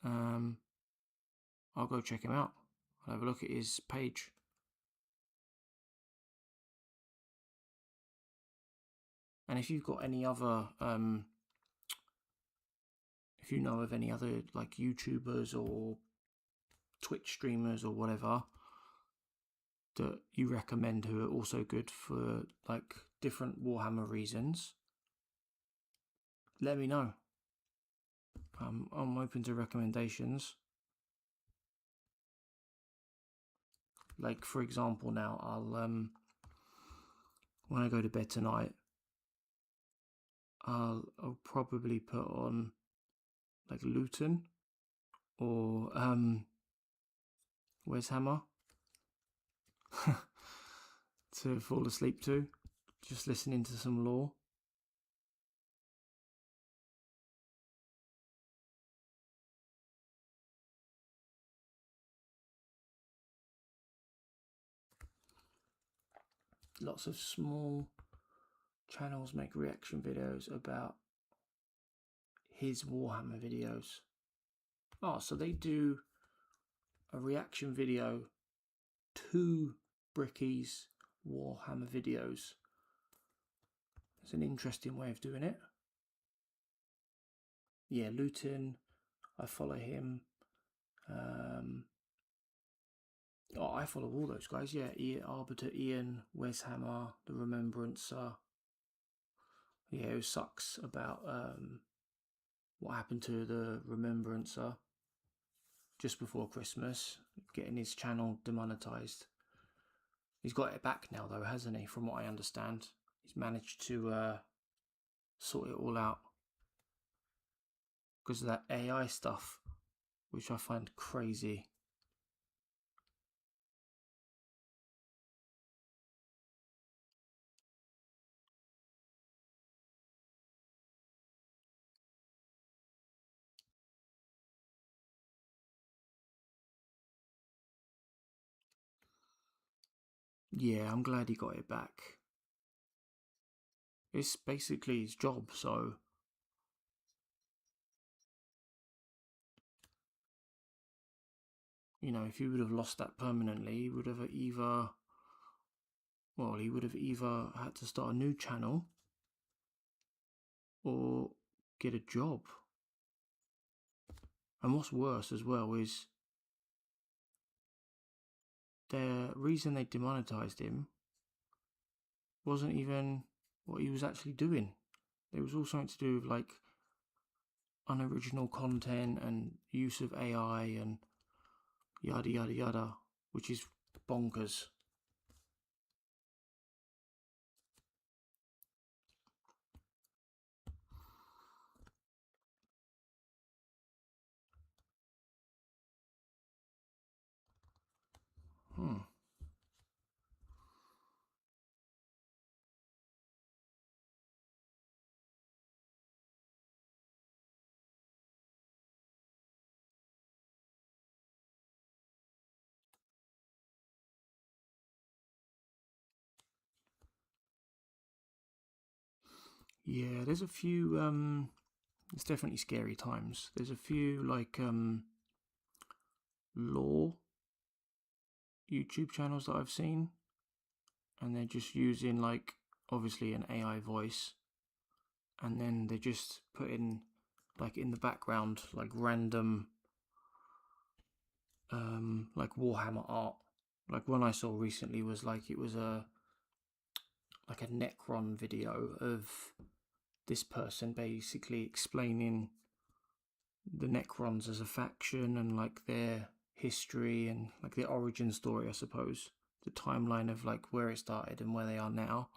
I'll go check him out. I'll have a look at his page. And if you've got any other, if you know of any other like YouTubers or Twitch streamers or whatever that you recommend who are also good for like different Warhammer reasons, let me know. I'm open to recommendations. Like, for example, now I'll when I go to bed tonight, I'll probably put on like Luton or Where's Hammer to fall asleep to, just listening to some lore. Lots of small channels make reaction videos about his Warhammer videos. Oh, so they do a reaction video to Bricky's Warhammer videos. It's an interesting way of doing it. Yeah, Luton, I follow him. I follow all those guys. Yeah, Arbiter Ian, Wes Hammer, the Remembrancer. Yeah, it sucks about what happened to the Remembrancer just before Christmas, getting his channel demonetized. He's got it back now though, hasn't he? From what I understand, he's managed to sort it all out because of that AI stuff, which I find crazy. Yeah, I'm glad he got it back. It's basically his job, so you know, if he would have lost that permanently, he would have either had to start a new channel or get a job. And what's worse as well is the reason they demonetized him wasn't even what he was actually doing. It was all something to do with like unoriginal content and use of AI and yada yada yada, which is bonkers. Yeah, there's a few, it's definitely scary times. There's a few, like, lore YouTube channels that I've seen, and they're just using, like, obviously an AI voice, and then they're just putting, like, in the background, like, random, like, Warhammer art. Like, one I saw recently was, like, it was like a Necron video of this person basically explaining the Necrons as a faction and, like, their history and, like, their origin story, I suppose. The timeline of, like, where it started and where they are now.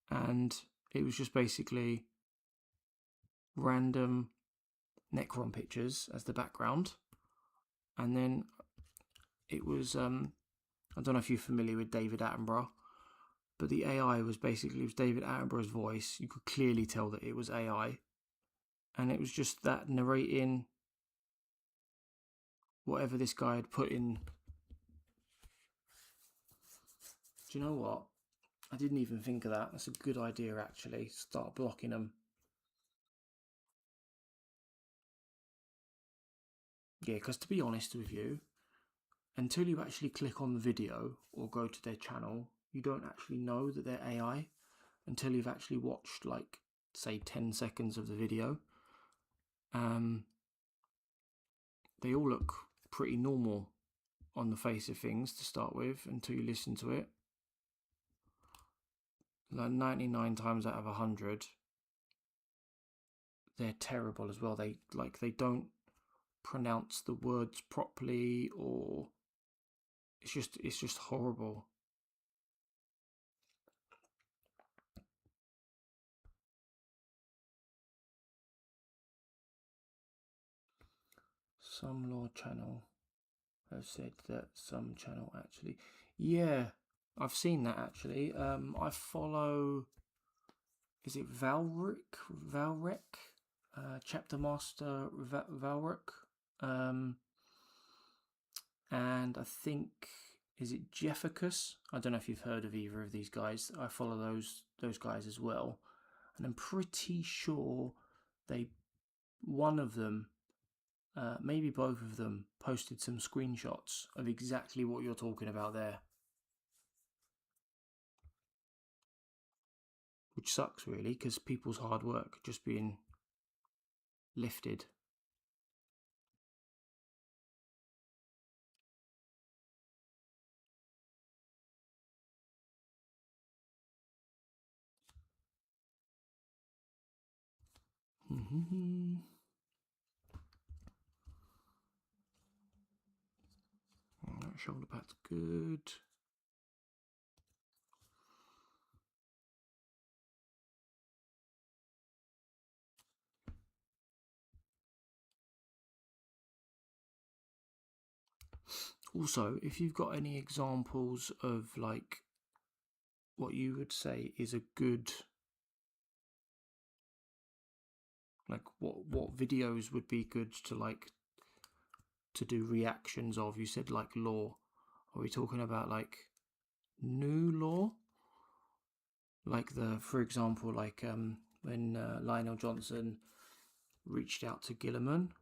And it was just basically random Necron pictures as the background. And then it was, I don't know if you're familiar with David Attenborough, but the AI was basically, it was David Attenborough's voice. You could clearly tell that it was AI. And it was just that narrating whatever this guy had put in. Do you know what? I didn't even think of that. That's a good idea, actually. Start blocking them. Yeah, because to be honest with you, until you actually click on the video or go to their channel, you don't actually know that they're AI until you've actually watched, like, say 10 seconds of the video. They all look pretty normal on the face of things to start with until you listen to it. Like 99 times out of 100, they're terrible as well. They don't pronounce the words properly, or it's just horrible. Some lore channel have said that some channel actually, yeah, I've seen that actually. I follow, is it Valric, Chapter Master Valric, and I think, is it Jeffacus? I don't know if you've heard of either of these guys. I follow those guys as well, and I'm pretty sure one of them, maybe both of them, posted some screenshots of exactly what you're talking about there. Which sucks, really, because people's hard work just being lifted. That shoulder pad's good. Also, if you've got any examples of, like, what you would say is a good, like, what videos would be good to, like, to do reactions of. You said, like, lore. Are we talking about, like, new lore? Like, for example, like, when Lionel Johnson reached out to Gilliman,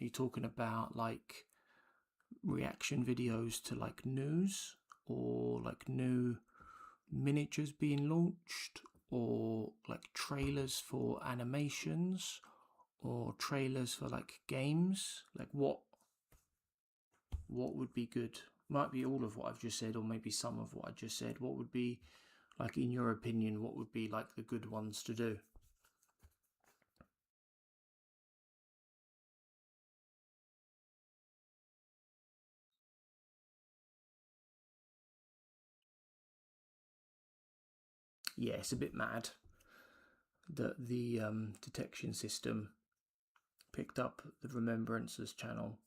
you're talking about, like, reaction videos to, like, news, or, like, new miniatures being launched, or, like, trailers for animations, or trailers for, like, games. Like, what would be good? Might be all of what I've just said, or maybe some of what I just said. What would be, like, in your opinion, what would be, like, the good ones to do? Yeah, it's a bit mad that the detection system picked up the Remembrances channel,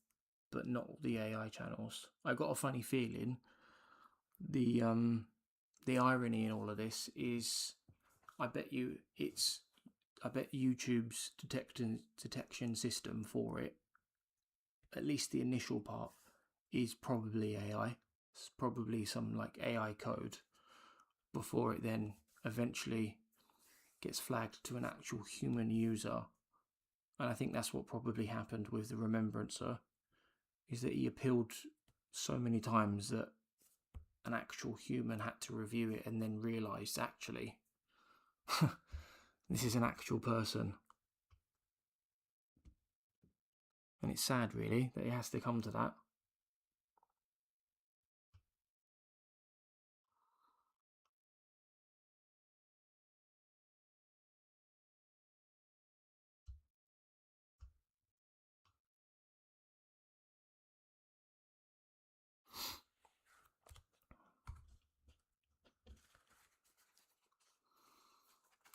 but not the AI channels. I got a funny feeling the irony in all of this is, I bet YouTube's detection system for it, at least the initial part, is probably AI. It's probably some, like, AI code before it then eventually gets flagged to an actual human user. And I think that's what probably happened with the Remembrancer, is that he appealed so many times that an actual human had to review it and then realised, actually, this is an actual person. And it's sad, really, that it has to come to that.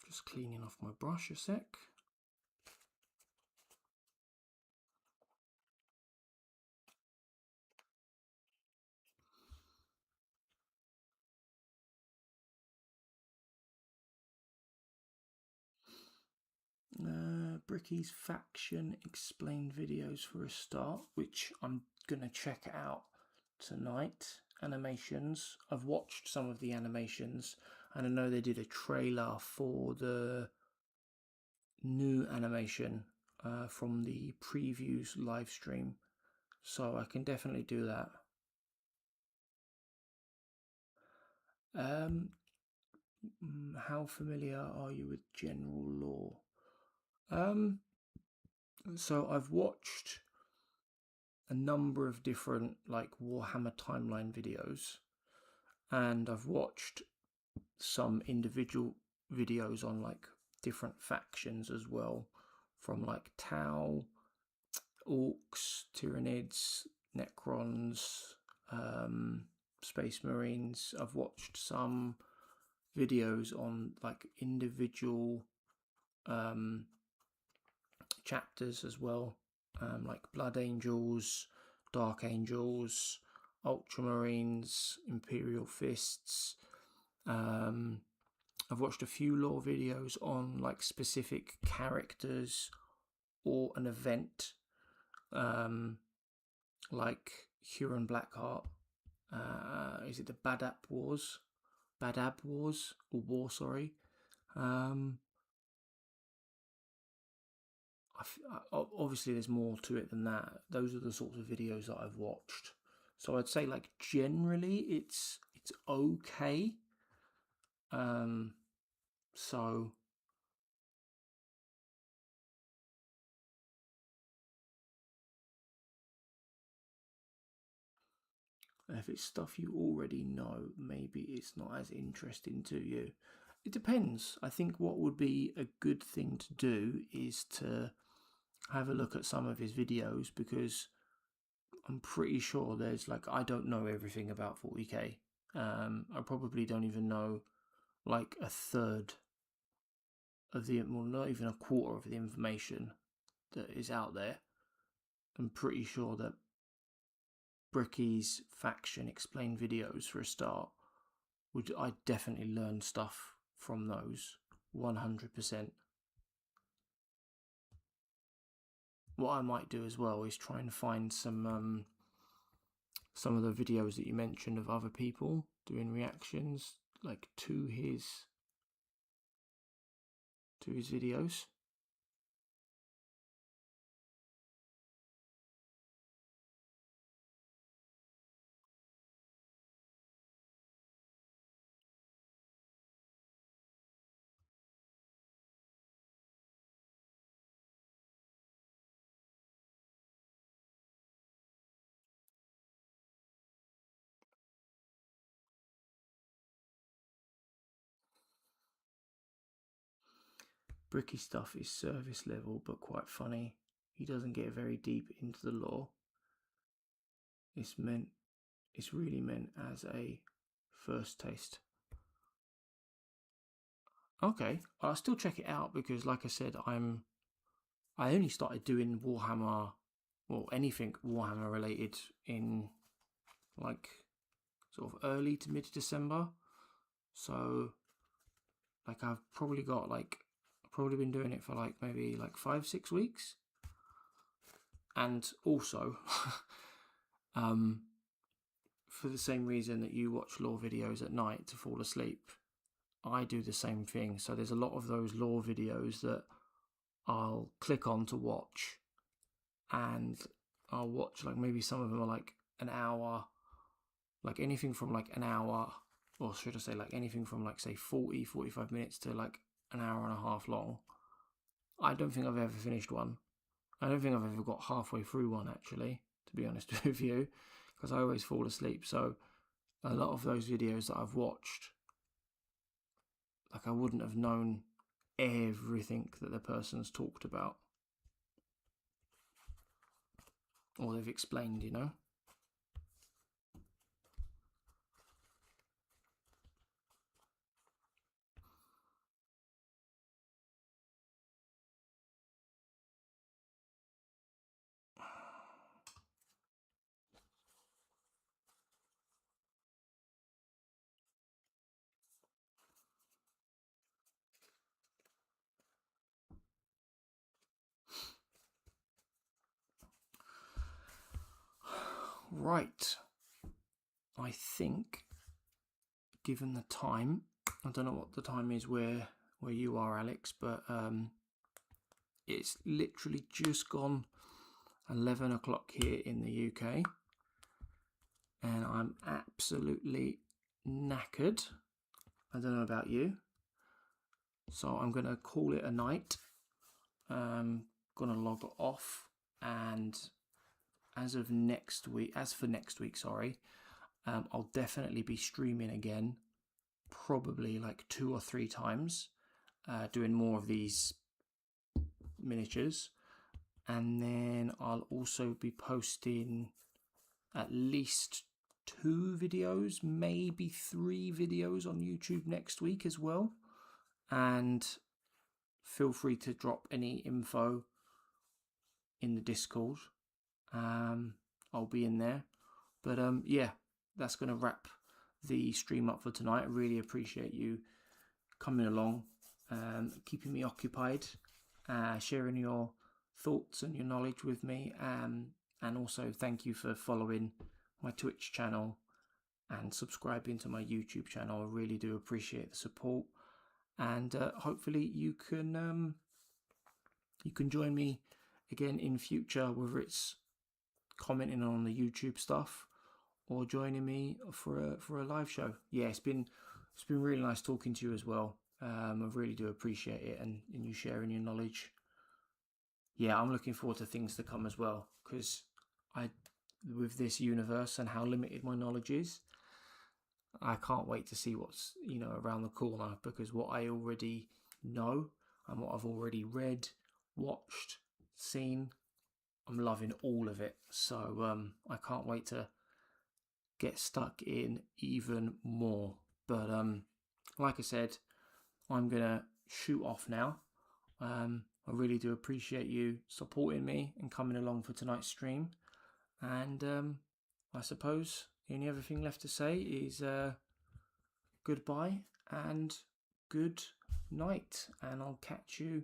Just cleaning off my brush a sec. Bricky's faction explained videos for a start, which I'm going to check out tonight. Animations. I've watched some of the animations, and I know they did a trailer for the new animation from the previews live stream, so I can definitely do that. How familiar are you with general lore? So I've watched a number of different like Warhammer timeline videos, and I've watched some individual videos on like different factions as well, from like Tau, Orcs, Tyranids, Necrons, Space Marines. I've watched some videos on like individual chapters as well, like Blood Angels, Dark Angels, Ultramarines, Imperial Fists. I've watched a few lore videos on like specific characters or an event, like Huron Blackheart. Is it the Badab Wars? Sorry. Obviously there's more to it than that. Those are the sorts of videos that I've watched. So I'd say like generally it's okay. So if it's stuff you already know, maybe it's not as interesting to you. It depends. I think what would be a good thing to do is to have a look at some of his videos, because I'm pretty sure there's like, I don't know everything about 40k. I probably don't even know like a third of the, well, not even a quarter of the information that is out there. I'm pretty sure that Bricky's faction explained videos for a start, I'd definitely learn stuff from those, 100%. What I might do as well is try and find some of the videos that you mentioned of other people doing reactions, like to his videos. Bricky stuff is service level but quite funny. He doesn't get very deep into the lore. It's really meant as a first taste. Okay, I'll still check it out, because like I said, I only started doing Warhammer, well, anything Warhammer related in like sort of early to mid December. So like I've probably been doing it for like maybe like 5-6 weeks. And also for the same reason that you watch lore videos at night to fall asleep, I do the same thing. So there's a lot of those lore videos that I'll click on to watch, and I'll watch like maybe some of them are like an hour, like anything from like an hour, or should I say like anything from like say 40-45 minutes to like an hour and a half long. I don't think I've ever finished one. I don't think I've ever got halfway through one, actually, to be honest with you, because I always fall asleep. So a lot of those videos that I've watched, like I wouldn't have known everything that the person's talked about, or they've explained, you know. Right, I think, given the time, I don't know what the time is where you are, Alex, but it's literally just gone 11 o'clock here in the UK, and I'm absolutely knackered. I don't know about you, so I'm going to call it a night. I'm going to log off, and as for next week, I'll definitely be streaming again, probably like 2 or 3 times, doing more of these miniatures, and then I'll also be posting at least 2 videos, maybe 3 videos on YouTube next week as well. And feel free to drop any info in the Discord. I'll be in there. But yeah, that's going to wrap the stream up for tonight. I really appreciate you coming along, keeping me occupied, sharing your thoughts and your knowledge with me, and also thank you for following my Twitch channel and subscribing to my YouTube channel. I really do appreciate the support, and hopefully you can join me again in future, whether it's commenting on the YouTube stuff or joining me for a live show. Yeah, it's been really nice talking to you as well. I really do appreciate it, and you sharing your knowledge. Yeah, I'm looking forward to things to come as well, because with this universe and how limited my knowledge is, I can't wait to see what's around the corner, because what I already know and what I've already read, watched, seen, I'm loving all of it. So I can't wait to get stuck in even more. But like I said, I'm gonna shoot off now. I really do appreciate you supporting me and coming along for tonight's stream. And I suppose the only other thing left to say is goodbye and good night, and I'll catch you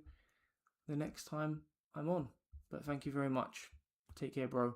the next time I'm on. But thank you very much. Take care, bro.